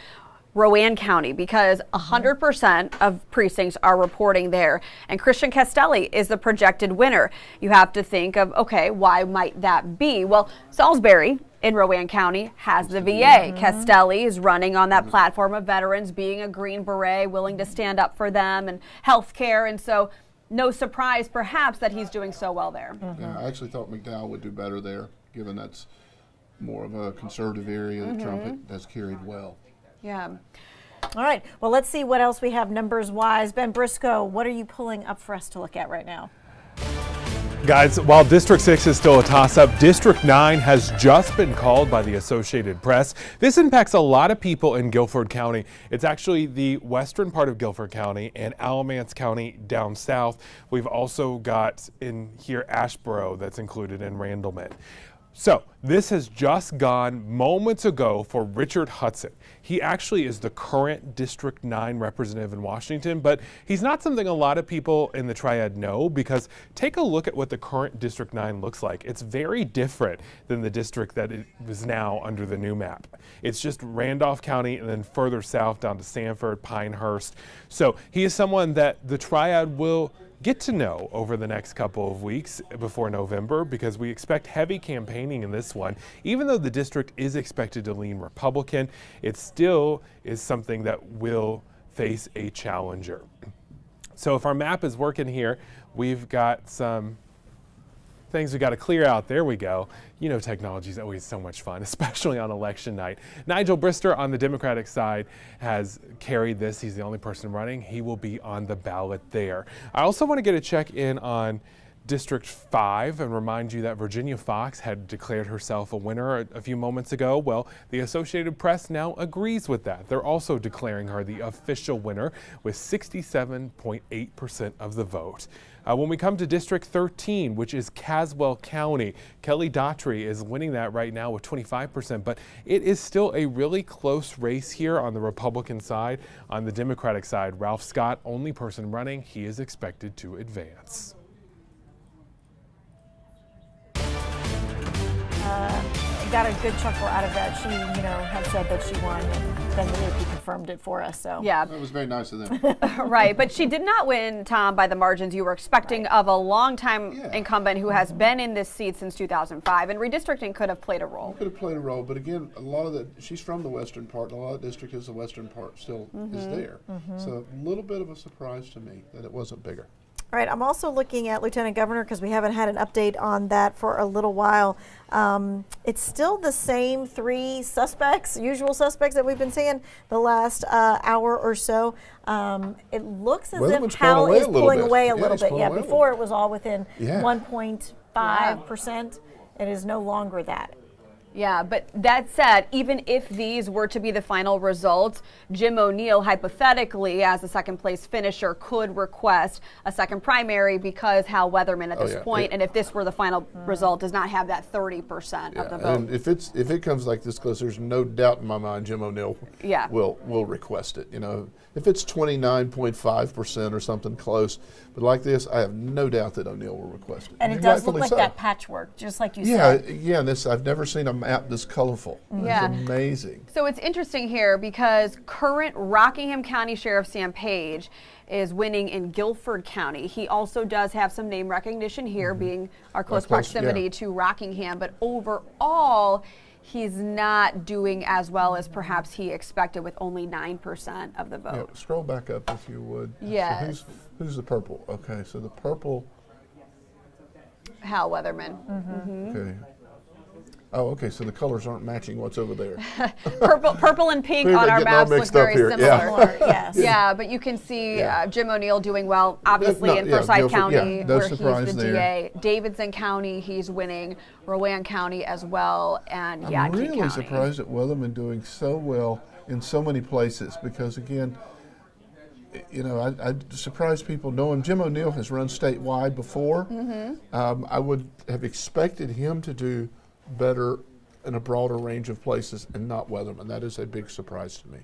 Rowan County because 100% of precincts are reporting there, and Christian Castelli is the projected winner. You have to think of, okay, why might that be? Well, Salisbury in Rowan County has the VA. Castelli is running on that platform of veterans, being a Green Beret, willing to stand up for them and health care, and so no surprise perhaps that he's doing so well there. Yeah, I actually thought McDowell would do better there, given that's more of a conservative area that Trump has carried well. Yeah. All right. Well, let's see what else we have numbers-wise. Ben Briscoe, what are you pulling up for us to look at right now? Guys, while District 6 is still a toss-up, District 9 has just been called by the Associated Press. This impacts a lot of people in Guilford County. It's actually the western part of Guilford County and Alamance County down south. We've also got in here Ashboro that's included in Randleman. So this has just gone moments ago for Richard Hudson. He actually is the current District 9 representative in Washington, but he's not something a lot of people in the Triad know, because take a look at what the current District 9 looks like. It's very different than the district that it is now under the new map. It's just Randolph County and then further south down to Sanford, Pinehurst. So he is someone that the Triad will get to know over the next couple of weeks before November, because we expect heavy campaigning in this one. Even though the district is expected to lean Republican, it still is something that will face a challenger. So if our map is working here, we've got some things we got to clear out. There we go. You know, technology is always so much fun, especially on election night. Nigel Brister on the Democratic side has carried this. He's the only person running. He will be on the ballot there. I also want to get a check in on District 5 and remind you that Virginia Fox had declared herself a winner a few moments ago. Well, the Associated Press now agrees with that. They're also declaring her the official winner with 67.8% of the vote. When we come to District 13, which is Caswell County, Kelly Daughtry is winning that right now with 25%, but it is still a really close race here on the Republican side. On the Democratic side, Ralph Scott, only person running, he is expected to advance. Got a good chuckle out of that. She, had said that she won, and then Nikki confirmed it for us. So yeah, that was very nice of them. Right, but she did not win, Tom, by the margins you were expecting of a longtime incumbent who has been in this seat since 2005, and redistricting could have played a role. Could have played a role, but again, a lot of she's from the western part, and a lot of the district is the western part still is there. So a little bit of a surprise to me that it wasn't bigger. All right, I'm also looking at Lieutenant Governor because we haven't had an update on that for a little while. It's still the same three usual suspects that we've been seeing the last hour or so. It looks as if Powell is pulling away a little bit. Yeah, before it was all within 1.5%. It is no longer that. Yeah, but that said, even if these were to be the final results, Jim O'Neill, hypothetically, as a second place finisher, could request a second primary because Hal Weatherman at this point, and if this were the final result, does not have that 30% of the vote. And if it comes like this close, there's no doubt in my mind Jim O'Neill will request it. If it's 29.5% or something close, but like this, I have no doubt that O'Neill will request it. And it does look like that patchwork, just like you said. Yeah, and I've never seen a map this colorful. Yeah. It's amazing. So it's interesting here because current Rockingham County Sheriff Sam Page is winning in Guilford County. He also does have some name recognition here, being our close proximity to Rockingham, but overall, he's not doing as well as perhaps he expected with only 9% of the vote. Yeah, scroll back up if you would. Yes. So who's the purple? Okay, so the purple. Hal Weatherman. Okay. Oh, okay, so the colors aren't matching what's over there. Purple and pink on our maps look very similar. Yes. Yeah, but you can see Jim O'Neill doing well, obviously in Forsyth County, where he's the DA. Davidson County, he's winning. Rowan County as well, and Yadkin County. I'm really surprised at Weatherman doing so well in so many places because, again, I surprised people know him. Jim O'Neill has run statewide before. I would have expected him to do better in a broader range of places and not Weatherman. That is a big surprise to me.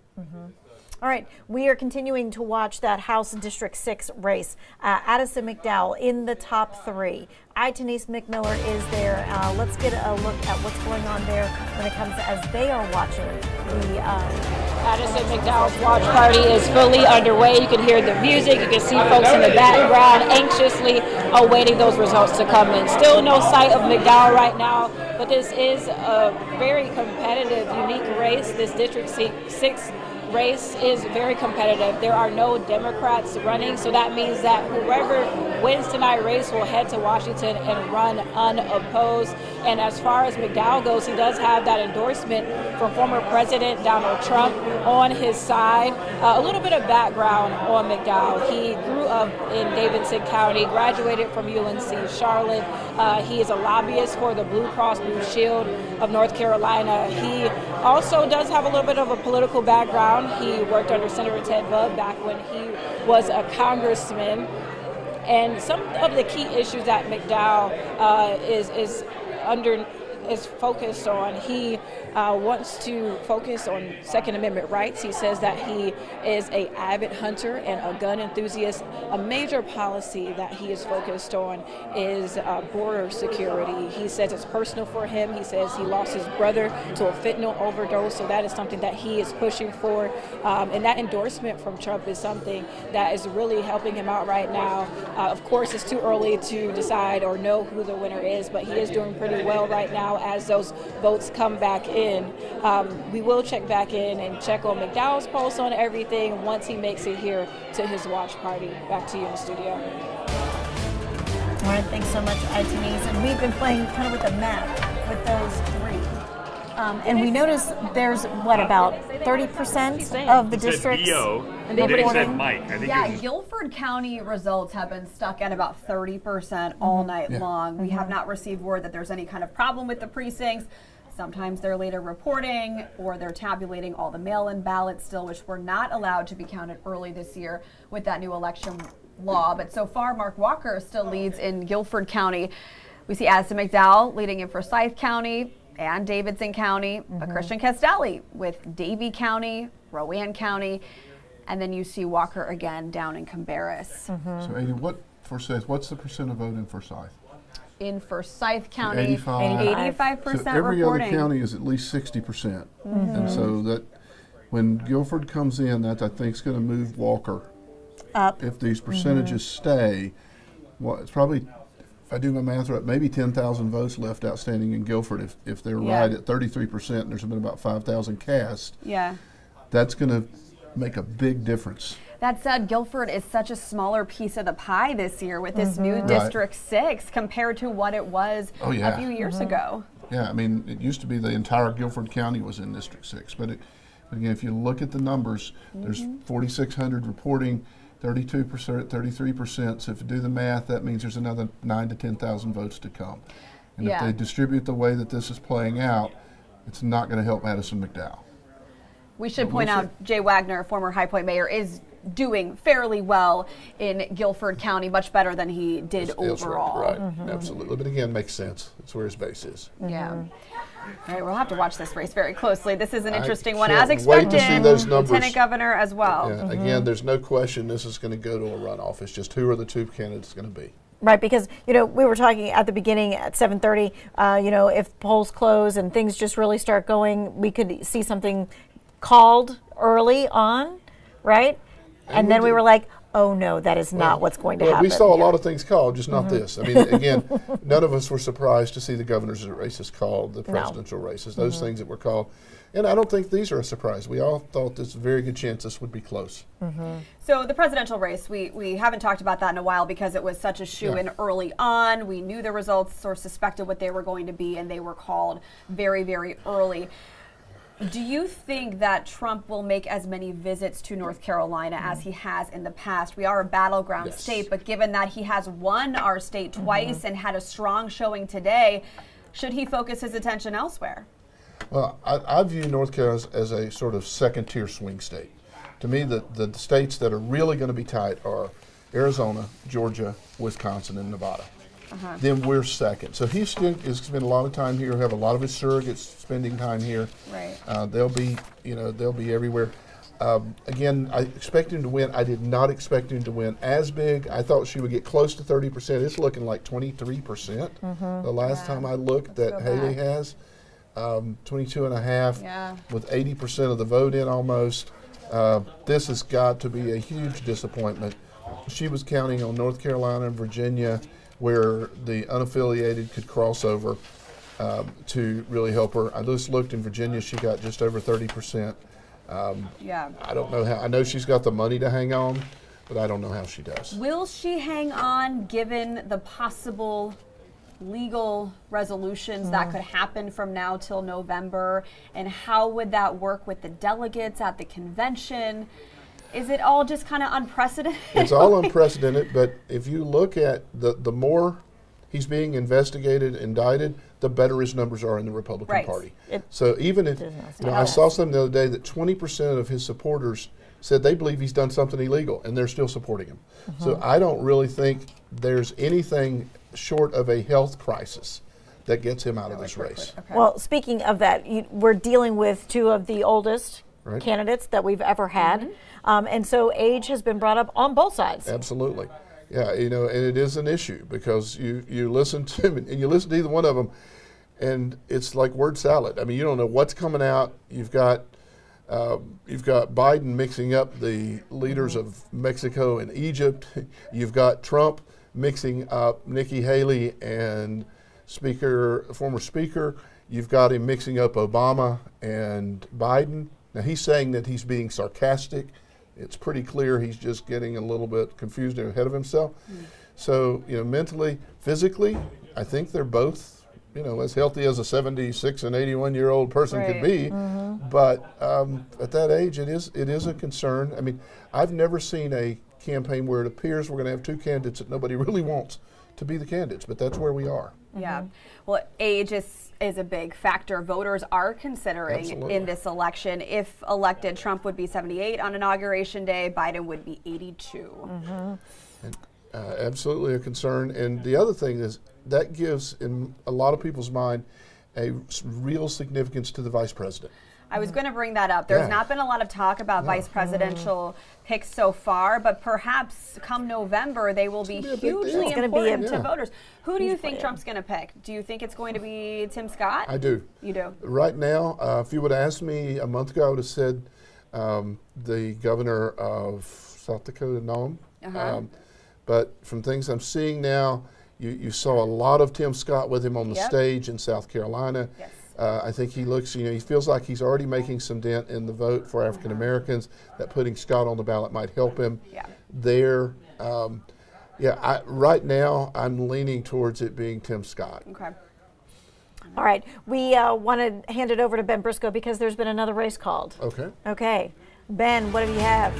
All right, we are continuing to watch that House District 6 race. Addison McDowell in the top three. Denise McMiller is there. Let's get a look at what's going on there when it comes to, as they are watching the Addison McDowell's watch party is fully underway. You can hear the music. You can see folks in the background anxiously awaiting those results to come in. Still no sight of McDowell right now, but this is a very competitive, unique race. This District 6 race is very competitive. There are no Democrats running, so that means that whoever wins tonight's race will head to Washington and run unopposed. And as far as McDowell goes, he does have that endorsement from former President Donald Trump on his side. A little bit of background on McDowell. He grew up in Davidson County, graduated from UNC Charlotte. He is a lobbyist for the Blue Cross Blue Shield of North Carolina. He also does have a little bit of a political background. He worked under Senator Ted Budd back when he was a congressman. And some of the key issues that McDowell is focused on. He wants to focus on Second Amendment rights. He says that he is an avid hunter and a gun enthusiast. A major policy that he is focused on is border security. He says it's personal for him. He says he lost his brother to a fentanyl overdose, so that is something that he is pushing for. And that endorsement from Trump is something that is really helping him out right now. Of course, it's too early to decide or know who the winner is, but he is doing pretty well right now as those votes come back in. We will check back in and check on McDowell's pulse on everything once he makes it here to his watch party. Back to you in the studio. All right, thanks so much, Denise. And we've been playing kind of with a map with those three. And we notice there's, what, about 30% of the districts reporting? Yeah, Guilford County results have been stuck at about 30% all night long. We have not received word that there's any kind of problem with the precincts. Sometimes they're later reporting or they're tabulating all the mail-in ballots still, which were not allowed to be counted early this year with that new election law. But so far, Mark Walker still leads in Guilford County. We see Addison McDowell leading in Forsyth County and Davidson County, but Christian Castelli with Davie County, Rowan County, and then you see Walker again down in Cabarrus. So, Amy, what's the percent of vote in Forsyth? In Forsyth County, 85%. So every reporting. other county is at least 60%. And so that when Guilford comes in, that I think is going to move Walker up. If these percentages stay, well, it's probably, if I do my math right, maybe 10,000 votes left outstanding in Guilford if they're right at 33%, and there's been about 5,000 cast. That's going to make a big difference. That said, Guilford is such a smaller piece of the pie this year with this new District 6 compared to what it was a few years ago. Yeah, I mean, it used to be the entire Guilford County was in District 6, but again, if you look at the numbers, there's 4,600 reporting, 32%, 33%. So if you do the math, that means there's another 9,000 to 10,000 votes to come. And if they distribute the way that this is playing out, it's not going to help Addison McDowell. We should point out Jay Wagner, former High Point mayor, is doing fairly well in Guilford County, much better than he did overall. Right, absolutely. But again, makes sense. That's where his base is. Yeah. All right, we'll have to watch this race very closely. This is an interesting one, as Wait expected. to see those numbers. Lieutenant Governor as well. Yeah, again, there's no question this is going to go to a runoff. It's just who are the two candidates going to be. Right, because, you know, we were talking at the beginning at 7:30, you know, if polls close and things just really start going, we could see something called early on, right? And then we were like, oh no, that is not what's going to happen. We saw a lot of things called, just not this. I mean, again, none of us were surprised to see the governor's races called, the presidential races, those things that were called. And I don't think these are a surprise. We all thought there's a very good chance this would be close. So the presidential race, we haven't talked about that in a while because it was such a shoo-in early on. We knew the results or suspected what they were going to be, and they were called very, very early. Do you think that Trump will make as many visits to North Carolina as he has in the past? We are a battleground state, but given that he has won our state twice and had a strong showing today, should he focus his attention elsewhere? Well, I view North Carolina as a sort of second-tier swing state. To me, the states that are really going to be tight are Arizona, Georgia, Wisconsin, and Nevada. Then we're second. So he's spent a lot of time here, have a lot of his surrogates spending time here. Right. They'll be everywhere. Again, I expect him to win. I did not expect him to win as big. I thought she would get close to 30%. It's looking like 23%. The last time I looked that Haley has. 22.5 with 80% of the vote in almost. This has got to be a huge disappointment. She was counting on North Carolina and Virginia where the unaffiliated could cross over to really help her. I just looked in Virginia, she got just over 30%. I don't know how. I know she's got the money to hang on, but I don't know how she does. Will she hang on given the possible legal resolutions that could happen from now till November, and how would that work with the delegates at the convention? Is it all just kind of unprecedented? It's all unprecedented, but if you look at the more he's being investigated, indicted, the better his numbers are in the Republican Party. So even if, I saw something the other day that 20% of his supporters said they believe he's done something illegal, and they're still supporting him. So I don't really think there's anything short of a health crisis that gets him out of this race. Well, speaking of that, we're dealing with two of the oldest candidates that we've ever had. And so age has been brought up on both sides. Absolutely. Yeah, and it is an issue because you listen to him and you listen to either one of them, and it's like word salad. I mean, you don't know what's coming out. You've got Biden mixing up the leaders of Mexico and Egypt. You've got Trump mixing up Nikki Haley and former Speaker. You've got him mixing up Obama and Biden. Now he's saying that he's being sarcastic. It's pretty clear he's just getting a little bit confused and ahead of himself. So, mentally, physically, I think they're both, as healthy as a 76 and 81-year-old person could be. But at that age, it is a concern. I mean, I've never seen a campaign where it appears we're going to have two candidates that nobody really wants to be the candidates, but that's where we are. Yeah. Well, age is a big factor. Voters are considering in this election. If elected, Trump would be 78 on Inauguration Day. Biden would be 82. And, absolutely a concern. And the other thing is that gives, in a lot of people's mind, a real significance to the vice president. I was going to bring that up. There's not been a lot of talk about vice presidential picks so far, but perhaps come November they will be hugely important to voters. Who do you think Trump's going to pick? Do you think it's going to be Tim Scott? I do. You do? Right now, if you would have asked me a month ago, I would have said the governor of South Dakota, Noam. But from things I'm seeing now, you saw a lot of Tim Scott with him on the stage in South Carolina. Yes. I think he looks, he feels like he's already making some dent in the vote for African Americans, that putting Scott on the ballot might help him there. Right now, I'm leaning towards it being Tim Scott. Okay. All right. We want to hand it over to Ben Briscoe because there's been another race called. Okay. Okay. Ben, what do you have?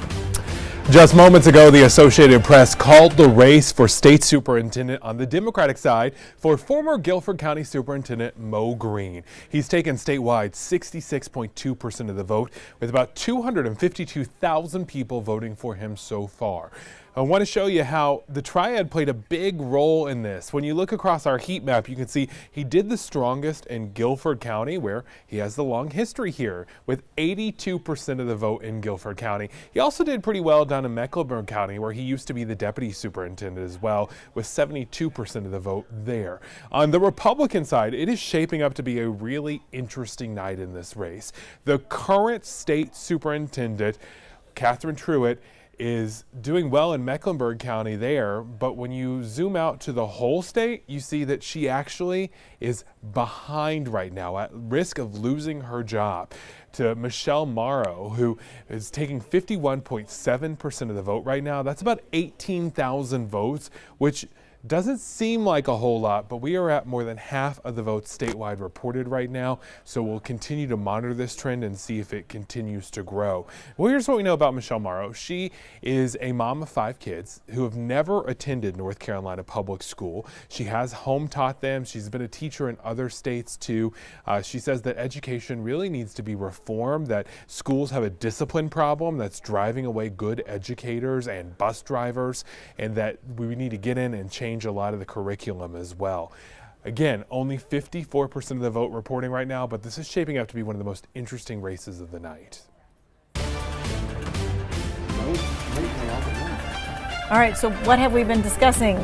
Just moments ago, the Associated Press called the race for state superintendent on the Democratic side for former Guilford County Superintendent Mo Green. He's taken statewide 66.2% of the vote, with about 252,000 people voting for him so far. I want to show you how the Triad played a big role in this. When you look across our heat map, you can see he did the strongest in Guilford County, where he has the long history here, with 82% of the vote in Guilford County. He also did pretty well down in Mecklenburg County, where he used to be the deputy superintendent as well, with 72% of the vote there. On the Republican side, it is shaping up to be a really interesting night in this race. The current state superintendent, Catherine Truitt, is doing well in Mecklenburg County there, but when you zoom out to the whole state, you see that she actually is behind right now, at risk of losing her job to Michelle Morrow, who is taking 51.7% of the vote right now. That's about 18,000 votes, which doesn't seem like a whole lot, but we are at more than half of the votes statewide reported right now, so we'll continue to monitor this trend and see if it continues to grow. Well, here's what we know about Michelle Morrow. She is a mom of 5 kids who have never attended North Carolina public school. She has home taught them. She's been a teacher in other states too. She says that education really needs to be reformed, that schools have a discipline problem that's driving away good educators and bus drivers, and that we need to get in and change a lot of the curriculum as well. Again, only 54% of the vote reporting right now, but this is shaping up to be one of the most interesting races of the night. All right, so what have we been discussing?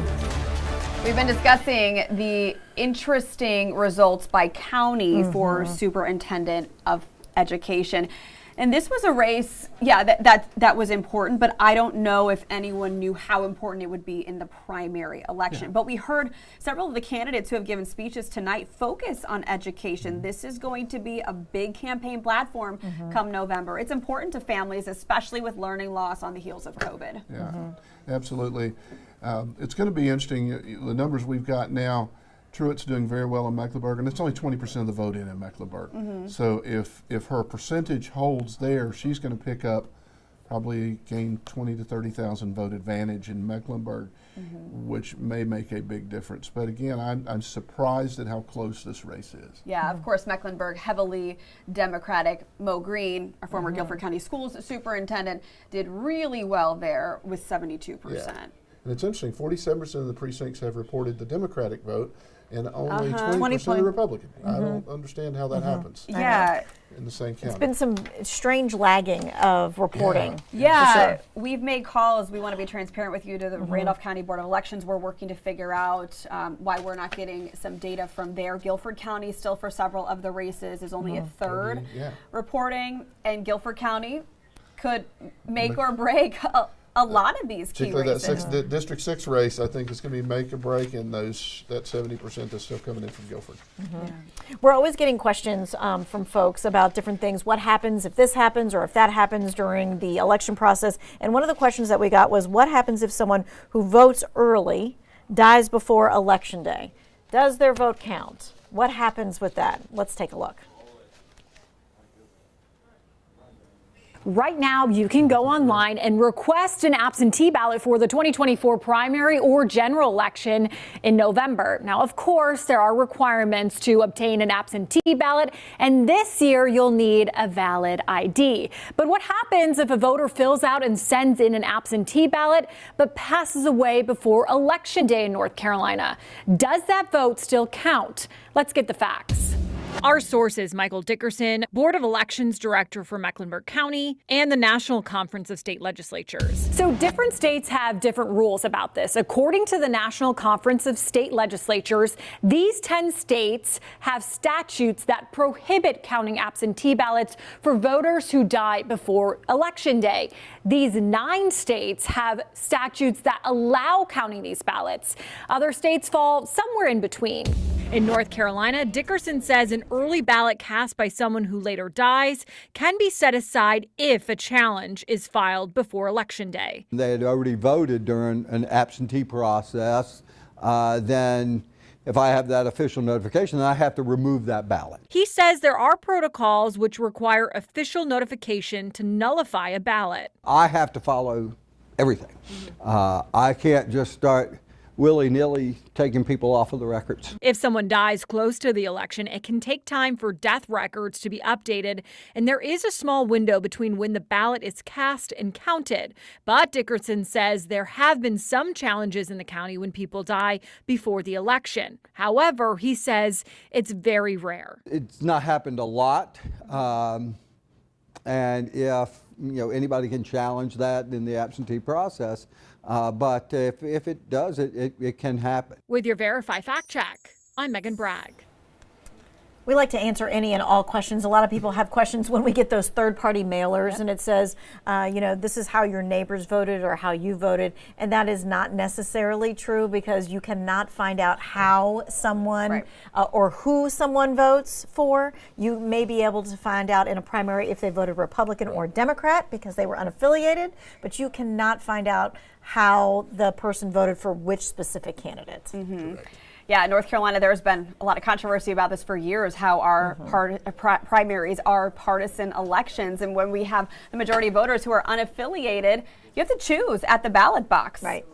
We've been discussing the interesting results by county for superintendent of education. And this was a race, that was important, but I don't know if anyone knew how important it would be in the primary election. But we heard several of the candidates who have given speeches tonight focus on education. This is going to be a big campaign platform come November. It's important to families, especially with learning loss on the heels of COVID. Yeah, absolutely. It's going to be interesting. The numbers we've got now, Truitt's doing very well in Mecklenburg, and it's only 20% of the vote in Mecklenburg. So if her percentage holds there, she's going to pick up, probably gain 20 to 30,000 vote advantage in Mecklenburg, which may make a big difference. But again, I'm surprised at how close this race is. Yeah, of course, Mecklenburg, heavily Democratic. Mo Green, our former Guilford County Schools superintendent, did really well there with 72%. Yeah. And it's interesting, 47% of the precincts have reported the Democratic vote, and only 20% are Republican. I don't understand how that happens. Yeah. In the same county. It's been some strange lagging of reporting. Yeah, we've made calls. We want to be transparent with you to the Randolph County Board of Elections. We're working to figure out why we're not getting some data from there. Guilford County, still for several of the races, is only a third reporting, and Guilford County could make or break a lot of these key races. Particularly that District 6 race, I think is going to be make or break in that 70% that's still coming in from Guilford. We're always getting questions from folks about different things. What happens if this happens or if that happens during the election process? And one of the questions that we got was, what happens if someone who votes early dies before Election Day? Does their vote count? What happens with that? Let's take a look. Right now, you can go online and request an absentee ballot for the 2024 primary or general election in November. Now, of course, there are requirements to obtain an absentee ballot, and this year you'll need a valid ID. But what happens if a voter fills out and sends in an absentee ballot but passes away before Election Day in North Carolina? Does that vote still count? Let's get the facts. Our sources, Michael Dickerson, Board of Elections Director for Mecklenburg County, and the National Conference of State Legislatures. So different states have different rules about this. According to the National Conference of State Legislatures, these 10 states have statutes that prohibit counting absentee ballots for voters who die before Election Day. These 9 states have statutes that allow counting these ballots. Other states fall somewhere in between. In North Carolina, Dickerson says an early ballot cast by someone who later dies can be set aside if a challenge is filed before Election Day. They had already voted during an absentee process, then if I have that official notification, then I have to remove that ballot. He says there are protocols which require official notification to nullify a ballot. I have to follow everything. I can't just start willy-nilly taking people off of the records. If someone dies close to the election, it can take time for death records to be updated, and there is a small window between when the ballot is cast and counted. But Dickerson says there have been some challenges in the county when people die before the election. However, he says it's very rare. It's not happened a lot, and if anybody can challenge that in the absentee process, but if it does, it can happen. With your Verify Fact Check, I'm Megan Bragg. We like to answer any and all questions. A lot of people have questions when we get those third-party mailers, and it says, this is how your neighbors voted or how you voted, and that is not necessarily true because you cannot find out how someone or who someone votes for. You may be able to find out in a primary if they voted Republican or Democrat because they were unaffiliated, but you cannot find out how the person voted for which specific candidate. Yeah, in North Carolina, there's been a lot of controversy about this for years, how our primaries are partisan elections. And when we have the majority of voters who are unaffiliated, you have to choose at the ballot box. Right.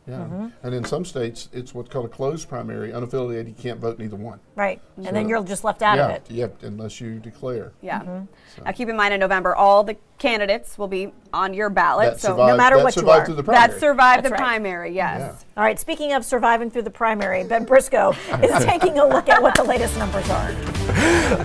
Yeah, and in some states, it's what's called a closed primary. Unaffiliated, you can't vote in either one. Right, and then you're just left out of it. Yeah, unless you declare. Yeah. Now keep in mind, in November, all the candidates will be on your ballot. That so survived, no matter what you are, through the primary. that survived the primary. Yes. Yeah. All right, speaking of surviving through the primary, Ben Briscoe is taking a look at what the latest numbers are.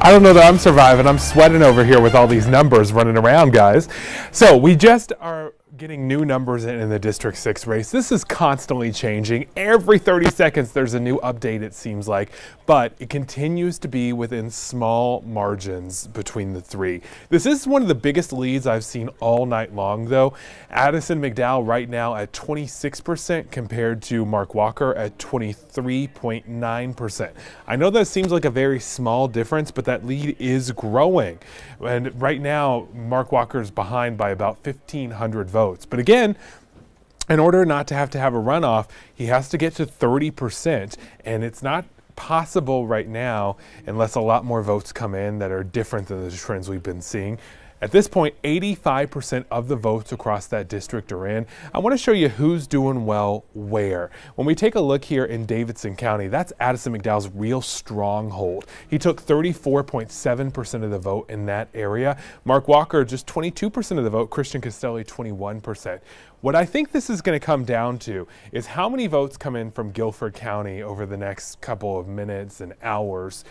I don't know that I'm surviving. I'm sweating over here with all these numbers running around, guys. So we just are getting new numbers in the District 6 race. This is constantly changing. Every 30 seconds there's a new update, it seems like, but it continues to be within small margins between the three. This is one of the biggest leads I've seen all night long, though. Addison McDowell right now at 26% compared to Mark Walker at 23.9%. I know that seems like a very small difference, but that lead is growing. And right now, Mark Walker is behind by about 1,500 votes. But again, in order not to have a runoff, he has to get to 30%, and it's not possible right now unless a lot more votes come in that are different than the trends we've been seeing. At this point, 85% of the votes across that district are in. I want to show you who's doing well where. When we take a look here in Davidson County, that's Addison McDowell's real stronghold. He took 34.7% of the vote in that area. Mark Walker, just 22% of the vote. Christian Castelli, 21%. What I think this is going to come down to is how many votes come in from Guilford County over the next couple of minutes and hours,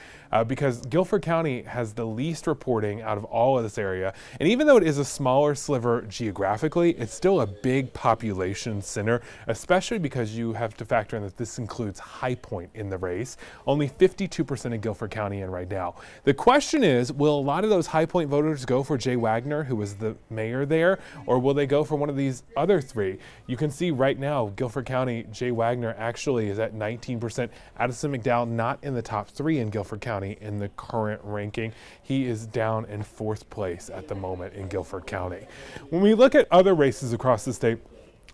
because Guilford County has the least reporting out of all of this area. And even though it is a smaller sliver geographically, it's still a big population center, especially because you have to factor in that this includes High Point in the race. Only 52% of Guilford County in right now. The question is, will a lot of those High Point voters go for Jay Wagner, who was the mayor there, or will they go for one of these other three? You can see right now, Guilford County, Jay Wagner actually is at 19%. Addison McDowell not in the top 3 in Guilford County in the current ranking. He is down in 4th place at the moment in Guilford County. When we look at other races across the state,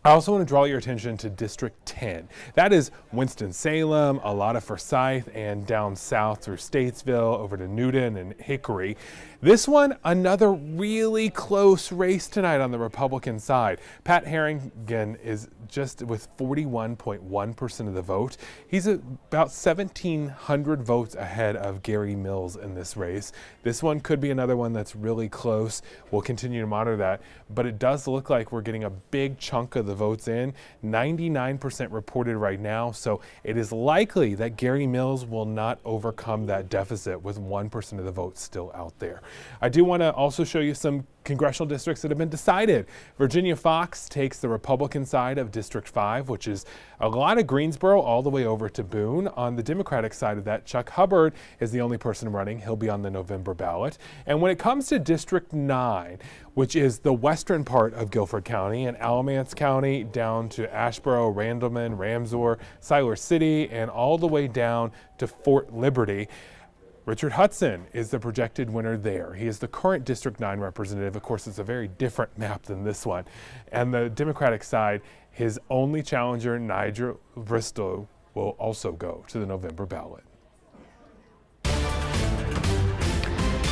I also want to draw your attention to District 10. That is Winston-Salem, a lot of Forsyth, and down south through Statesville over to Newton and Hickory. This one, another really close race tonight on the Republican side. Pat Harrigan is just with 41.1% of the vote. He's about 1,700 votes ahead of Gary Mills in this race. This one could be another one that's really close. We'll continue to monitor that, but it does look like we're getting a big chunk of the votes in. 99% reported right now, so it is likely that Gary Mills will not overcome that deficit with 1% of the votes still out there. I do want to also show you some congressional districts that have been decided. Virginia Fox takes the Republican side of District 5, which is a lot of Greensboro all the way over to Boone. On the Democratic side of that, Chuck Hubbard is the only person running. He'll be on the November ballot. And when it comes to District 9, which is the western part of Guilford County and Alamance County down to Asheboro, Randleman, Ramsor, Siler City, and all the way down to Fort Liberty, Richard Hudson is the projected winner there. He is the current District 9 representative. Of course, it's a very different map than this one. And the Democratic side, his only challenger, Nigel Bristow, will also go to the November ballot. All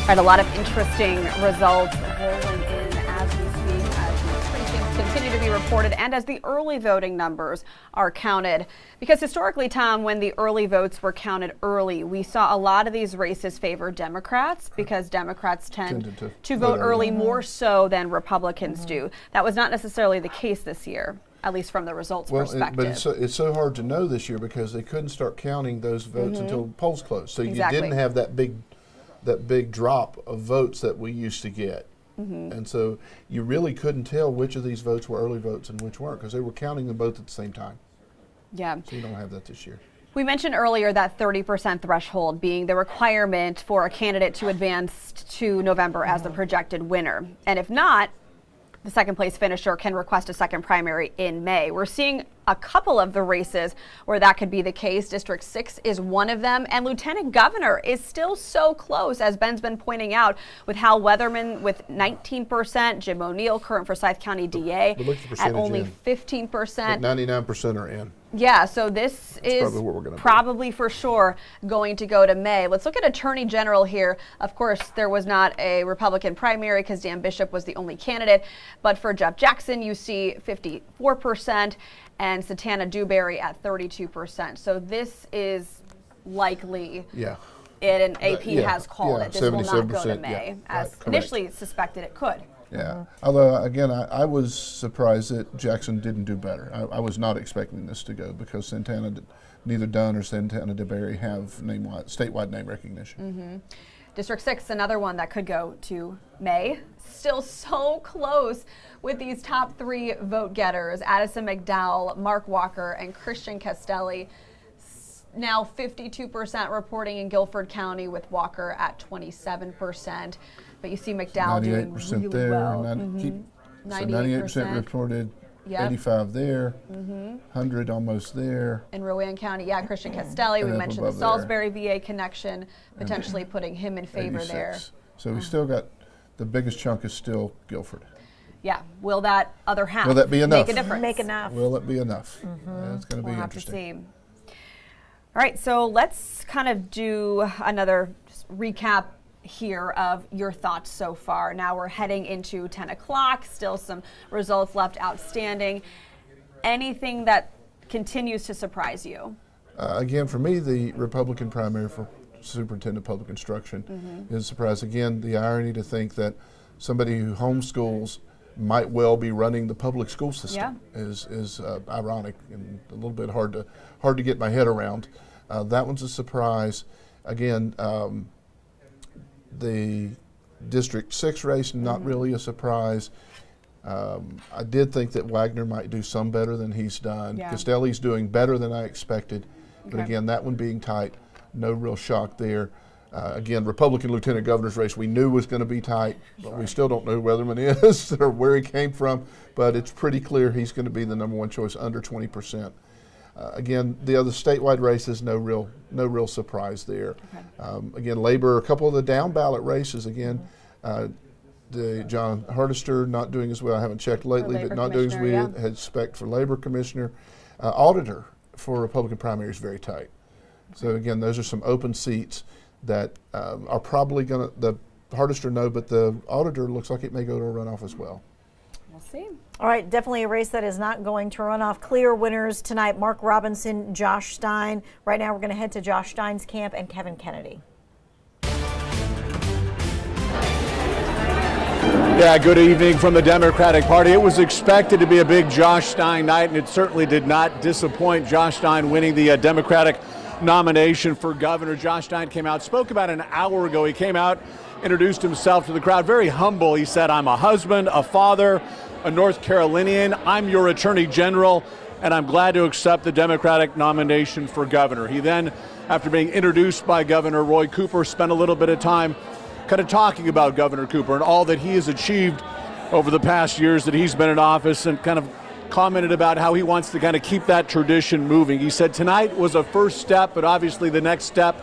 right, a lot of interesting results rolling in as we speak, as these precincts continue to be reported and as the early voting numbers are counted. Because historically, Tom, when the early votes were counted early, we saw a lot of these races favor Democrats because Democrats tend to vote early more so than Republicans do. That was not necessarily the case this year, at least from the results perspective. But it's so hard to know this year because they couldn't start counting those votes until polls closed. So you didn't have that big drop of votes that we used to get. And so you really couldn't tell which of these votes were early votes and which weren't because they were counting them both at the same time. Yeah. So you don't have that this year. We mentioned earlier that 30% threshold being the requirement for a candidate to advance to November as the projected winner. And if not, the second place finisher can request a second primary in May. We're seeing a couple of the races where that could be the case. District 6 is one of them, and Lieutenant Governor is still so close, as Ben's been pointing out, with Hal Weatherman with 19%, Jim O'Neill, current Forsyth County DA, at only 15%. 99% are in. Yeah, so this is probably for sure going to go to May. Let's look at Attorney General here. Of course, there was not a Republican primary because Dan Bishop was the only candidate. But for Jeff Jackson, you see 54% and Satana Dewberry at 32%. So this is likely and AP has called it. This will not go to May as initially suspected it could. Yeah. Although, again, I was surprised that Jackson didn't do better. I was not expecting this to go because neither Dunn or Santana DeBerry have statewide name recognition. District 6, another one that could go to May. Still so close with these top three vote getters, Addison McDowell, Mark Walker, and Christian Castelli. Now 52% reporting in Guilford County with Walker at 27%. But you see McDowell doing really there, well. 98% reported, 85 there, 100 almost there. In Rowan County, Christian Castelli, we mentioned the Salisbury VA connection, potentially putting him in favor 86. there. So we still got, the biggest chunk is still Guilford. Yeah, will that other half will that be enough? Make a difference? Make enough. Will it be enough? It's going to be interesting. We'll have to see. All right, so let's kind of do another recap here of your thoughts so far. Now we're heading into 10 o'clock, still some results left outstanding. Anything that continues to surprise you? Again, for me, the Republican primary for Superintendent of Public Instruction is a surprise. Again, the irony to think that somebody who homeschools might well be running the public school system is ironic and a little bit hard to get my head around. That one's a surprise. Again, the District 6 race, not really a surprise. I did think that Wagner might do some better than he's done. Castelli's doing better than I expected. But again, that one being tight, no real shock there. Again, Republican Lieutenant Governor's race we knew was going to be tight, but we still don't know who Weatherman is or where he came from. But it's pretty clear he's going to be the #1 choice, under 20%. Again, the other statewide races, no real surprise there. Again, Labor, a couple of the down-ballot races, again, the John Hardister not doing as well. I haven't checked lately, but not doing as well. Had expect for labor commissioner. Auditor for Republican primary is very tight. So again, those are some open seats that are probably going to, the Hardister no, but the auditor looks like it may go to a runoff as well. We'll see. All right, definitely a race that is not going to run off. Clear winners tonight, Mark Robinson, Josh Stein. Right now we're going to head to Josh Stein's camp and Kevin Kennedy. Yeah, good evening from the Democratic Party. It was expected to be a big Josh Stein night, and it certainly did not disappoint. Josh Stein winning the Democratic nomination for governor. Josh Stein came out, spoke about an hour ago. He came out, introduced himself to the crowd, very humble. He said, I'm a husband, a father, a North Carolinian. I'm your attorney general, and I'm glad to accept the Democratic nomination for governor. He then, after being introduced by Governor Roy Cooper, spent a little bit of time kind of talking about Governor Cooper and all that he has achieved over the past years that he's been in office, and kind of commented about how he wants to kind of keep that tradition moving. He said tonight was a first step, but obviously the next step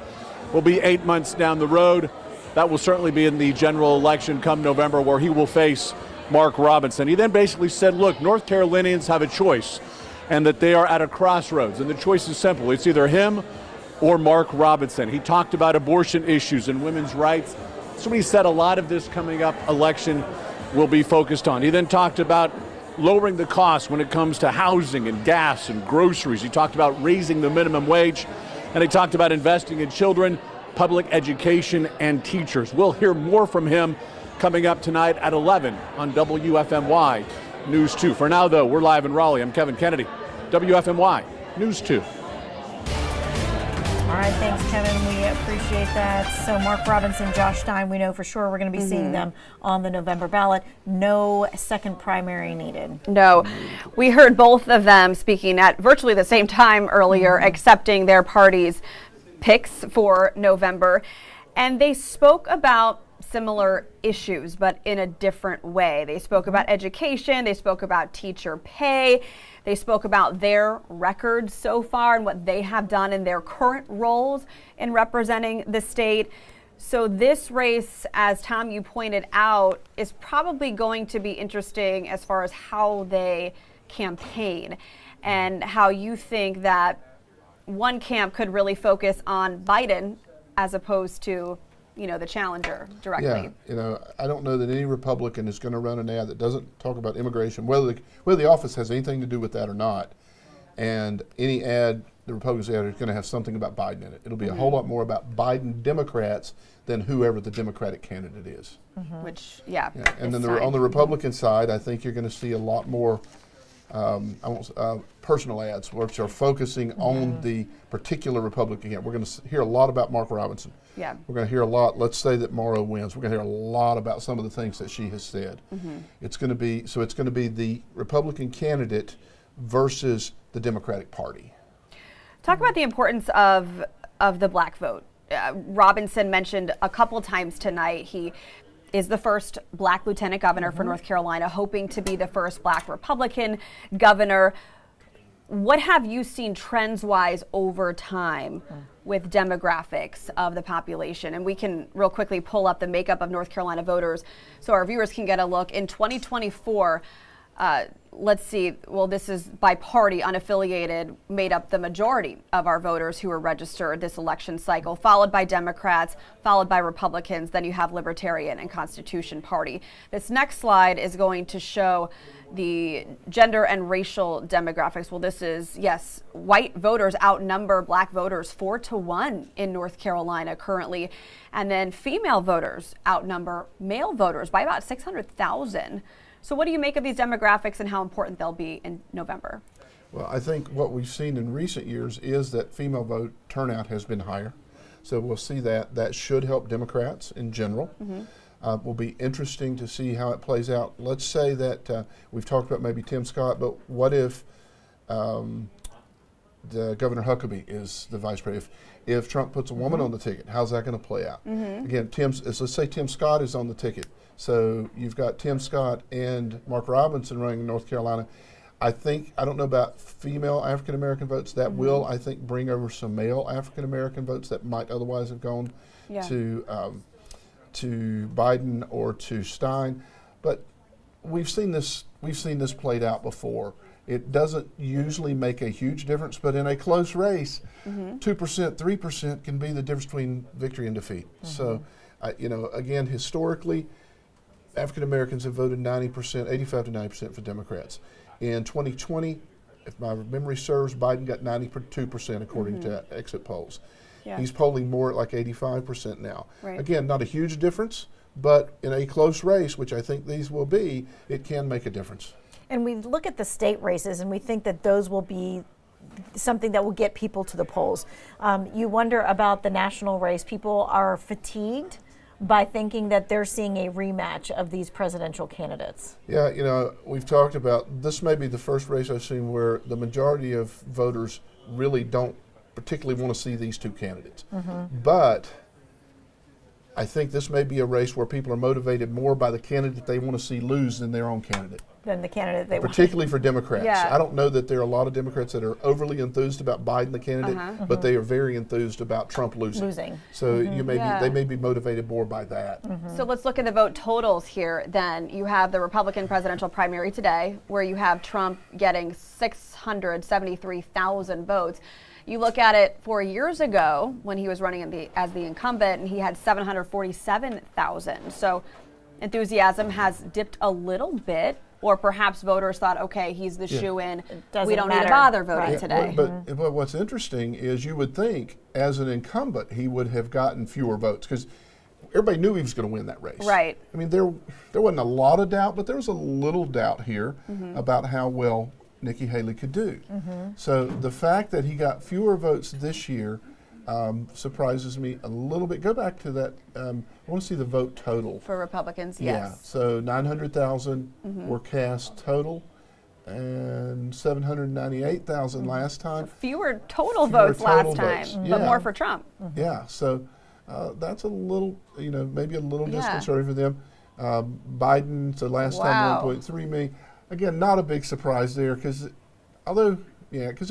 will be 8 months down the road. That will certainly be in the general election come November, where he will face Mark Robinson. He then basically said, look, North Carolinians have a choice, and that they are at a crossroads, and the choice is simple. It's either him or Mark Robinson. He talked about abortion issues and women's rights. So he said a lot of this coming up election will be focused on. He then talked about lowering the costs when it comes to housing and gas and groceries. He talked about raising the minimum wage, and he talked about investing in children, public education, and teachers. We'll hear more from him coming up tonight at 11 on WFMY News 2. For now, though, we're live in Raleigh. I'm Kevin Kennedy, WFMY News 2. All right, thanks, Kevin. We appreciate that. So Mark Robinson, Josh Stein, we know for sure we're going to be seeing them on the November ballot. No second primary needed. No. We heard both of them speaking at virtually the same time earlier, accepting their party's picks for November. And they spoke about similar issues, but in a different way. They spoke about education. They spoke about teacher pay. They spoke about their records so far and what they have done in their current roles in representing the state. So this race, as Tom, you pointed out, is probably going to be interesting as far as how they campaign and how you think that one camp could really focus on Biden as opposed to, you know, the challenger directly. Yeah, you know, I don't know that any Republican is going to run an ad that doesn't talk about immigration, whether the office has anything to do with that or not. And any ad the Republicans ad is going to have something about Biden in it. It'll be a whole lot more about Biden Democrats than whoever the Democratic candidate is. Which, yeah. And then on the Republican side, I think you're going to see a lot more personal ads, which are focusing on the particular Republican candidate. We're going to hear a lot about Mark Robinson. Yeah. We're going to hear a lot. Let's say that Morrow wins. We're going to hear a lot about some of the things that she has said. It's going to be the Republican candidate versus the Democratic Party. Talk about the importance of the black vote. Robinson mentioned a couple times tonight he is the first black lieutenant governor for North Carolina, hoping to be the first black Republican governor. What have you seen trends-wise over time with demographics of the population? And we can real quickly pull up the makeup of North Carolina voters so our viewers can get a look. In 2024, let's see, well, this is by party, unaffiliated, made up the majority of our voters who were registered this election cycle, followed by Democrats, followed by Republicans. Then you have Libertarian and Constitution Party. This next slide is going to show the gender and racial demographics. Well, this is, yes, white voters outnumber black voters 4-1 in North Carolina currently. And then female voters outnumber male voters by about 600,000. So what do you make of these demographics and how important they'll be in November? Well, I think what we've seen in recent years is that female vote turnout has been higher. So we'll see that. That should help Democrats in general. Will be interesting to see how it plays out. Let's say that we've talked about maybe Tim Scott, but what if the Governor Huckabee is the vice president? If Trump puts a woman on the ticket, how's that going to play out? Again, let's say Tim Scott is on the ticket. So you've got Tim Scott and Mark Robinson running in North Carolina. I don't know about female African-American votes. That will, I think, bring over some male African-American votes that might otherwise have gone to to Biden or to Stein, but we've seen this played out before. It doesn't usually make a huge difference, but in a close race, 2%, 3% can be the difference between victory and defeat. So, again, historically, African Americans have voted 90%, 85 to 90% for Democrats. In 2020, if my memory serves, Biden got 92% according to exit polls. Yeah. He's polling more at like 85% now. Right. Again, not a huge difference, but in a close race, which I think these will be, it can make a difference. And we look at the state races and we think that those will be something that will get people to the polls. You wonder about the national race. People are fatigued by thinking that they're seeing a rematch of these presidential candidates. Yeah, we've talked about this may be the first race I've seen where the majority of voters really don't particularly want to see these two candidates. But I think this may be a race where people are motivated more by the candidate they want to see lose than their own candidate. Than the candidate they want. Particularly for Democrats. Yeah. I don't know that there are a lot of Democrats that are overly enthused about Biden, the candidate, but they are very enthused about Trump losing. So you may they may be motivated more by that. So let's look at the vote totals here then. You have the Republican presidential primary today, where you have Trump getting 673,000 votes. You look at it 4 years ago when he was running as the incumbent, and he had 747,000. So enthusiasm has dipped a little bit, or perhaps voters thought, okay, he's the shoe-in. We don't need to bother voting today. But what's interesting is you would think, as an incumbent, he would have gotten fewer votes because everybody knew he was going to win that race. Right. I mean, there wasn't a lot of doubt, but there was a little doubt here about how well Nikki Haley could do. So the fact that he got fewer votes this year surprises me a little bit. Go back to that. I want to see the vote total. For Republicans, Yeah, yes. so 900,000 were cast total and 798,000 last time. Fewer total Fewer votes total last time, votes. but Yeah. more for Trump. Yeah, so that's a little, maybe a little disconcerting for them. Biden, so last time 1.3 million. Again, not a big surprise there because there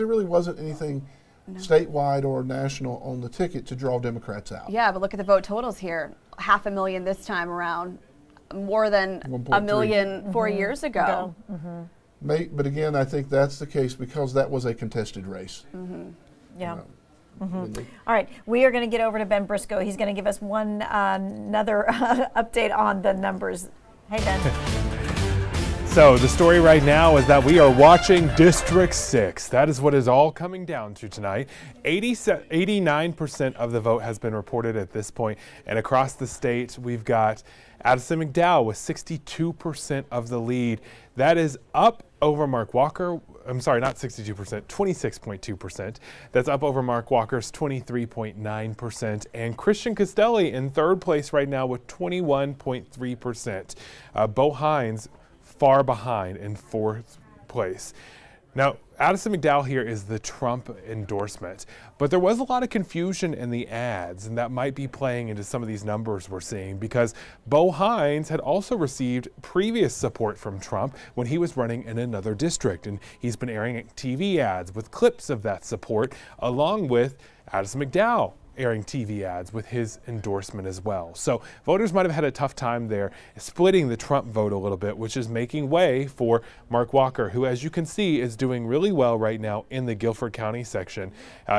really wasn't anything statewide or national on the ticket to draw Democrats out. Yeah, but look at the vote totals here. 500,000 this time around, more than 1 million 4 years ago. But again, I think that's the case because that was a contested race. Yeah. All right, we are going to get over to Ben Briscoe. He's going to give us another update on the numbers. Hey, Ben. So the story right now is that we are watching District 6. That is what is all coming down to tonight. 89% of the vote has been reported at this point. And across the state, we've got Addison McDowell with 62% of the lead. That is up over Mark Walker. I'm sorry, not 62%, 26.2%. That's up over Mark Walker's 23.9%. And Christian Castelli in third place right now with 21.3%. Bo Hines far behind in fourth place. Now, Addison McDowell here is the Trump endorsement, but there was a lot of confusion in the ads, and that might be playing into some of these numbers we're seeing because Bo Hines had also received previous support from Trump when he was running in another district, and he's been airing TV ads with clips of that support, along with Addison McDowell airing TV ads with his endorsement as well. So voters might have had a tough time there splitting the Trump vote a little bit, which is making way for Mark Walker, who, as you can see, is doing really well right now in the Guilford County section.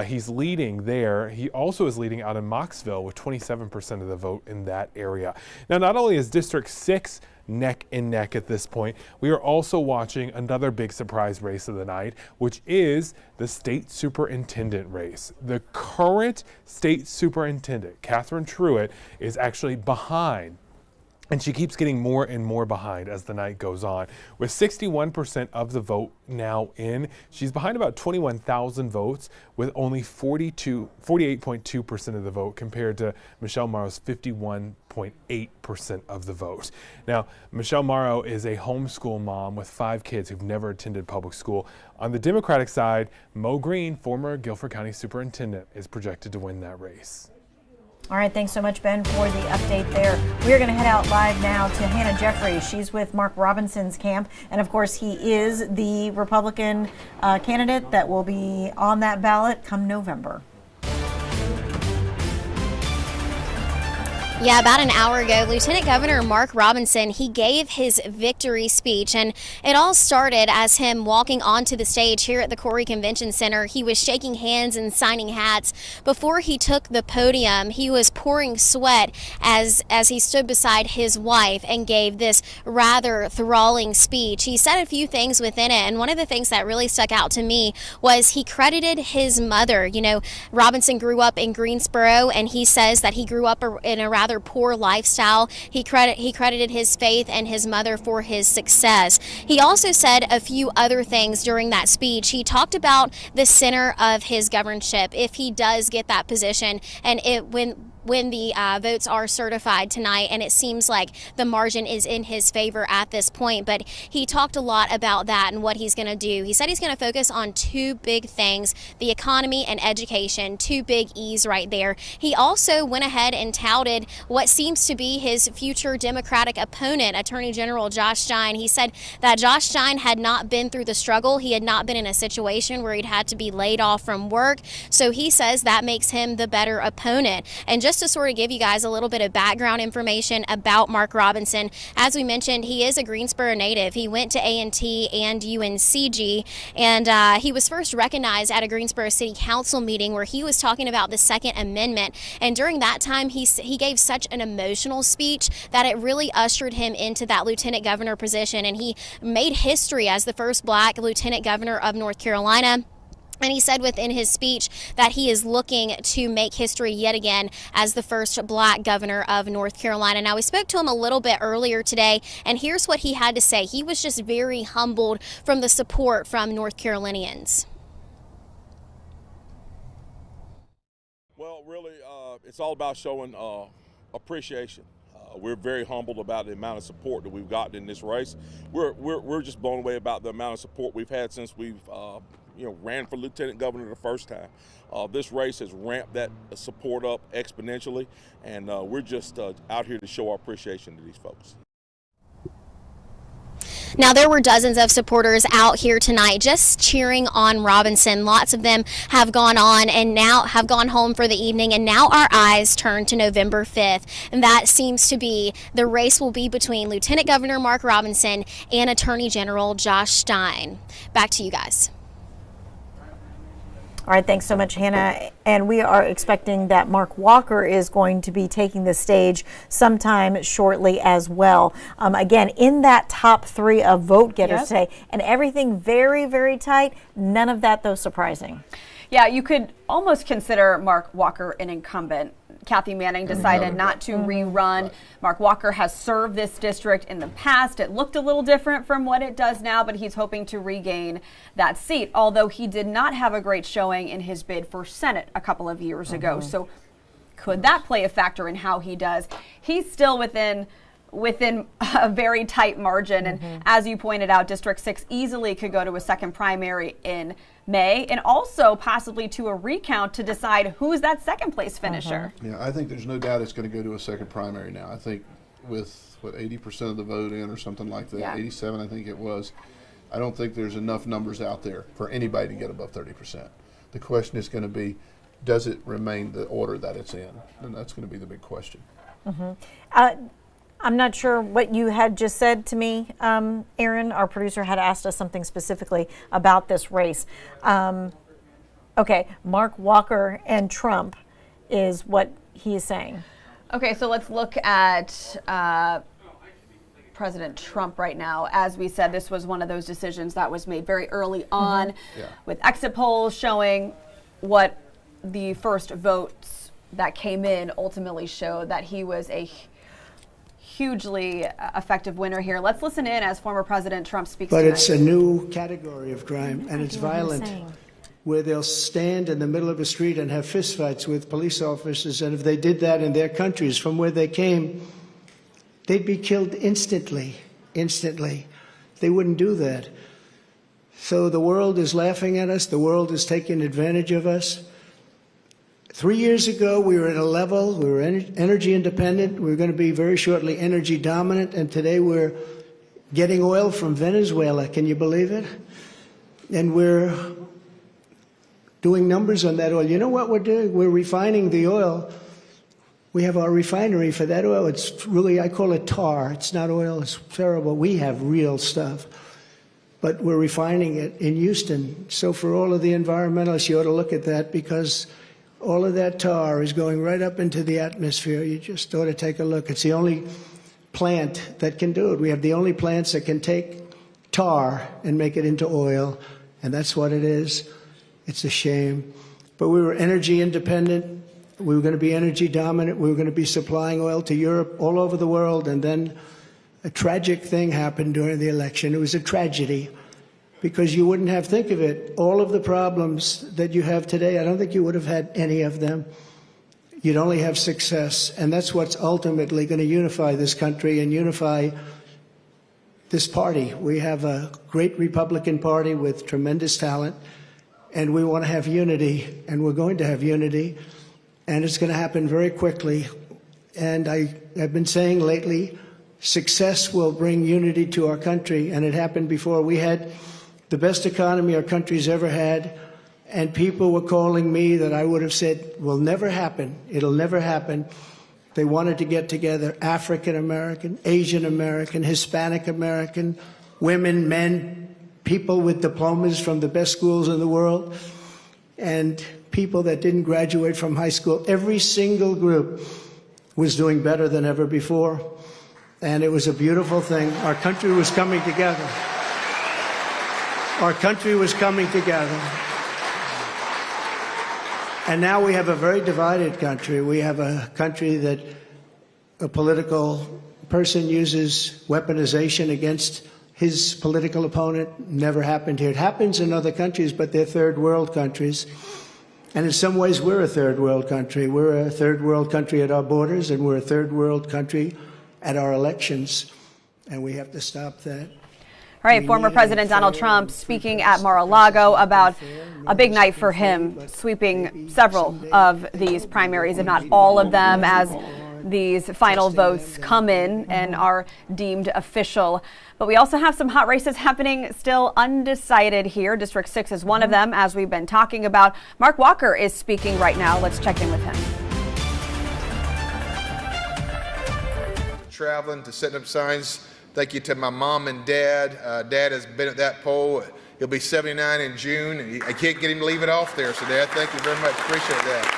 He's leading there. He also is leading out in Moxville with 27% of the vote in that area. Now, not only is District 6 neck and neck at this point, we are also watching another big surprise race of the night, which is the state superintendent race. The current state superintendent, Catherine Truitt, is actually behind. And she keeps getting more and more behind as the night goes on. With 61% of the vote now in, she's behind about 21,000 votes with only 48.2% of the vote compared to Michelle Morrow's 51.8% of the vote. Now, Michelle Morrow is a homeschool mom with 5 kids who've never attended public school. On the Democratic side, Mo Green, former Guilford County superintendent, is projected to win that race. All right, thanks so much, Ben, for the update there. We are going to head out live now to Hannah Jeffrey. She's with Mark Robinson's camp, and of course, he is the Republican candidate that will be on that ballot come November. Yeah, about an hour ago, Lieutenant Governor Mark Robinson, he gave his victory speech, and it all started as him walking onto the stage here at the Corey Convention Center. He was shaking hands and signing hats. Before he took the podium, he was pouring sweat as he stood beside his wife and gave this rather enthralling speech. He said a few things within it, and one of the things that really stuck out to me was he credited his mother. You know, Robinson grew up in Greensboro, and he says that he grew up in a rather poor lifestyle. He credited his faith and his mother for his success. He also said a few other things during that speech. He talked about the center of his governorship if he does get that position, and when the votes are certified tonight, and it seems like the margin is in his favor at this point. But he talked a lot about that and what he's going to do. He said he's going to focus on two big things, the economy and education, two big E's right there. He also went ahead and touted what seems to be his future Democratic opponent, Attorney General Josh Stein. He said that Josh Stein had not been through the struggle. He had not been in a situation where he'd had to be laid off from work. So he says that makes him the better opponent. And just to sort of give you guys a little bit of background information about Mark Robinson, as we mentioned, he is a Greensboro native. He went to A&T and UNCG, and he was first recognized at a Greensboro City Council meeting where he was talking about the Second Amendment. And during that time, he gave such an emotional speech that it really ushered him into that lieutenant governor position, and he made history as the first black lieutenant governor of North Carolina. And he said within his speech that he is looking to make history yet again as the first black governor of North Carolina. Now, we spoke to him a little bit earlier today, and here's what he had to say. He was just very humbled from the support from North Carolinians. Well, really, it's all about showing appreciation. We're very humbled about the amount of support that we've gotten in this race. We're just blown away about the amount of support we've had since we've ran for lieutenant governor the first time. This race has ramped that support up exponentially, and we're just out here to show our appreciation to these folks. Now, there were dozens of supporters out here tonight just cheering on Robinson. Lots of them have gone on and now have gone home for the evening, and now our eyes turn to November 5th. And that seems to be the race will be between Lieutenant Governor Mark Robinson and Attorney General Josh Stein. Back to you guys. All right, thanks so much, Hannah. And we are expecting that Mark Walker is going to be taking the stage sometime shortly as well. Again, in that top three of vote getters today, and everything very, very tight. None of that, though, surprising. Yeah, you could almost consider Mark Walker an incumbent. Kathy Manning decided not to rerun. Mark Walker has served this district in the past. It looked a little different from what it does now, but he's hoping to regain that seat, although he did not have a great showing in his bid for Senate a couple of years ago. So could that play a factor in how he does? He's still within a very tight margin. And as you pointed out, District 6 easily could go to a second primary in May, and also possibly to a recount to decide who's that second place finisher. Yeah, I think there's no doubt it's going to go to a second primary now. I think with 80% of the vote in or something like that, 87 I think it was, I don't think there's enough numbers out there for anybody to get above 30%. The question is going to be, does it remain the order that it's in? And that's going to be the big question. I'm not sure what you had just said to me, Aaron. Our producer had asked us something specifically about this race. Okay, Mark Walker and Trump is what he is saying. Okay, so let's look at President Trump right now. As we said, this was one of those decisions that was made very early on with exit polls showing what the first votes that came in ultimately showed that he was a hugely effective winner here. Let's listen in as former President Trump speaks But tonight. It's a new category of crime, and it's violent, where they'll stand in the middle of a street and have fistfights with police officers, and if they did that in their countries from where they came, they'd be killed instantly. They wouldn't do that. So the world is laughing at us. The world is taking advantage of us. 3 years ago, we were at a level, we were energy independent, we were going to be very shortly energy dominant, and today we're getting oil from Venezuela. Can you believe it? And we're doing numbers on that oil. You know what we're doing? We're refining the oil We have our refinery for that oil. It's really, I call it tar. It's not oil. It's terrible. We have real stuff. But we're refining it in Houston. So for all of the environmentalists, you ought to look at that, because all of that tar is going right up into the atmosphere. You just ought to take a look. It's the only plant that can do it. We have the only plants that can take tar and make it into oil, and that's what it is. It's a shame. But we were energy independent. We were going to be energy dominant. We were going to be supplying oil to Europe, all over the world, and then a tragic thing happened during the election. It was a tragedy, because you wouldn't have, think of it, all of the problems that you have today, I don't think you would have had any of them. You'd only have success, and that's what's ultimately going to unify this country and unify this party. We have a great Republican Party with tremendous talent, and we want to have unity, and we're going to have unity, and it's going to happen very quickly. And I've been saying lately, success will bring unity to our country, and it happened before. We had the best economy our country's ever had, and people were calling me that I would have said will never happen. It'll never happen. They wanted to get together African American, Asian American, Hispanic American, women, men, people with diplomas from the best schools in the world, and people that didn't graduate from high school. Every single group was doing better than ever before. And it was a beautiful thing. Our country was coming together. Our country was coming together. And now we have a very divided country. We have a country that a political person uses weaponization against his political opponent. Never happened here. It happens in other countries, but they're third world countries. And in some ways, we're a third world country. We're a third world country at our borders, and we're a third world country at our elections, and we have to stop that. All right, former President Donald Trump speaking at Mar-a-Lago about a big night for him, sweeping several of these primaries, if not all of them, as these final votes come in and are deemed official. But we also have some hot races happening still undecided here. District 6 is one of them, as we've been talking about. Mark Walker is speaking right now. Let's check in with him. Traveling to setting up signs. Thank you to my mom and dad. Dad has been at that poll. He'll be 79 in June. I can't get him to leave it off there. So Dad, thank you very much. Appreciate that.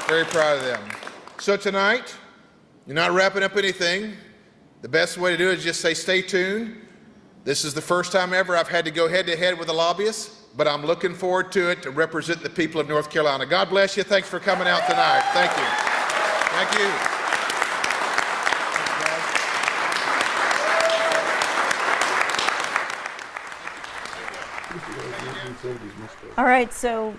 Very proud of them. So tonight, you're not wrapping up anything. The best way to do it is just say stay tuned. This is the first time ever I've had to go head to head with a lobbyist, but I'm looking forward to it to represent the people of North Carolina. God bless you. Thanks for coming out tonight. Thank you. Thank you. All right, so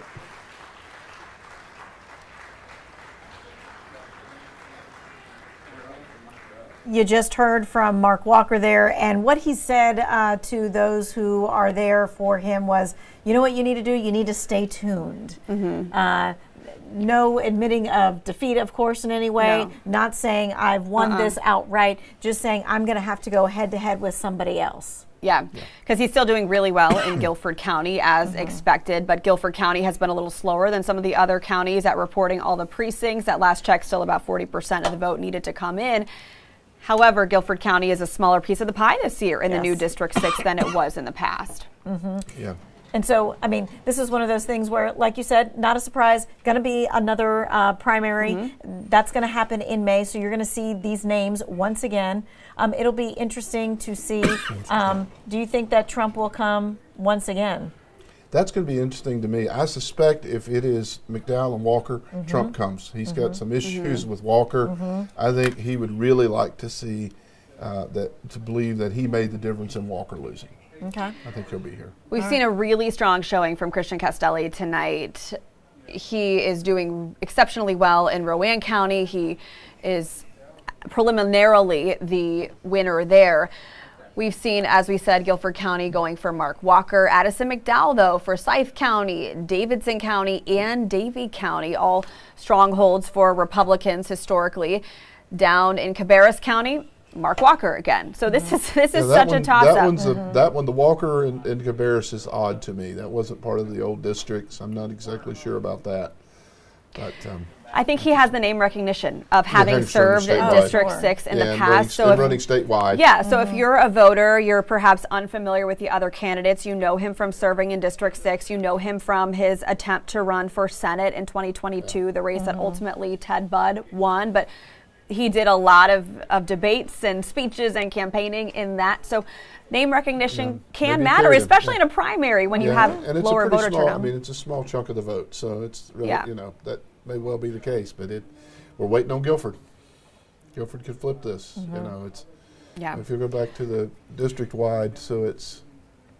you just heard from Mark Walker there, and what he said to those who are there for him was, you know what you need to do? You need to stay tuned. No admitting of defeat, of course, in any way. No. Not saying I've won this outright, just saying I'm going to have to go head to head with somebody else. Yeah, because he's still doing really well in Guilford County as expected, but Guilford County has been a little slower than some of the other counties at reporting all the precincts. At last check, still about 40% of the vote needed to come in. However, Guilford County is a smaller piece of the pie this year in the new District 6 than it was in the past. Yeah. And so, I mean, this is one of those things where, like you said, not a surprise, going to be another primary. That's going to happen in May, so you're going to see these names once again. It'll be interesting to see. Do you think that Trump will come once again? That's going to be interesting to me. I suspect if it is McDowell and Walker, Trump comes. He's got some issues with Walker. I think he would really like to see to believe that he made the difference in Walker losing. Okay. I think he'll be here. We've seen a really strong showing from Christian Castelli tonight. He is doing exceptionally well in Rowan County. He is preliminarily the winner there. We've seen, as we said, Guilford County going for Mark Walker. Addison McDowell, though, for Scythe County, Davidson County, and Davie County, all strongholds for Republicans historically. Down in Cabarrus County, Mark Walker again. So this is such a toss-up. That one, the Walker and Cabarrus is odd to me. That wasn't part of the old districts. I'm not exactly sure about that. But I think he has the name recognition of having having served served in statewide. District 6 in the And past. running statewide. Yeah, so if you're a voter, you're perhaps unfamiliar with the other candidates. You know him from serving in District 6. You know him from his attempt to run for Senate in 2022, the race that ultimately Ted Budd won. But he did a lot of debates and speeches and campaigning in that. So name recognition can matter, especially in a primary when you have and it's lower a pretty voter small, turnout. I mean, it's a small chunk of the vote, so it's really, Yeah. that may well be the case. But we're waiting on Guilford. Guilford could flip this. It's. Yeah. If you go back to the district-wide, so it's.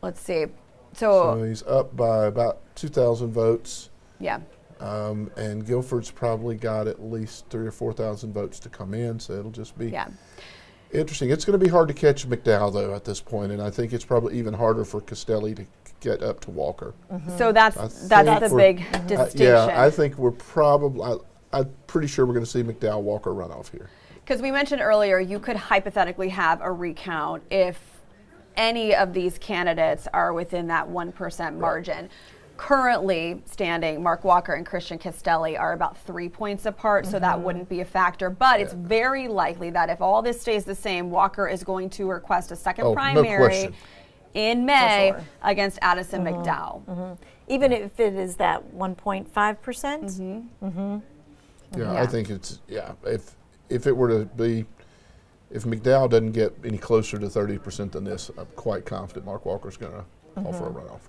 Let's see. So he's up by about 2,000 votes. Yeah. And Guilford's probably got at least 3,000 or 4,000 votes to come in, so it'll just be interesting. It's going to be hard to catch McDowell, though, at this point, and I think it's probably even harder for Castelli to get up to Walker. So that's the big distinction. Yeah, I think we're probably, I'm pretty sure we're going to see McDowell-Walker runoff here. Because we mentioned earlier, you could hypothetically have a recount if any of these candidates are within that 1% margin. Currently standing, Mark Walker and Christian Castelli are about 3 points apart, so that wouldn't be a factor. But it's very likely that if all this stays the same, Walker is going to request a second primary in May against Addison McDowell. Even if it is that 1.5%? I think it's, if it were to be, if McDowell doesn't get any closer to 30% than this, I'm quite confident Mark Walker's going to call for a runoff.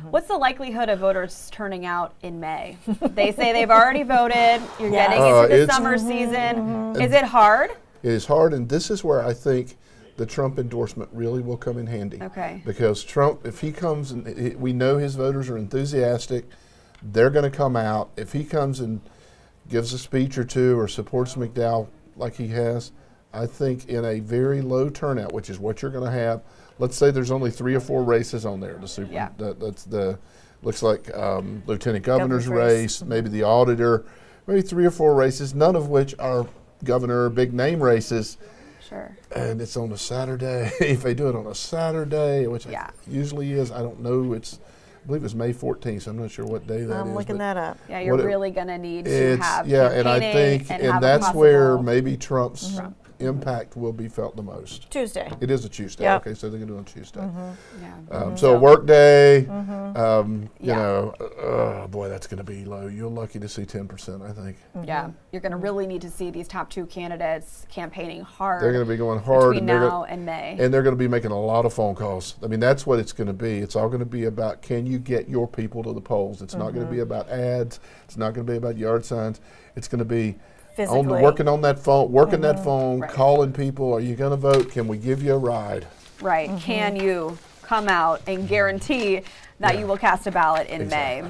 What's the likelihood of voters turning out in May? They say they've already voted. You're getting into the summer season. Is it hard? It is hard, and this is where I think the Trump endorsement really will come in handy. Okay. Because Trump, if he comes, and we know his voters are enthusiastic, they're going to come out. If he comes and gives a speech or two or supports McDowell like he has, I think in a very low turnout, which is what you're going to have. Let's say there's only 3 or 4 races on there. That's the looks like lieutenant governor's race, maybe the auditor, maybe 3 or 4 races, none of which are governor big name races. Sure. And it's on a Saturday. If they do it on a Saturday, which it usually is, I don't know. I believe it's May 14th, so I'm not sure what day that is. I'm looking that up. Yeah, you're really going to need to have and I think, and that's where maybe Trump's impact will be felt the most. Tuesday. It is a Tuesday. Yep. Okay, so they're going to do it on Tuesday. So a work day, you know, oh boy, that's going to be low. You're lucky to see 10%, I think. Yeah, you're going to really need to see these top 2 candidates campaigning hard. They're going to be going hard between now and May. And they're going to be making a lot of phone calls. I mean, that's what it's going to be. It's all going to be about, can you get your people to the polls? It's not going to be about ads. It's not going to be about yard signs. It's going to be working on that phone, calling people. Are you going to vote? Can we give you a ride? Right. Can you come out and guarantee that you will cast a ballot in May?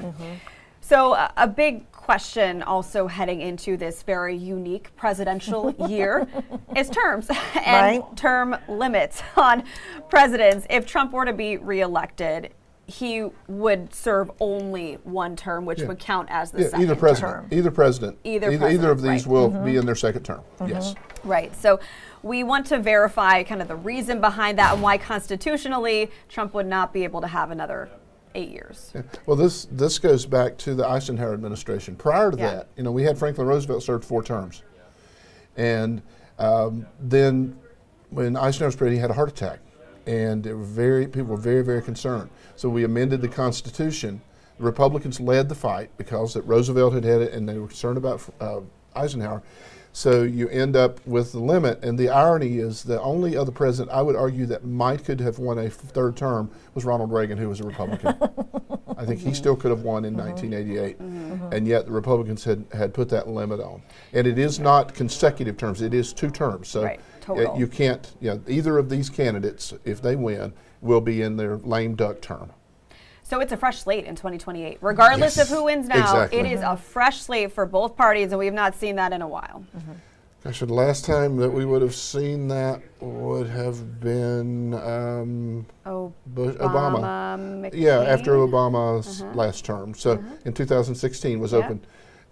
So a big question also heading into this very unique presidential year is terms and term limits on presidents. If Trump were to be reelected, he would serve only 1 term, which would count as the second either president, term. Either president. Either of these will be in their second term. Yes. Right. So we want to verify kind of the reason behind that and why constitutionally Trump would not be able to have another 8 years. Yeah. Well, this goes back to the Eisenhower administration. Prior to that, you know, we had Franklin Roosevelt served 4 terms. And then when Eisenhower was president, he had a heart attack. And people were very, very concerned. So we amended the Constitution. The Republicans led the fight because that Roosevelt had it, and they were concerned about Eisenhower. So you end up with the limit. And the irony is the only other president I would argue that could have won a 3rd term was Ronald Reagan, who was a Republican. I think he still could have won in 1988. And yet the Republicans had put that limit on. And it is not consecutive terms. It is 2 terms. So you can't, either of these candidates, if they win, will be in their lame duck term. So it's a fresh slate in 2028. Regardless of who wins now, it is a fresh slate for both parties, and we have not seen that in a while. Gosh, the last time that we would have seen that would have been Obama. Yeah, after Obama's last term. So in 2016 was open.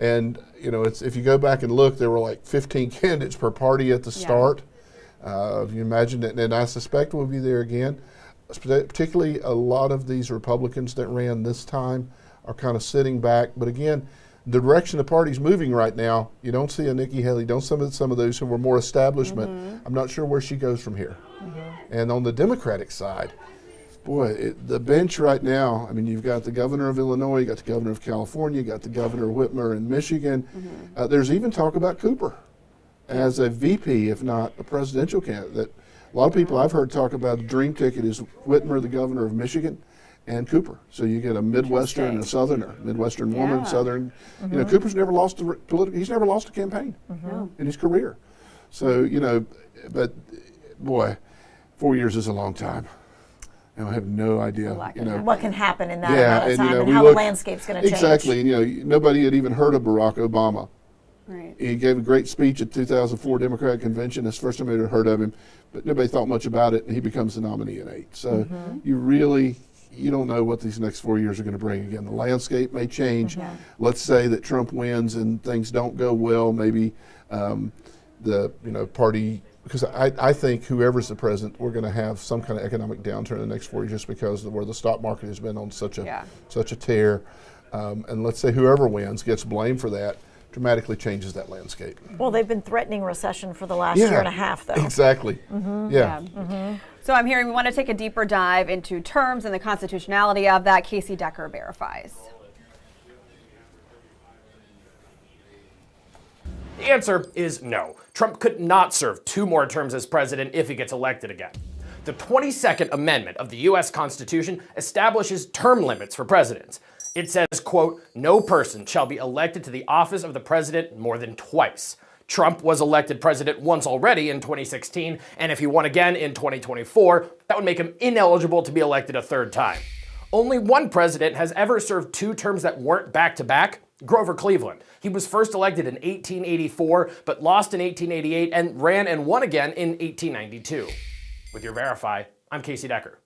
And, you know, if you go back and look, there were like 15 candidates per party at the start. You imagine that, and I suspect we'll be there again. Particularly a lot of these Republicans that ran this time are kind of sitting back. But again, the direction the party's moving right now, you don't see a Nikki Haley, don't some of those who were more establishment. I'm not sure where she goes from here. And on the Democratic side, boy, the bench right now, I mean, you've got the governor of Illinois, you got the governor of California, you got the governor of Whitmer in Michigan. There's even talk about Cooper as a VP, if not a presidential candidate. A lot of people I've heard talk about the dream ticket is Whitmer, the governor of Michigan, and Cooper. So you get a Midwestern and a Southerner, Midwestern woman, Southern. You know, Cooper's never lost he's never lost a campaign in his career. So, you know, but boy, 4 years is a long time. You know, I have no idea. You know, what can happen in that amount of time, you know, and how the landscape's going to change. Exactly. You know, nobody had even heard of Barack Obama. Right. He gave a great speech at 2004 Democratic Convention. It's the first time I had heard of him, but nobody thought much about it, and he becomes the nominee in 8. So you don't know what these next 4 years are going to bring. Again, the landscape may change. Let's say that Trump wins and things don't go well. Maybe the party, because I think whoever's the president, we're going to have some kind of economic downturn in the next 4 years just because of where the stock market has been on such a tear. And let's say whoever wins gets blamed for that, dramatically changes that landscape. Well, they've been threatening recession for the last year and a half, though. Exactly. So I'm hearing we want to take a deeper dive into terms and the constitutionality of that. Casey Decker verifies. The answer is no. Trump could not serve 2 more terms as president if he gets elected again. The 22nd Amendment of the U.S. Constitution establishes term limits for presidents. It says, quote, no person shall be elected to the office of the president more than twice. Trump was elected president once already in 2016, and if he won again in 2024, that would make him ineligible to be elected a 3rd time. Only one president has ever served 2 terms that weren't back-to-back, Grover Cleveland. He was first elected in 1884, but lost in 1888 and ran and won again in 1892. With your Verify, I'm Casey Decker.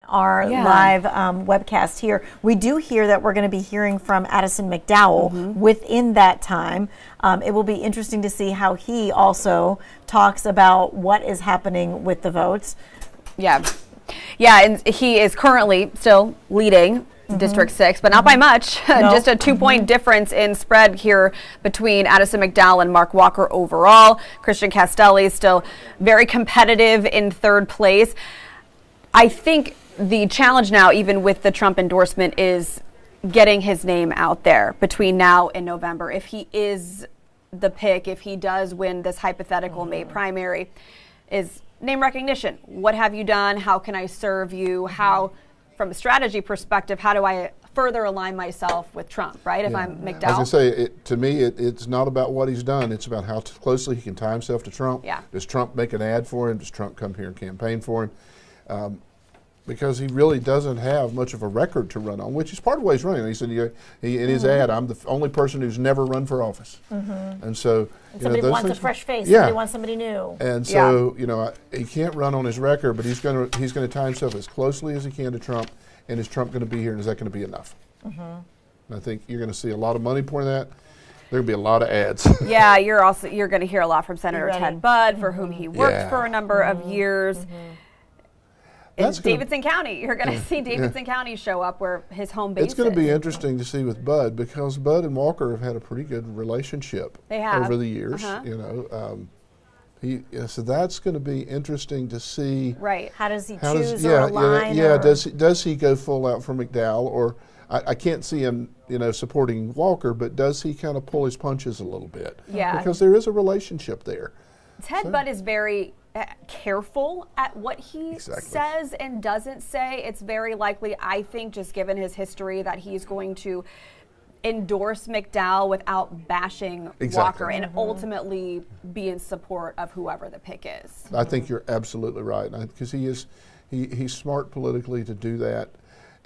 Our live webcast here. We do hear that we're going to be hearing from Addison McDowell within that time. It will be interesting to see how he also talks about what is happening with the votes. Yeah, and he is currently still leading District 6, but not by much. Just a 2-point difference in spread here between Addison McDowell and Mark Walker overall. Christian Castelli is still very competitive in 3rd place. I think the challenge now, even with the Trump endorsement, is getting his name out there between now and November. If he is the pick, if he does win this hypothetical May primary, is name recognition. What have you done? How can I serve you? How, from a strategy perspective, how do I further align myself with Trump, right? If I'm McDowell. I was going to say, to me, it's not about what he's done. It's about how closely he can tie himself to Trump. Does Trump make an ad for him? Does Trump come here and campaign for him? Because he really doesn't have much of a record to run on, which is part of why he's running. He said in his ad, I'm the only person who's never run for office. And so, somebody wants a fresh face. Somebody wants somebody new. And so, he can't run on his record, but he's going to tie himself as closely as he can to Trump. And is Trump going to be here, and is that going to be enough? And I think you're going to see a lot of money pouring that. There'll be a lot of ads. You're going to hear a lot from Senator Ted Budd, for whom he worked for a number of years. In Davidson County, you're going to see Davidson County show up where his home base is. It's going to be interesting to see with Budd, because Budd and Walker have had a pretty good relationship over the years. So that's going to be interesting to see. Right. How does he choose or align? Does he go full out for McDowell, or I can't see him, supporting Walker, but does he kind of pull his punches a little bit? Yeah. Because there is a relationship there. Ted Budd is very careful at what he says and doesn't say. It's very likely, I think, just given his history, that he's going to endorse McDowell without bashing Walker and ultimately be in support of whoever the pick is. I think you're absolutely right, because he's smart politically to do that.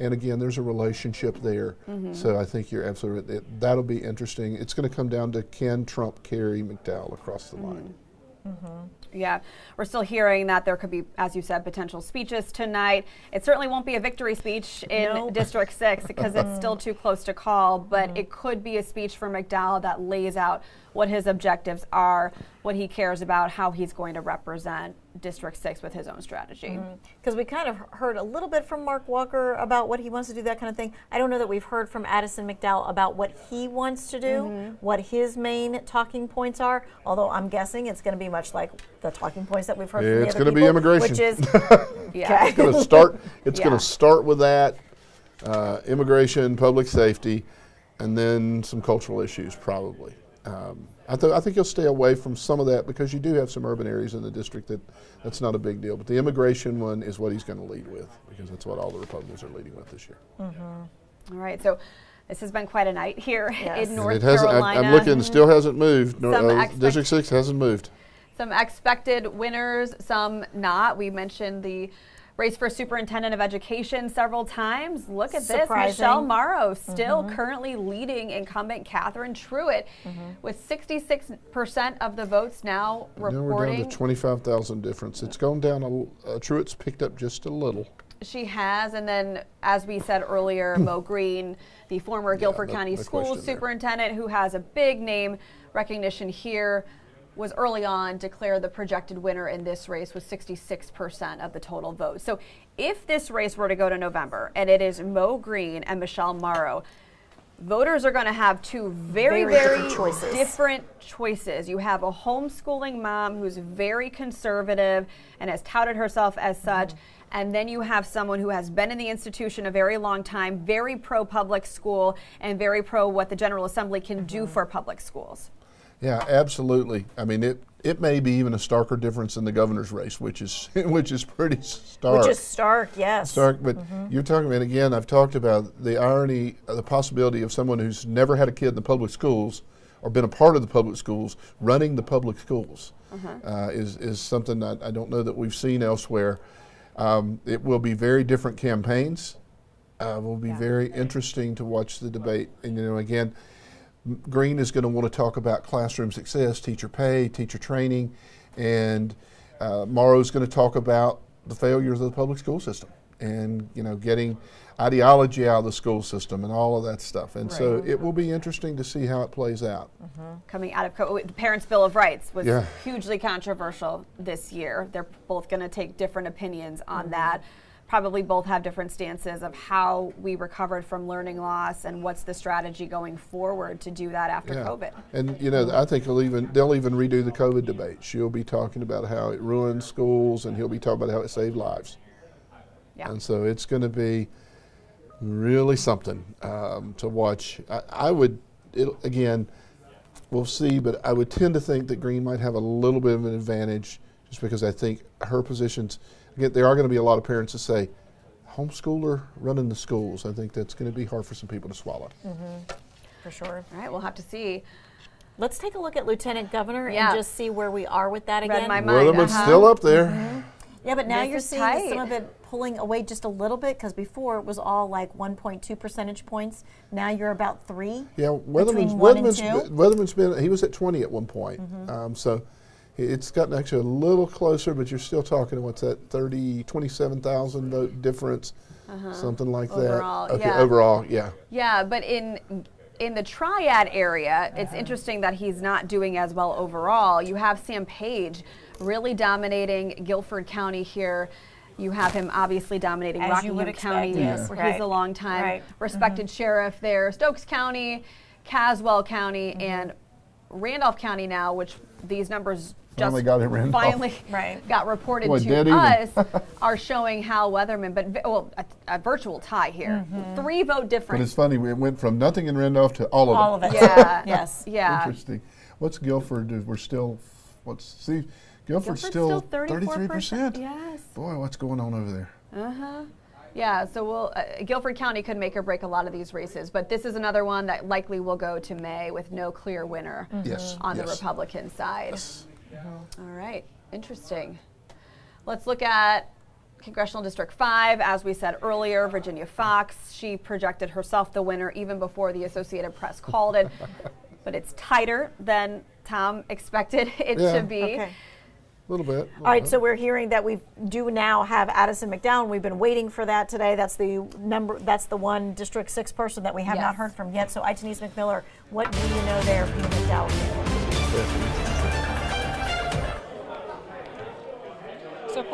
And again, there's a relationship there. So I think you're absolutely right. That'll be interesting. It's going to come down to, can Trump carry McDowell across the line? Yeah, we're still hearing that there could be, as you said, potential speeches tonight. It certainly won't be a victory speech in District 6 because it's still too close to call, but it could be a speech for McDowell that lays out what his objectives are, what he cares about, how he's going to represent District 6 with his own strategy. Because we kind of heard a little bit from Mark Walker about what he wants to do, that kind of thing. I don't know that we've heard from Addison McDowell about what he wants to do, what his main talking points are, although I'm guessing it's going to be much like the talking points that we've heard from the other people. It's going to be immigration. Which is, It's going to start. It's going to start with that, immigration, public safety, and then some cultural issues probably. I think you'll stay away from some of that because you do have some urban areas in the district that's not a big deal. But the immigration one is what he's going to lead with because that's what all the Republicans are leading with this year. All right, so this has been quite a night here in North Carolina. Carolina. I'm looking, still hasn't moved. Some District 6 hasn't moved. Some expected winners, some not. We mentioned the race for Superintendent of Education several times. Look at this, Michelle Morrow still currently leading incumbent Catherine Truitt with 66% of the votes now reporting. Now we're down to 25,000 difference. It's gone down, Truitt's picked up just a little. She has, and then as we said earlier, Mo Green, the former Guilford County Schools Superintendent who has a big name recognition here, was early on declared the projected winner in this race with 66% of the total vote. So if this race were to go to November and it is Mo Green and Michelle Morrow, voters are going to have two very different choices. You have a homeschooling mom who's very conservative and has touted herself as such. And then you have someone who has been in the institution a very long time, very pro-public school and very pro what the General Assembly can do for public schools. Yeah, absolutely. I mean, it may be even a starker difference in the governor's race, which is pretty stark. Which is stark, yes. Stark, but you're talking about, again, I've talked about the irony, the possibility of someone who's never had a kid in the public schools or been a part of the public schools running the public schools is something that I don't know that we've seen elsewhere. It will be very different campaigns. It will be very interesting to watch the debate. And, again, Green is going to want to talk about classroom success, teacher pay, teacher training, and Morrow's going to talk about the failures of the public school system and, getting ideology out of the school system and all of that stuff. And so it will be interesting to see how it plays out. Coming out of the Parents' Bill of Rights was hugely controversial this year. They're both going to take different opinions on that. Probably both have different stances of how we recovered from learning loss and what's the strategy going forward to do that after COVID. And I think they'll even redo the COVID debate. She'll be talking about how it ruined schools, and he'll be talking about how it saved lives. And so it's going to be really something to watch. Again, we'll see, but I would tend to think that Green might have a little bit of an advantage just because I think her positions. Again, there are going to be a lot of parents that say, homeschooler running the schools. I think that's going to be hard for some people to swallow. For sure. All right, we'll have to see. Let's take a look at Lieutenant Governor and just see where we are with that again. Read my mind. Weatherman's still up there. Yeah, but now This you're is seeing tight. some of it pulling away just a little bit because before it was all like 1.2 percentage points. Now you're about 3. Yeah, Weatherman's been, he was at 20 at one point. So it's gotten actually a little closer, but you're still talking, what's that, 27,000 vote difference, something like Overall, that. Okay, overall, yeah. Yeah, but in the Triad area, it's interesting that he's not doing as well overall. You have Sam Page really dominating Guilford County here. You have him obviously dominating Rockingham County, where he's a long time respected sheriff there. Stokes County, Caswell County, and Randolph County now, which these numbers got reported to us, are showing Hal Weatherman, but a virtual tie here. 3 vote difference. But it's funny, we went from nothing in Randolph to all of it. All of it. Yeah. Yes. Yeah. Interesting. What's Guilford? We're still, Guilford's still 33%. Yes. Boy, what's going on over there? Yeah, so Guilford County could make or break a lot of these races, but this is another one that likely will go to May with no clear winner on the Republican side. All right, interesting. Let's look at Congressional District 5. As we said earlier, Virginia Fox, she projected herself the winner even before the Associated Press called it, but it's tighter than Tom expected it to be. Okay. A little bit. All right, so we're hearing that we do now have Addison McDowell. We've been waiting for that today. That's the one District 6 person that we have not heard from yet. So Itanese McMiller, what do you know there, Peter McDowell?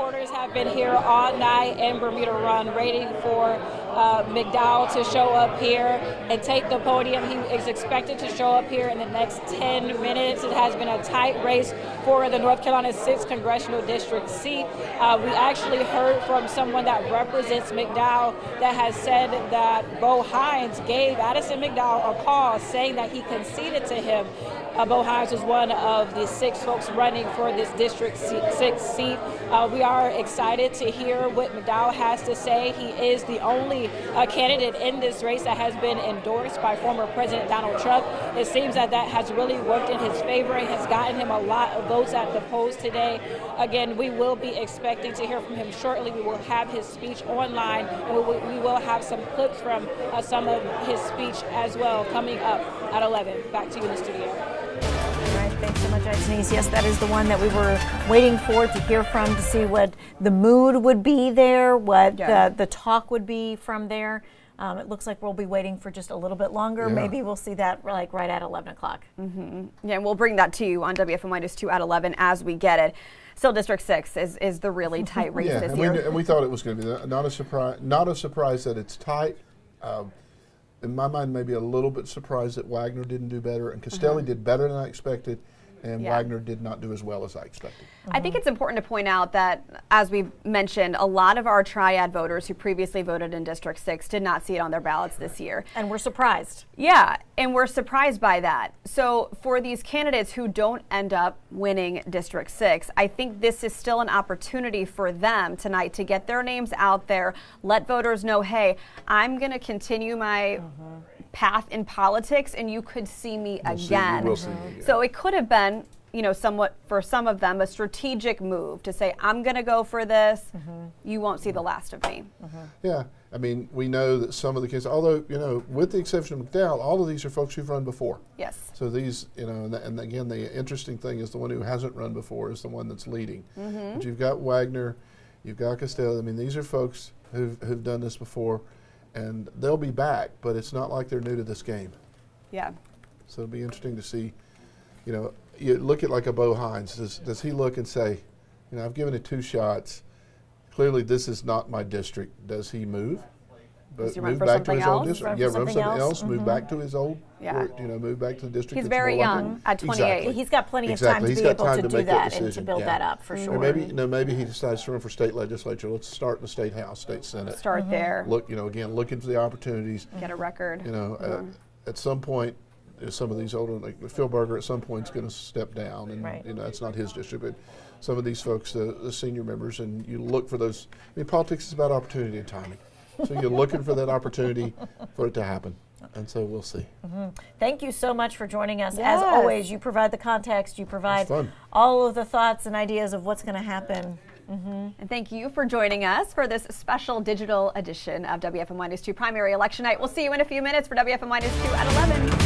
supporters have been here all night in Bermuda Run waiting for McDowell to show up here and take the podium. He is expected to show up here in the next 10 minutes. It has been a tight race for the North Carolina 6th Congressional District seat. We actually heard from someone that represents McDowell that has said that Bo Hines gave Addison McDowell a call saying that he conceded to him. Bo Hines is one of the 6 folks running for this District 6 seat. We are excited to hear what McDowell has to say. He is the only candidate in this race that has been endorsed by former President Donald Trump. It seems that that has really worked in his favor and has gotten him a lot of votes at the polls today. Again, we will be expecting to hear from him shortly. We will have his speech online, and we will have some clips from some of his speech as well coming up at 11. Back to you in the studio. All right, thanks so much, Denise. Yes, that is the one that we were waiting for to hear from, to see what the mood would be there, what the talk would be from there. It looks like we'll be waiting for just a little bit longer. Yeah. Maybe we'll see that like right at 11 o'clock. Yeah, and we'll bring that to you on WFMY News 2 at 11 as we get it. Still, District 6 is the really tight race this year. And we thought it was going to be not a surprise that it's tight. In my mind, maybe a little bit surprised that Wagner didn't do better, and Castelli did better than I expected, and Wagner did not do as well as I expected. I think it's important to point out that, as we mentioned, a lot of our triad voters who previously voted in District 6 did not see it on their ballots this year. And we're surprised. Yeah, and we're surprised by that. So for these candidates who don't end up winning District 6, I think this is still an opportunity for them tonight to get their names out there, let voters know, hey, I'm going to continue my path in politics, and you could see me again. We'll see me again. So it could have been, somewhat for some of them, a strategic move to say, I'm going to go for this. You won't see the last of me. Yeah, I mean, we know that some of the kids, although, with the exception of McDowell, all of these are folks who've run before. Yes. So these, and again, the interesting thing is the one who hasn't run before is the one that's leading. But you've got Wagner, you've got Castelli. I mean, these are folks who've done this before, and they'll be back, but it's not like they're new to this game. Yeah. So it'll be interesting to see, you look at like a Bo Hines, does he look and say, I've given it 2 shots. Clearly this is not my district. Does he move? Does he move run for back to something his old else? district. Run Yeah, for run something something else. else, move back to his old, Yeah. move back to the district. He's that's very more like young him. at 28. Exactly. He's got plenty of Exactly. time to He's be got able time to to do make that and to decision. build Yeah. that up for sure. Or maybe he decides to run for state legislature. Let's start in the state house, state senate. Start there. Look, again, looking for the opportunities. Get a record. At some point, some of these older, like Phil Berger, at some point is going to step down, and Right. That's not his district. But some of these folks, the senior members, and you look for those. I mean, politics is about opportunity and timing. So you're looking for that opportunity for it to happen, and so we'll see. Thank you so much for joining us. Yes. As always, you provide the context, you provide fun. all of the thoughts and ideas of what's going to happen. And thank you for joining us for this special digital edition of WFMY News 2 Primary Election Night. We'll see you in a few minutes for WFMY News 2 at 11.